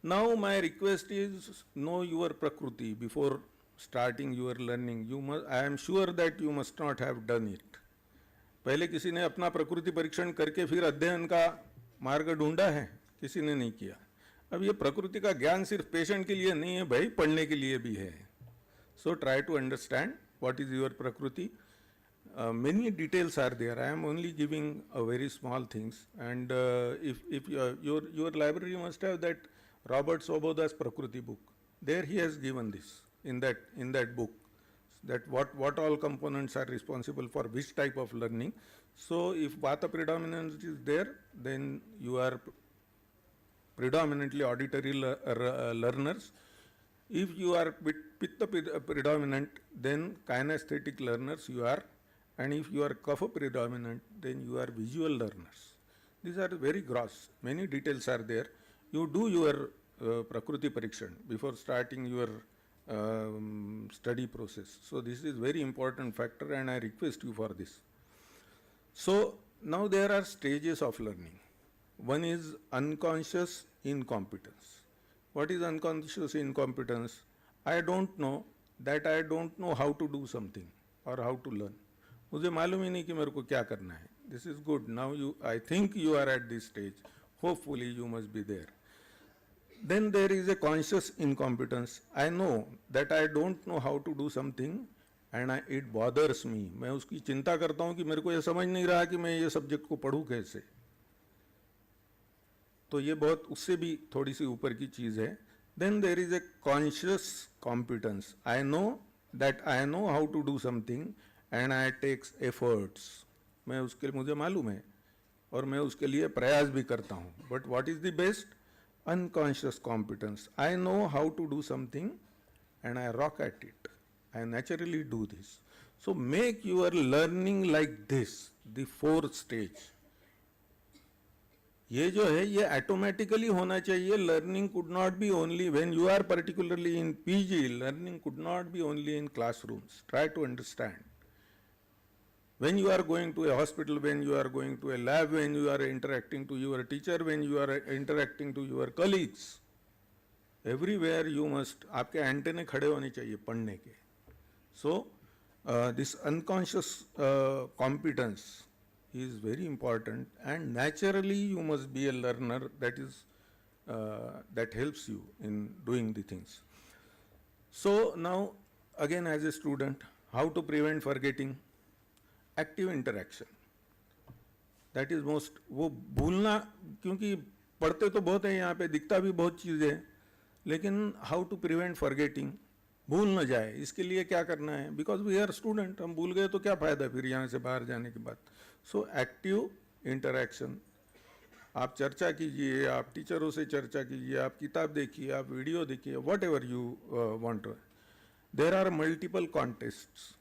Now my request is know your prakriti before starting your learning. I am sure that you must not have done it. पहले किसी ने अपना प्रकृति परीक्षण करके फिर अध्ययन का मार्ग ढूंढा है? किसी ने नहीं किया. अब ये प्रकृति का ज्ञान सिर्फ पेशेंट के लिए नहीं है भाई, पढ़ने के लिए भी है. So try to understand what is your prakriti. Many details are there. I am only giving a very small things, and if your library must have that Robert Svoboda's Prakriti book. There he has given this in that book, that what all components are responsible for which type of learning. So if Vata predominance is there, then you are predominantly auditory learners. If you are Pitta predominant, then kinesthetic learners you are, and if you are Kapha predominant, then you are visual learners. These are very gross. Many details are there. You do your Prakriti Parikshan before starting your study process. So this is very important factor, and I request you for this. So now there are stages of learning. One is unconscious incompetence. What is unconscious incompetence? I don't know that I don't know how to do something or how to learn. मुझे मालूम ही नहीं कि मेरे को क्या करना है. This is good. Now I think you are at this stage. Hopefully you must be there. Then there is a conscious incompetence. I know that I don't know how to do something and it bothers me. मैं उसकी चिंता करता हूँ कि मेरे को ये समझ नहीं रहा कि मैं ये सब्जेक्ट को पढ़ूँ कैसे. तो ये बहुत उससे भी थोड़ी सी ऊपर की चीज़ है. Then there is a conscious competence. I know that I know how to do something and I takes efforts. मैं उसके लिए मुझे मालूम है और मैं उसके लिए प्रयास भी करता हूँ. But what is the best? Unconscious competence. I know how to do something and I rock at it. I naturally do this. So make your learning like this, the fourth stage. ये जो है ये automatically होना चाहिए. Learning could not be only when you are particularly in PG. Learning could not be only in classrooms. Try to understand. When you are going to a hospital, when you are going to a lab, when you are interacting to your teacher, when you are interacting to your colleagues, everywhere you must, आपके antennae खड़े होने चाहिए पढ़ने के. So this unconscious competence is very important, and naturally you must be a learner. That helps you in doing the things. So now again, as a student, how to prevent forgetting? Active interaction. That is most. वो भूलना, क्योंकि पढ़ते तो बहुत है यहाँ पे, दिखता भी बहुत चीज़ है, लेकिन how to prevent forgetting? भूल न जाए, इसके लिए क्या करना है? Because we are student, हम भूल गए तो क्या फ़ायदा फिर यहाँ से बाहर जाने के बाद. So active interaction. आप चर्चा कीजिए, आप टीचरों से चर्चा कीजिए, आप किताब देखिए, आप वीडियो देखिए, whatever you want. There are multiple contests.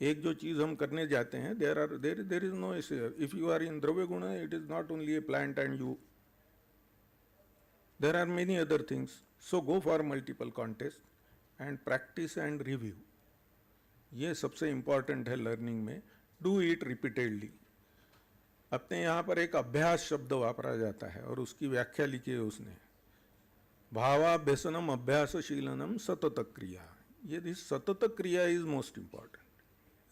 एक जो चीज़ हम करने जाते हैं, there is no issue. If you are in Dravya Guna, it is not only a plant and you. There are many other things. So go for multiple contests and practice and review. ये सबसे important है learning में. Do it repeatedly. अपने यहाँ पर एक अभ्यास शब्द वापरा जाता है और उसकी व्याख्या लिखी है उसने. भावाभ्यसनम अभ्यासशीलनम सतत क्रिया. ये this सतत क्रिया is most important.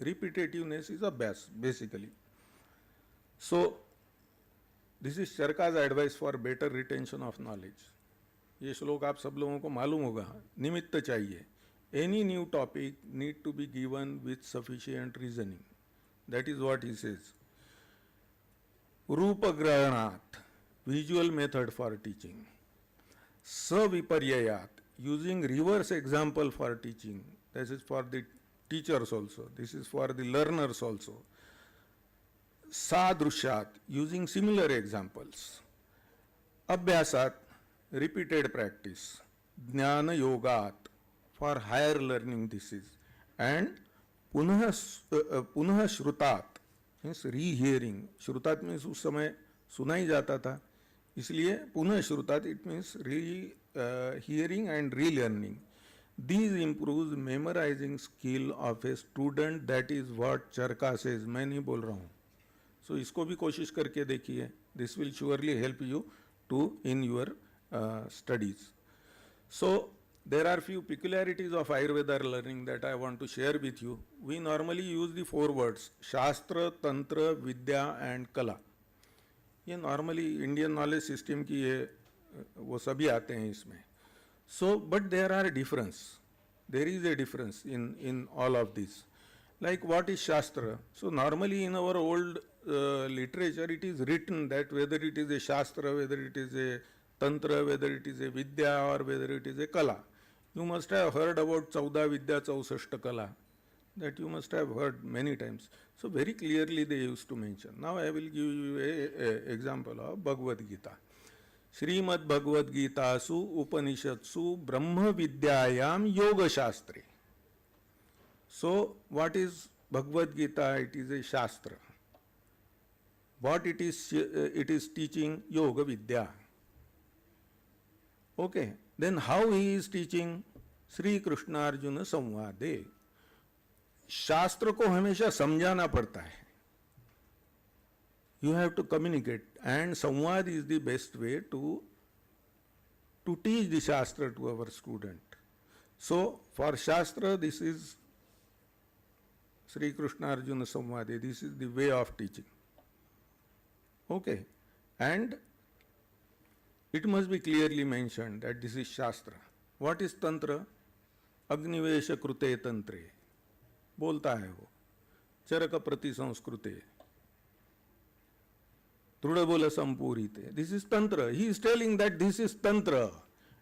Repetitiveness is a base, basically. So this is Charaka's advice for better retention of knowledge. ये श्लोक आप सब लोगों को मालूम होगा. निमित्त चाहिए. Any new topic need to be given with sufficient reasoning. That is what he says. रूपग्रहणात्, visual method for teaching. Saviparyayat, using reverse example for teaching. This is for the teachers also. This is for the learners also. Sadrushyat, using similar examples. Abhyasat, repeated practice. Jnana yogat, for higher learning this is. And punah shrutat, means rehearing. Shrutat means उस समय सुना ही जाता था, इसलिए पुनः श्रुतात, it means hearing and relearning. These improves memorising skill of a student. That is what Charaka says. मैं नहीं बोल रहा हूँ. सो इसको भी कोशिश करके देखिए. This will surely help you to in your studies. So there are few peculiarities of Ayurveda learning that I want to share with you. We normally use the 4 words: Shastra, Tantra, Vidya and Kala. ये normally Indian knowledge system की ये वो सभी आते हैं इसमें. So but there are difference. There is a difference in all of this. Like what is shastra. So normally in our old literature it is written that whether it is a shastra, whether it is a tantra, whether it is a vidya और whether it is a kala. You must have heard about 14 विद्या 64 कला. That you must have heard many times. So very clearly they used to mention. Now I will give you a example of Bhagavad Gita. Srimad Bhagavad Gita su Upanishadsu Brahma Vidyayam Yoga Shastre. So what is Bhagavad Gita? It is a Shastra. What it is teaching Yoga Vidya. Okay. Then how he is teaching? Sri Krishna Arjuna Samvade. शास्त्र को हमेशा समझाना पड़ता है. You have to communicate and samvad is the best way to teach the shastra to our student. So for shastra this is Shri Krishna Arjun samvad. This is the way of teaching. Okay. And it must be clearly mentioned that this is shastra. What is tantra? Agnivesh कृते तंत्रे बोलता है वो. चरक प्रति संस्कृते दृढ़ बोल संपूरिते. This is तंत्र. He is telling that this is तंत्र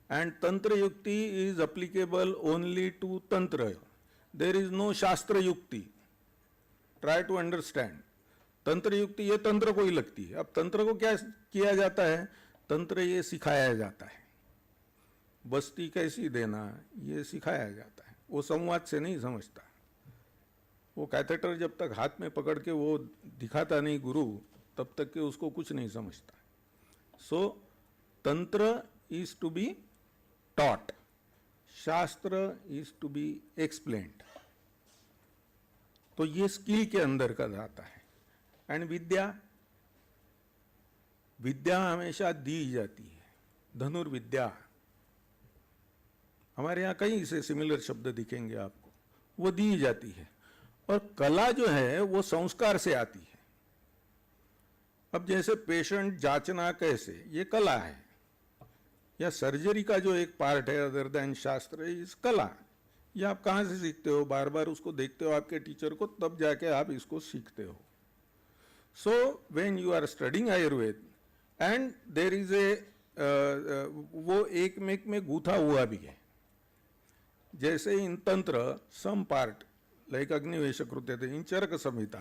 एंड तंत्र युक्ति इज अप्लीकेबल ओनली टू तंत्र. There is no shastra yukti. Try to understand. Tantra yukti ये तंत्र को ही लगती है. अब तंत्र को क्या किया जाता है? तंत्र ये सिखाया जाता है. बस्ती कैसी देना ये सिखाया जाता है. वो संवाद से नहीं समझता. वो कैथेटर जब तक हाथ में पकड़ के वो दिखाता नहीं गुरु, तब तक के उसको कुछ नहीं समझता. सो तंत्र इज टू बी टॉट, शास्त्र इज टू बी एक्सप्लेन्ड. तो ये स्किल के अंदर का आता है. एंड विद्या, विद्या हमेशा दी जाती है. धनुर्विद्या, हमारे यहाँ कई से सिमिलर शब्द दिखेंगे आपको, वो दी जाती है. और कला जो है वो संस्कार से आती है. अब जैसे पेशेंट जांचना कैसे, ये कला है. या सर्जरी का जो एक पार्ट है अदर देन शास्त्र इस कला. ये आप कहाँ से सीखते हो? बार बार उसको देखते हो आपके टीचर को, तब जाके आप इसको सीखते हो. So when you are studying Ayurveda and there is a वो एक में गूथा हुआ भी है. जैसे in tantra some part like Agnivesh Krute, in Charaka Samhita,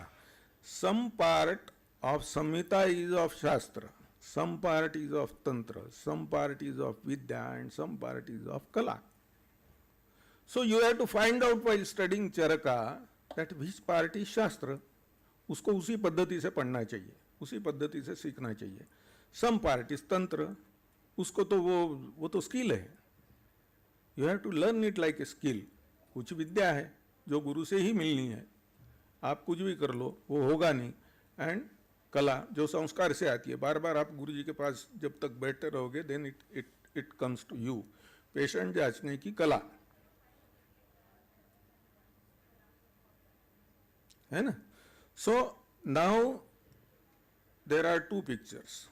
some part of Samhita is of Shastra, some part is of Tantra, some part is of Vidya and some part is of Kala. So you have to find out while studying Charaka that which part is Shastra. उसको उसी पद्धति से पढ़ना चाहिए, उसी पद्धति से सीखना चाहिए. Some part is Tantra, उसको तो वो तो स्किल है. You have to learn it like a skill. कुछ विद्या है जो गुरु से ही मिलनी है. आप कुछ भी कर लो वो होगा नहीं. एंड कला जो संस्कार से आती है. बार बार आप गुरु जी के पास जब तक बैठते रहोगे then it comes to you. Patient जांचने की कला है ना. So now there are 2 pictures.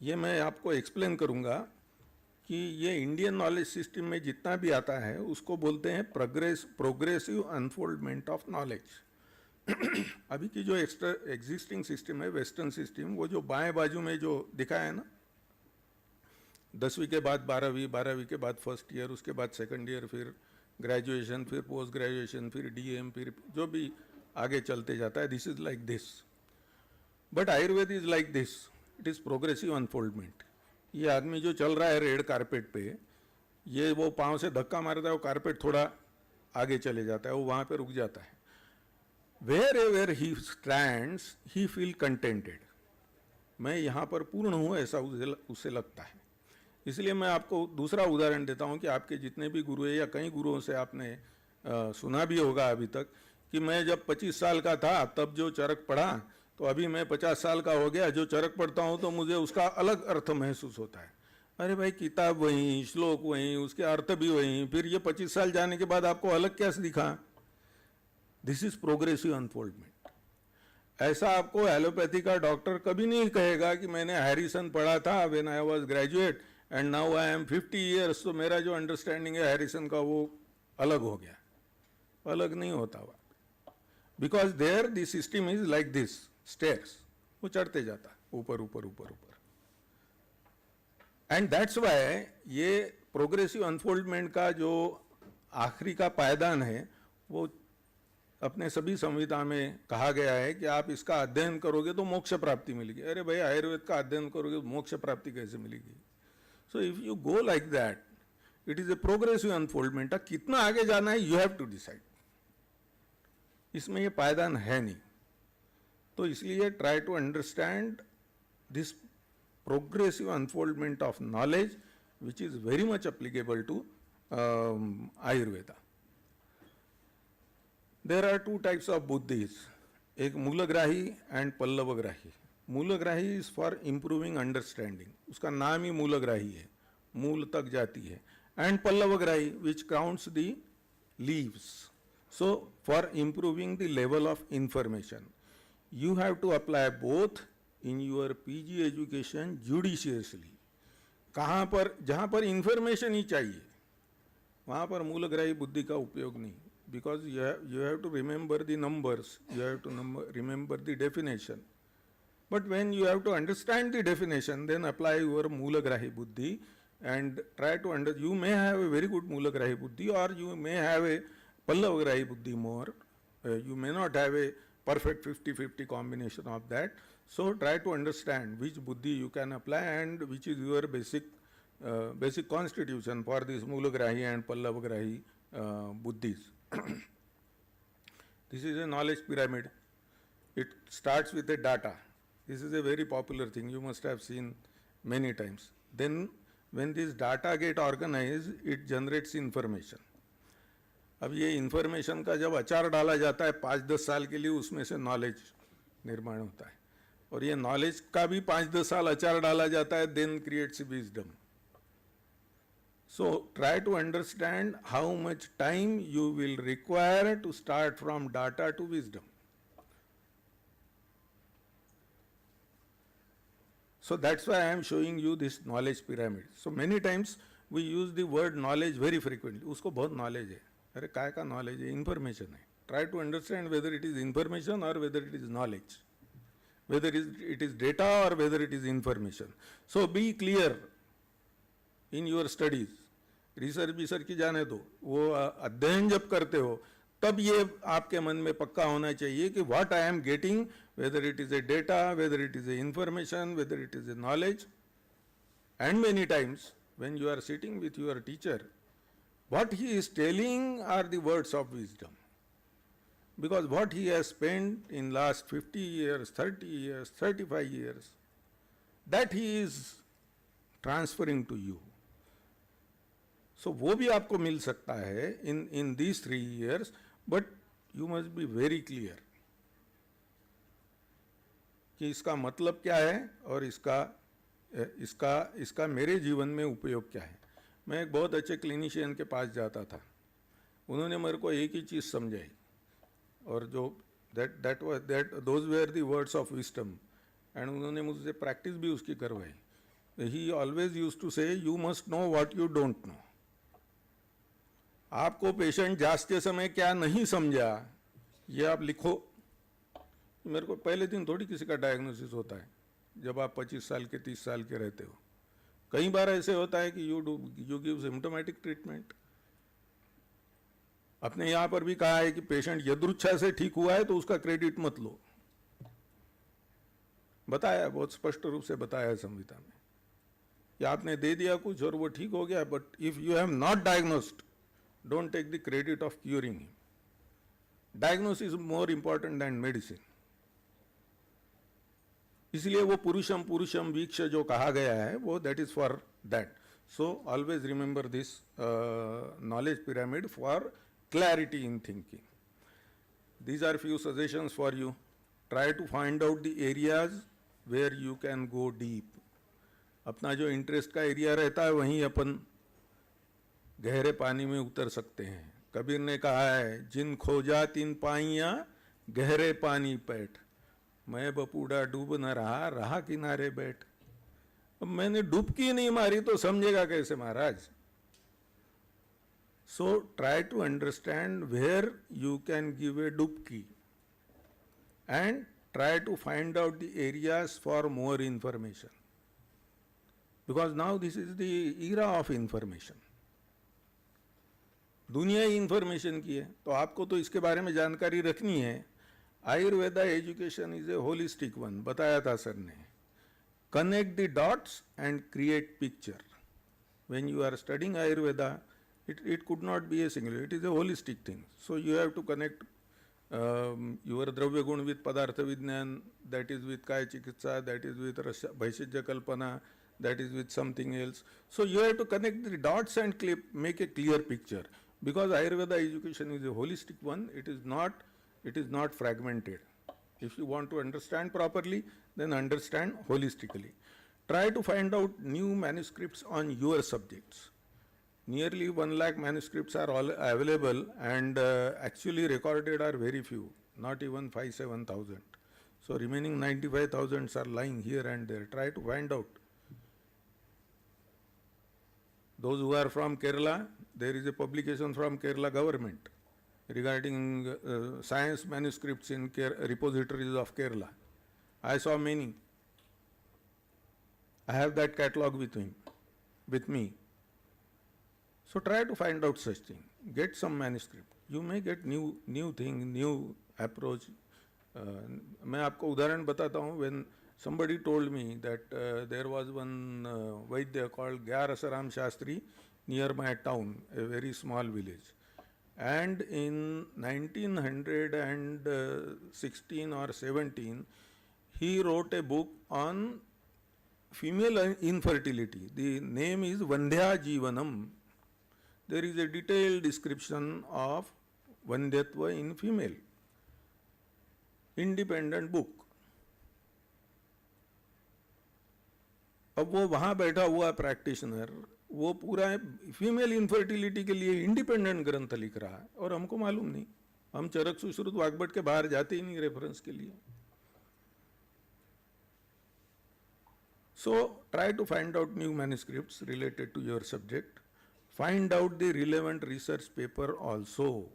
ये मैं आपको एक्सप्लेन करूँगा कि ये इंडियन नॉलेज सिस्टम में जितना भी आता है उसको बोलते हैं प्रोग्रेसिव अनफोल्डमेंट ऑफ नॉलेज। अभी की जो एग्जिस्टिंग सिस्टम है वेस्टर्न सिस्टम, वो जो बाएं बाजू में जो दिखा है ना, 10वीं के बाद 12वीं, 12वीं के बाद फर्स्ट ईयर, उसके बाद सेकंड ईयर, फिर ग्रेजुएशन, फिर पोस्ट ग्रेजुएशन, फिर डीएम, फिर जो भी आगे चलते जाता है, this is like this. But Ayurveda is like this, it is progressive unfoldment. ये आदमी जो चल रहा है रेड कारपेट पे, ये वो पाँव से धक्का मारता है, वो कारपेट थोड़ा आगे चले जाता है, वो वहाँ पे रुक जाता है। Wherever he stands he feel contented, मैं यहाँ पर पूर्ण हूँ ऐसा उससे लगता है। इसलिए मैं आपको दूसरा उदाहरण देता हूँ कि आपके जितने भी गुरु हैं या कई गुरुओं से आपने सुना भी होगा अभी तक कि मैं जब 25 साल का था तब जो चरक पढ़ा, तो अभी मैं 50 साल का हो गया, जो चरक पढ़ता हूँ तो मुझे उसका अलग अर्थ महसूस होता है। अरे भाई, किताब वहीं, श्लोक वहीं, उसके अर्थ भी वहीं, फिर ये 25 साल जाने के बाद आपको अलग क्या दिखा? This is progressive unfoldment. ऐसा आपको एलोपैथी का डॉक्टर कभी नहीं कहेगा कि मैंने हैरिसन पढ़ा था when I was graduate and now I am 50 years, तो मेरा जो अंडरस्टैंडिंग है हैरिसन का वो अलग हो गया। अलग नहीं होता हुआ, because there the system is like this stairs, वो चढ़ते जाता ऊपर ऊपर ऊपर ऊपर। एंड दैट्स वाई ये प्रोग्रेसिव अनफोल्डमेंट का जो आखिरी का पायदान है वो अपने सभी संहिता में कहा गया है कि आप इसका अध्ययन करोगे तो मोक्ष प्राप्ति मिलेगी। अरे भाई, आयुर्वेद का अध्ययन करोगे तो मोक्ष प्राप्ति कैसे मिलेगी? So if you go like that, it is a progressive unfoldment. कितना आगे जाना है यू हैव टू डिसाइड, इसमें ये पायदान है नहीं। तो इसलिए try to understand this progressive unfoldment of knowledge which is very much applicable to Ayurveda. There are two types of buddhis, एक मूलग्राही and पल्लवग्राही। मूलग्राही is for improving understanding, उसका नाम ही मूलग्राही है, मूल तक जाती है। and पल्लवग्राही which counts the leaves, so for improving the level of information you have to apply both in your PG education judiciously। कहाँ पर, जहाँ पर इंफॉर्मेशन ही चाहिए वहाँ पर मूलग्राही बुद्धि का उपयोग नहीं, because you have to remember the numbers, you have to remember the definition, but when you have to understand the definition then apply your मूलग्राही बुद्धि and try to you may have a very good मूलग्राही बुद्धि or you may have a पल्लवग्राही बुद्धि more, you may not have a perfect 50-50 combination of that. So try to understand which buddhi you can apply and which is your basic constitution for this Moolagrahi and Pallavagrahi buddhis. This is a knowledge pyramid. It starts with a data. This is a very popular thing, you must have seen many times. Then when this data get organized, it generates information. अब ये information का जब अचार डाला जाता है 5-10 साल के लिए, उसमें से नॉलेज निर्माण होता है, और ये नॉलेज का भी 5-10 साल अचार डाला जाता है, then creates wisdom. So try to understand how much time you will require to start from data to wisdom. So that's why I am showing you this knowledge pyramid. So many times we use the word knowledge very frequently. उसको बहुत knowledge है, अरे काय का knowledge है? Information है। Try to understand whether it is information or whether it is knowledge, whether it is data or whether it is information. So be clear in your studies. Research की जाने दो, वो अध्ययन जब करते हो तब ये आपके मन में पक्का होना चाहिए कि what I am getting, whether it is a data, whether it is a information, whether it is a knowledge. And many times when you are sitting with your teacher, what he is telling are the words of wisdom, because what he has spent in last 50 years, 30 years, 35 years, that he is transferring to you. So वो भी आपको मिल सकता है in these 3 years, but you must be very clear कि इसका मतलब क्या है और इसका मेरे जीवन में उपयोग क्या है। मैं एक बहुत अच्छे क्लिनिशियन के पास जाता था, उन्होंने मेरे को एक ही चीज़ समझाई, और जो those were the words of wisdom, and उन्होंने मुझसे प्रैक्टिस भी उसकी करवाई He always used to say, you must know what you don't know. आपको पेशेंट जांचते समय क्या नहीं समझा ये आप लिखो. मेरे को पहले दिन थोड़ी किसी का डायग्नोसिस होता है जब आप 25 साल के 30 साल के रहते हो. कई बार ऐसे होता है कि यू गिव सिम्टोमेटिक ट्रीटमेंट. अपने यहाँ पर भी कहा है कि पेशेंट यदृच्छा से ठीक हुआ है तो उसका क्रेडिट मत लो. बताया, बहुत स्पष्ट रूप से बताया है संहिता में कि आपने दे दिया कुछ और वो ठीक हो गया, but if you have not diagnosed, don't take the credit of curing him. Diagnosis is more important than medicine. इसलिए वो पुरुषम वीक्ष जो कहा गया है वो that is for that. So always remember this knowledge pyramid for clarity in thinking. These are few suggestions for you. Try to find out the areas where you can go deep. अपना जो interest का area रहता है वहीं अपन गहरे पानी में उतर सकते हैं. कबीर ने कहा है, जिन खोजा तिन पाइयाँ गहरे पानी पैठ, मैं बपूड़ा डूब न रहा, रहा किनारे बैठ. अब मैंने डुबकी नहीं मारी तो समझेगा कैसे महाराज. So try to understand where you can give a dubki and try to find out the areas for more information, because now this is the era of information. दुनिया ही इंफॉर्मेशन की है, तो आपको तो इसके बारे में जानकारी रखनी है. Ayurveda education is a holistic one, बताया था सर ने. Connect the dots and create picture. When you are studying Ayurveda, it could not be a singular, it is a holistic thing. So you have to connect your Dravya Gun with Padartha Vidyan, that is with Kaya Chikitsa, that is with Bhaishajya Kalpana, that is with something else. So you have to connect the dots and make a clear picture, because Ayurveda education is a holistic one. It is not fragmented. If you want to understand properly, then understand holistically. Try to find out new manuscripts on your subjects. Nearly 1 lakh manuscripts are all available, and actually recorded are very few, not even 5,000-7,000. So remaining 95,000 are lying here and there. Try to find out. Those who are from Kerala, there is a publication from Kerala government regarding science manuscripts in repositories of Kerala. I saw many. I have that catalog with me. So try to find out such thing. Get some manuscript. You may get new thing, new approach. मैं आपको उदाहरण बताता हूँ. When somebody told me that there was one Vaidya called Gyarasaram Shastri near my town, a very small village. And in 1916 or 17, he wrote a book on female infertility. The name is Vandhya Jeevanam. There is a detailed description of Vandyatva in female. Independent book. अब वो वहाँ बैठा हुआ practitioner वो पूरा female infertility के लिए independent ग्रंथ लिख रहा है और हमको मालूम नहीं. हम चरक सुश्रुत वाग्भट के बाहर जाते ही नहीं रेफरेंस के लिए. So try to find out new manuscripts related to your subject. Find out the relevant research paper also.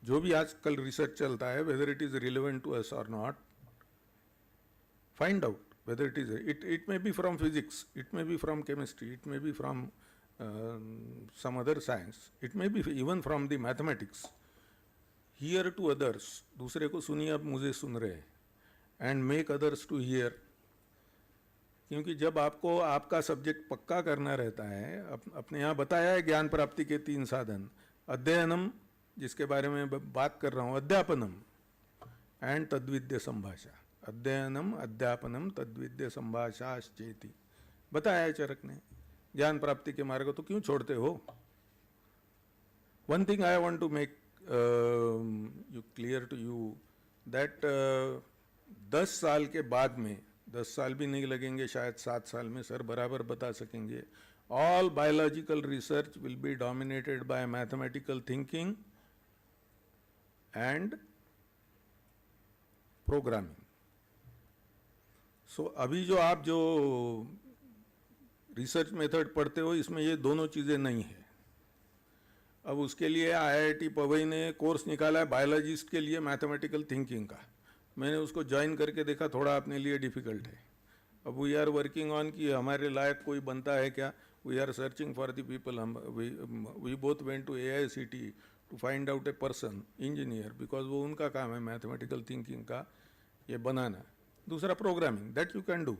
जो भी आजकल रिसर्च चलता है, whether it is relevant to us or not, find out whether it may be from physics, it may be from chemistry, it may be from some other science, it may be even from the mathematics. Hear to others, दूसरे को सुनिए, अब मुझे सुन रहे हैं, and make others to hear. क्योंकि जब आपको आपका सब्जेक्ट पक्का करना रहता है, अपने यहाँ बताया है ज्ञान प्राप्ति के 3 साधन, अध्ययनम जिसके बारे में बात कर रहा हूँ, अध्यापनम एंड तद्विद्य संभाषा. अध्ययनम अध्यापनम तद्विद्य संभाषाश्चेति बताया है चरक ने. ज्ञान प्राप्ति के मार्ग तो क्यों छोड़ते हो? One thing I want to make you clear to you that 10 साल के बाद में, 10 साल भी नहीं लगेंगे, शायद 7 साल में सर बराबर बता सकेंगे, all biological research will be dominated by mathematical thinking and programming. सो अभी जो आप जो रिसर्च मेथड पढ़ते हो इसमें ये दोनों चीज़ें नहीं है. अब उसके लिए आईआईटी पवई ने कोर्स निकाला है बायोलॉजिस्ट के लिए मैथमेटिकल थिंकिंग का. मैंने उसको ज्वाइन करके देखा, थोड़ा अपने लिए डिफ़िकल्ट है. अब वी आर वर्किंग ऑन कि हमारे लायक कोई बनता है क्या. We are searching for the people. We both went to AICT to find out a person engineer, because वो उनका काम है मैथमेटिकल थिंकिंग का ये बनाना. दूसरा programming, that you can do,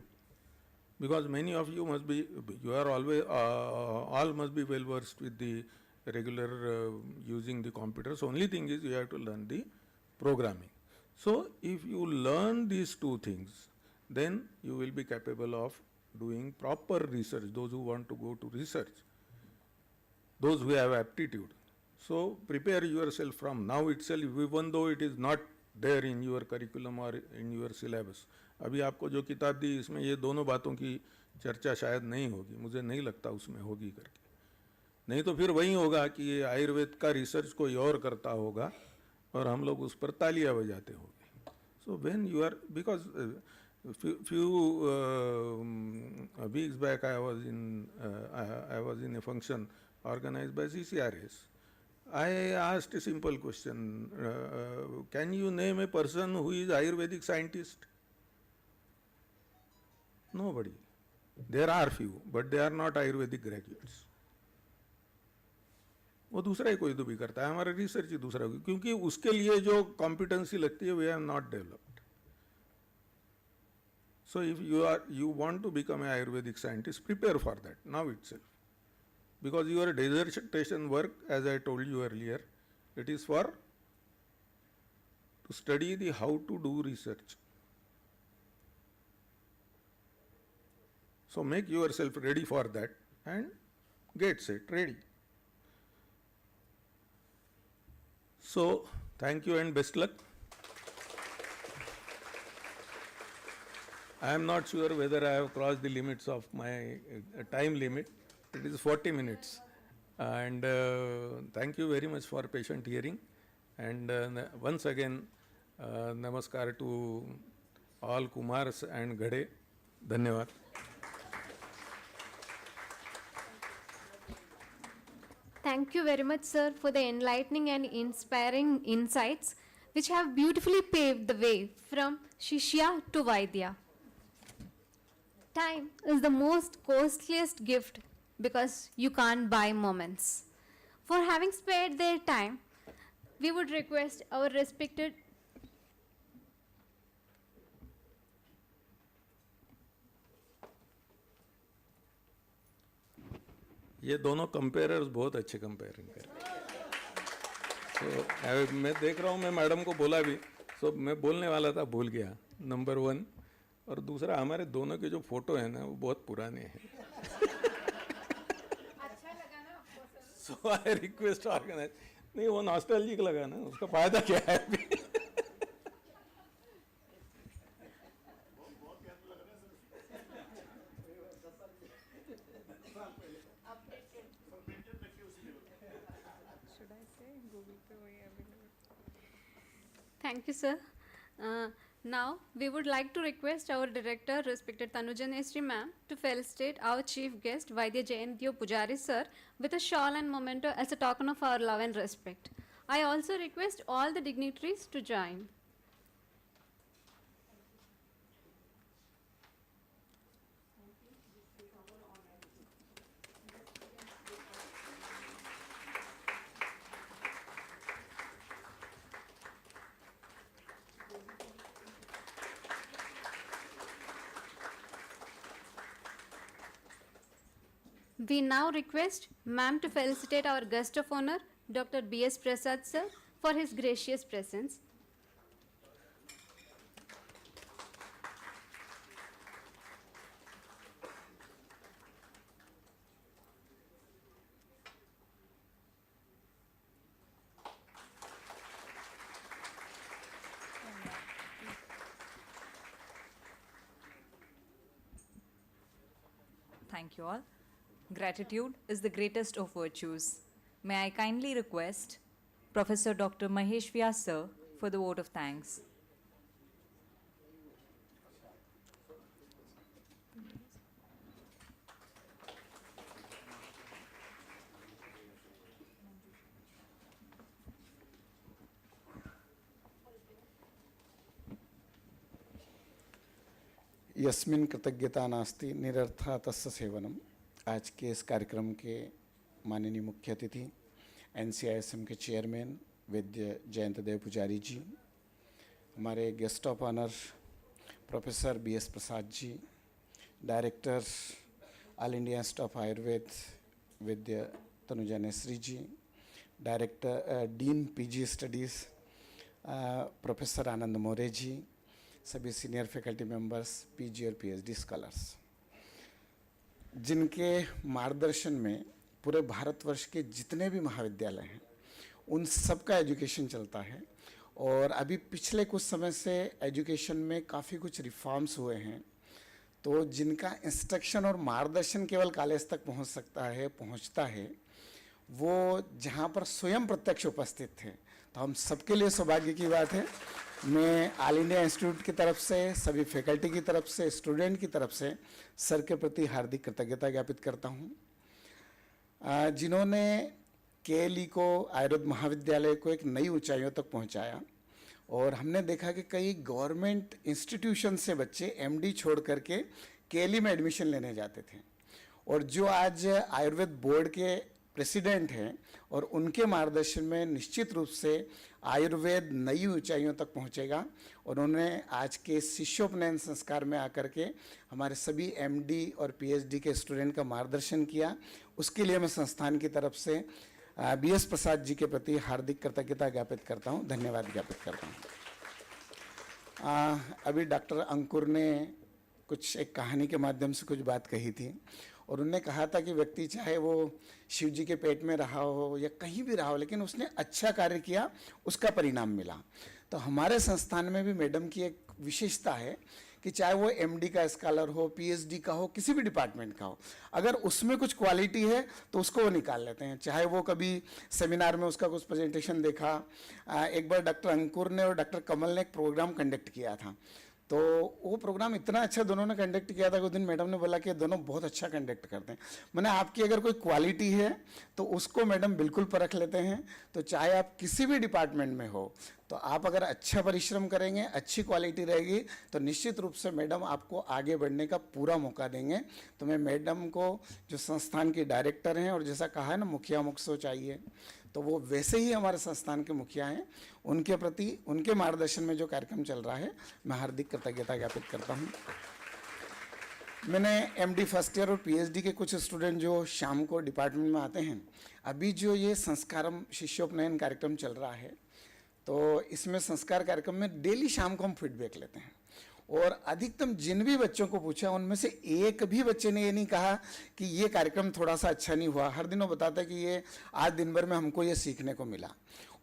because many of you must be, you are always, all must be well versed with the regular using the computers. Only thing is you have to learn the programming. So if you learn these two things, then you will be capable of doing proper research. Those who want to go to research, those who have aptitude. So prepare yourself from now itself, even though it is not there in your curriculum or in your syllabus. अभी आपको जो किताब दी इसमें ये दोनों बातों की चर्चा शायद नहीं होगी, मुझे नहीं लगता उसमें होगी करके. नहीं तो फिर वही होगा कि ये आयुर्वेद का रिसर्च कोई और करता होगा और हम लोग उस पर तालियां बजाते होंगे. So when you are, because few weeks back I was in a function organized by CCRS. I asked a simple question, can you name a person who is Ayurvedic scientist? Nobody. There are few, but they are not Ayurvedic graduates. वो दूसरा ही कोई तो भी करता है, हमारा research ही दूसरा, क्योंकि उसके लिए जो कॉम्पिटेंसी लगती है we have not developed. So if you want to become an Ayurvedic scientist, prepare for that now itself. Because your dissertation work, as I told you earlier, it is for to study the how to do research. So make yourself ready for that and get set ready. So thank you and best luck. I am not sure whether I have crossed the limits of my time limit. It is 40 minutes. And thank you very much for patient hearing. And once again, namaskar to all Kumars and Ghade. Dhanyavad. Thank you very much, sir, for the enlightening and inspiring insights which have beautifully paved the way from Shishya to Vaidya. Time is the most costliest gift because you can't buy moments. For having spared their time, we would request our respected ये दोनों कंपेयरर्स बहुत अच्छे comparing कर रहे हैं. तो मैं देख रहा हूँ, मैं मैडम को बोला भी, सो मैं बोलने वाला था भूल गया. नंबर 1 और दूसरा, हमारे दोनों के जो फोटो हैं ना वो बहुत पुराने हैं. सो आई रिक्वेस्ट ऑर्गेनाइज, नहीं वो नॉस्टैल्जिक लगा ना, उसका फायदा क्या है अभी. Thank you, sir. Now, we would like to request our director, respected Tanujaneshri ma'am, to felicitate our chief guest, Vaidya Jayantyo Pujari sir, with a shawl and memento as a token of our love and respect. I also request all the dignitaries to join. We now request ma'am to felicitate our guest of honor, Dr. B.S. Prasad sir, for his gracious presence. Thank you all. Gratitude is the greatest of virtues. May I kindly request Professor Dr. Mahesh Vyas sir for the vote of thanks. यस्मिन् कृतज्ञता नास्ति निरर्था तस्य सेवनम। आज के इस कार्यक्रम के माननीय मुख्य अतिथि NCISM के चेयरमैन वैद्य जयंत देव पुजारी जी, हमारे guest of honour professor BS Prasad ji, director all India institute of Ayurveda Vaidya Tanuja Nesari ji, director dean PG studies professor Anand More ji, सभी सीनियर फैकल्टी मेंबर्स, PG और PhD स्कॉलर्स, जिनके मार्गदर्शन में पूरे भारतवर्ष के जितने भी महाविद्यालय हैं उन सब का एजुकेशन चलता है। और अभी पिछले कुछ समय से एजुकेशन में काफ़ी कुछ रिफॉर्म्स हुए हैं, तो जिनका इंस्ट्रक्शन और मार्गदर्शन केवल कॉलेज तक पहुंचता है, वो जहां पर स्वयं प्रत्यक्ष उपस्थित थे, तो हम सबके लिए सौभाग्य की बात है। मैं ऑल इंडिया इंस्टीट्यूट की तरफ से, सभी फैकल्टी की तरफ से, स्टूडेंट की तरफ से सर के प्रति हार्दिक कृतज्ञता ज्ञापित करता हूं, जिन्होंने KLE को, आयुर्वेद महाविद्यालय को एक नई ऊंचाइयों तक पहुंचाया। और हमने देखा कि कई गवर्नमेंट इंस्टीट्यूशन से बच्चे MD छोड़ करके KLE में एडमिशन लेने जाते थे, और जो आज आयुर्वेद बोर्ड के प्रेसिडेंट हैं और उनके मार्गदर्शन में निश्चित रूप से आयुर्वेद नई ऊंचाइयों तक पहुंचेगा। और उन्होंने आज के शिष्योपनयन संस्कार में आकर के हमारे सभी MD और PhD के स्टूडेंट का मार्गदर्शन किया। उसके लिए मैं संस्थान की तरफ से BS प्रसाद जी के प्रति हार्दिक कृतज्ञता ज्ञापित करता हूं, धन्यवाद ज्ञापित करता हूं। अभी डॉक्टर अंकुर ने कुछ एक कहानी के माध्यम से कुछ बात कही थी, और उन्होंने कहा था कि व्यक्ति चाहे वो शिव जी के पेट में रहा हो या कहीं भी रहा हो, लेकिन उसने अच्छा कार्य किया, उसका परिणाम मिला। तो हमारे संस्थान में भी मैडम की एक विशेषता है कि चाहे वो MD का स्कॉलर हो, PhD का हो, किसी भी डिपार्टमेंट का हो, अगर उसमें कुछ क्वालिटी है तो उसको वो निकाल लेते हैं। चाहे वो कभी सेमिनार में उसका कुछ प्रेजेंटेशन देखा, एक बार डॉक्टर अंकुर ने और डॉक्टर कमल ने एक प्रोग्राम कंडक्ट किया था, तो वो प्रोग्राम इतना अच्छा दोनों ने कंडक्ट किया था कि उस दिन मैडम ने बोला कि दोनों बहुत अच्छा कंडक्ट करते हैं। मैंने आपकी अगर कोई क्वालिटी है तो उसको मैडम बिल्कुल परख लेते हैं। तो चाहे आप किसी भी डिपार्टमेंट में हो, तो आप अगर अच्छा परिश्रम करेंगे, अच्छी क्वालिटी रहेगी, तो निश्चित रूप से मैडम आपको आगे बढ़ने का पूरा मौका देंगे। तो मैं मैडम को, जो संस्थान की डायरेक्टर हैं, और जैसा कहा है ना मुखिया मुख सो चाहिए, तो वो वैसे ही हमारे संस्थान के मुखिया हैं, उनके प्रति, उनके मार्गदर्शन में जो कार्यक्रम चल रहा है, मैं हार्दिक कृतज्ञता ज्ञापित करता हूं। मैंने MD फर्स्ट ईयर और PhD के कुछ स्टूडेंट जो शाम को डिपार्टमेंट में आते हैं, अभी जो ये संस्कारम शिष्योपनयन कार्यक्रम चल रहा है, तो इसमें संस्कार कार्यक्रम में डेली शाम को हम फीडबैक लेते हैं, और अधिकतम जिन भी बच्चों को पूछा उनमें से एक भी बच्चे ने ये नहीं कहा कि ये कार्यक्रम थोड़ा सा अच्छा नहीं हुआ। हर दिन वो बताता है कि ये आज दिन भर में हमको ये सीखने को मिला।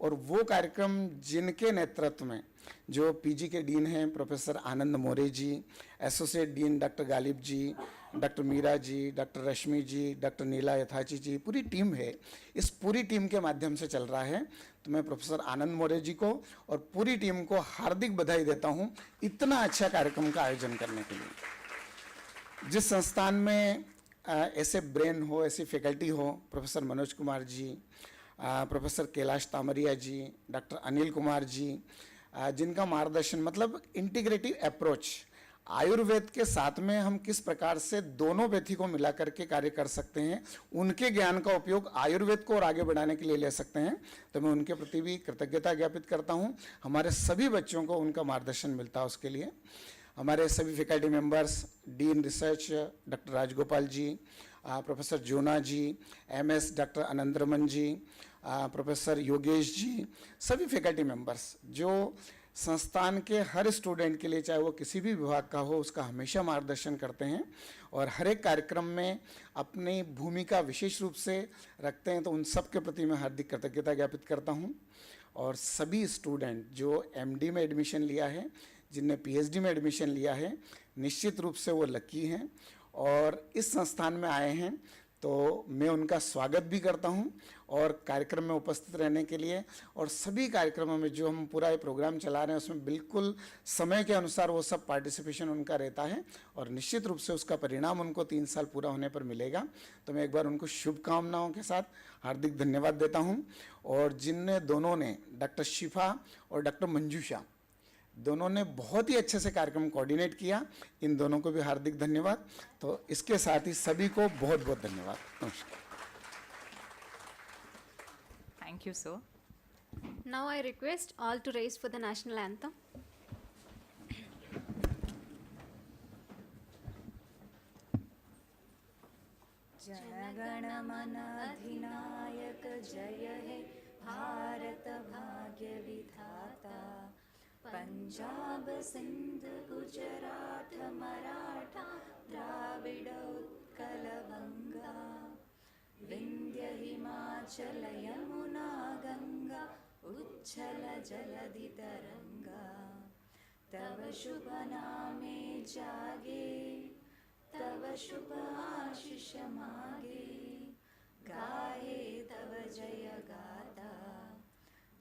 और वो कार्यक्रम जिनके नेतृत्व में जो PG के डीन हैं प्रोफेसर आनंद मोरे जी, एसोसिएट डीन डॉक्टर गालिब जी, डॉक्टर मीरा जी, डॉक्टर रश्मि जी, डॉक्टर नीला यथाची जी, पूरी टीम है, इस पूरी टीम के माध्यम से चल रहा है। तो मैं प्रोफेसर आनंद मोरे जी को और पूरी टीम को हार्दिक बधाई देता हूं इतना अच्छा कार्यक्रम का आयोजन करने के लिए। जिस संस्थान में ऐसे ब्रेन हो, ऐसी फैकल्टी हो, प्रोफेसर मनोज कुमार जी, प्रोफेसर कैलाश तामरिया जी, डॉक्टर अनिल कुमार जी, जिनका मार्गदर्शन, मतलब इंटीग्रेटिव अप्रोच, आयुर्वेद के साथ में हम किस प्रकार से दोनों व्यक्ति को मिला करके कार्य कर सकते हैं, उनके ज्ञान का उपयोग आयुर्वेद को और आगे बढ़ाने के लिए ले सकते हैं। तो मैं उनके प्रति भी कृतज्ञता ज्ञापित करता हूं। हमारे सभी बच्चों को उनका मार्गदर्शन मिलता है, उसके लिए हमारे सभी faculty members, dean research doctor Rajagopal ji, professor Jona ji, MS doctor Anandaraman ji, professor Yogesh ji, सभी फैकल्टी मेंबर्स जो संस्थान के हर स्टूडेंट के लिए, चाहे वो किसी भी विभाग का हो, उसका हमेशा मार्गदर्शन करते हैं और हर एक कार्यक्रम में अपनी भूमिका विशेष रूप से रखते हैं। तो उन सब के प्रति मैं हार्दिक कृतज्ञता ज्ञापित करता हूं। और सभी स्टूडेंट जो MD में एडमिशन लिया है, जिनने PhD में एडमिशन लिया है, निश्चित रूप से वो लकी हैं और इस संस्थान में आए हैं, तो मैं उनका स्वागत भी करता हूं और कार्यक्रम में उपस्थित रहने के लिए। और सभी कार्यक्रमों में जो हम पूरा ये प्रोग्राम चला रहे हैं, उसमें बिल्कुल समय के अनुसार वो सब पार्टिसिपेशन उनका रहता है और निश्चित रूप से उसका परिणाम उनको 3 साल पूरा होने पर मिलेगा। तो मैं एक बार उनको शुभकामनाओं के साथ हार्दिक धन्यवाद देता हूँ। और जिनने दोनों ने, डॉक्टर शिफा और डॉक्टर मंजूषा, दोनों ने बहुत ही अच्छे से कार्यक्रम कोऑर्डिनेट किया, इन दोनों को भी हार्दिक धन्यवाद। तो इसके साथ ही सभी को बहुत बहुत धन्यवाद। नमस्कार। Thank you, sir. Now I request all to raise for the national anthem. जनगण मन अधिनायक जय हे भारत भाग्य विधाता, पंजाब सिंध गुजरात मराठा द्राविड उत्कल बंगा, विंध्य हिमाचल यमुना गंगा उच्छल जलधि तरंगा, तव शुभ नामे जागे तव शुभ आशीष मागे, गाहे तव जय गाथा,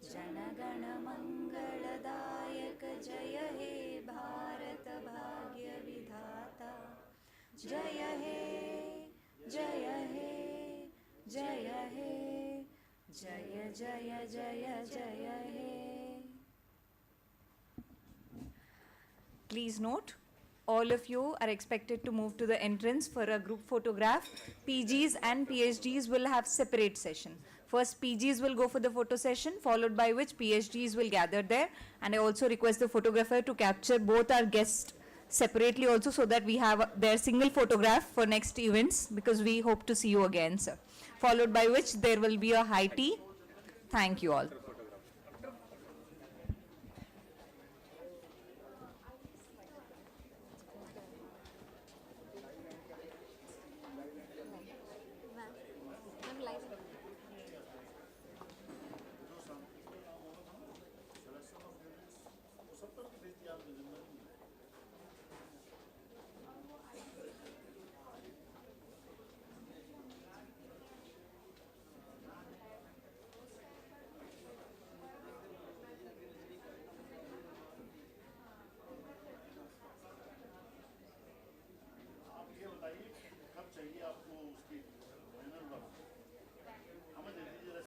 जनगण मंगलदायक जय हे भारत भाग्य विधाता, जय हे जय हे जय हे जय जय जय जय हे। Please note, all of you are expected to move to the entrance for a group photograph. PGs and PhDs will have separate session. First PGs will go for the photo session, followed by which PhDs will gather there. And I also request the photographer to capture both our guests separately also, so that we have their single photograph for next events, because we hope to see you again, sir. Followed by which there will be a high tea. Thank you all.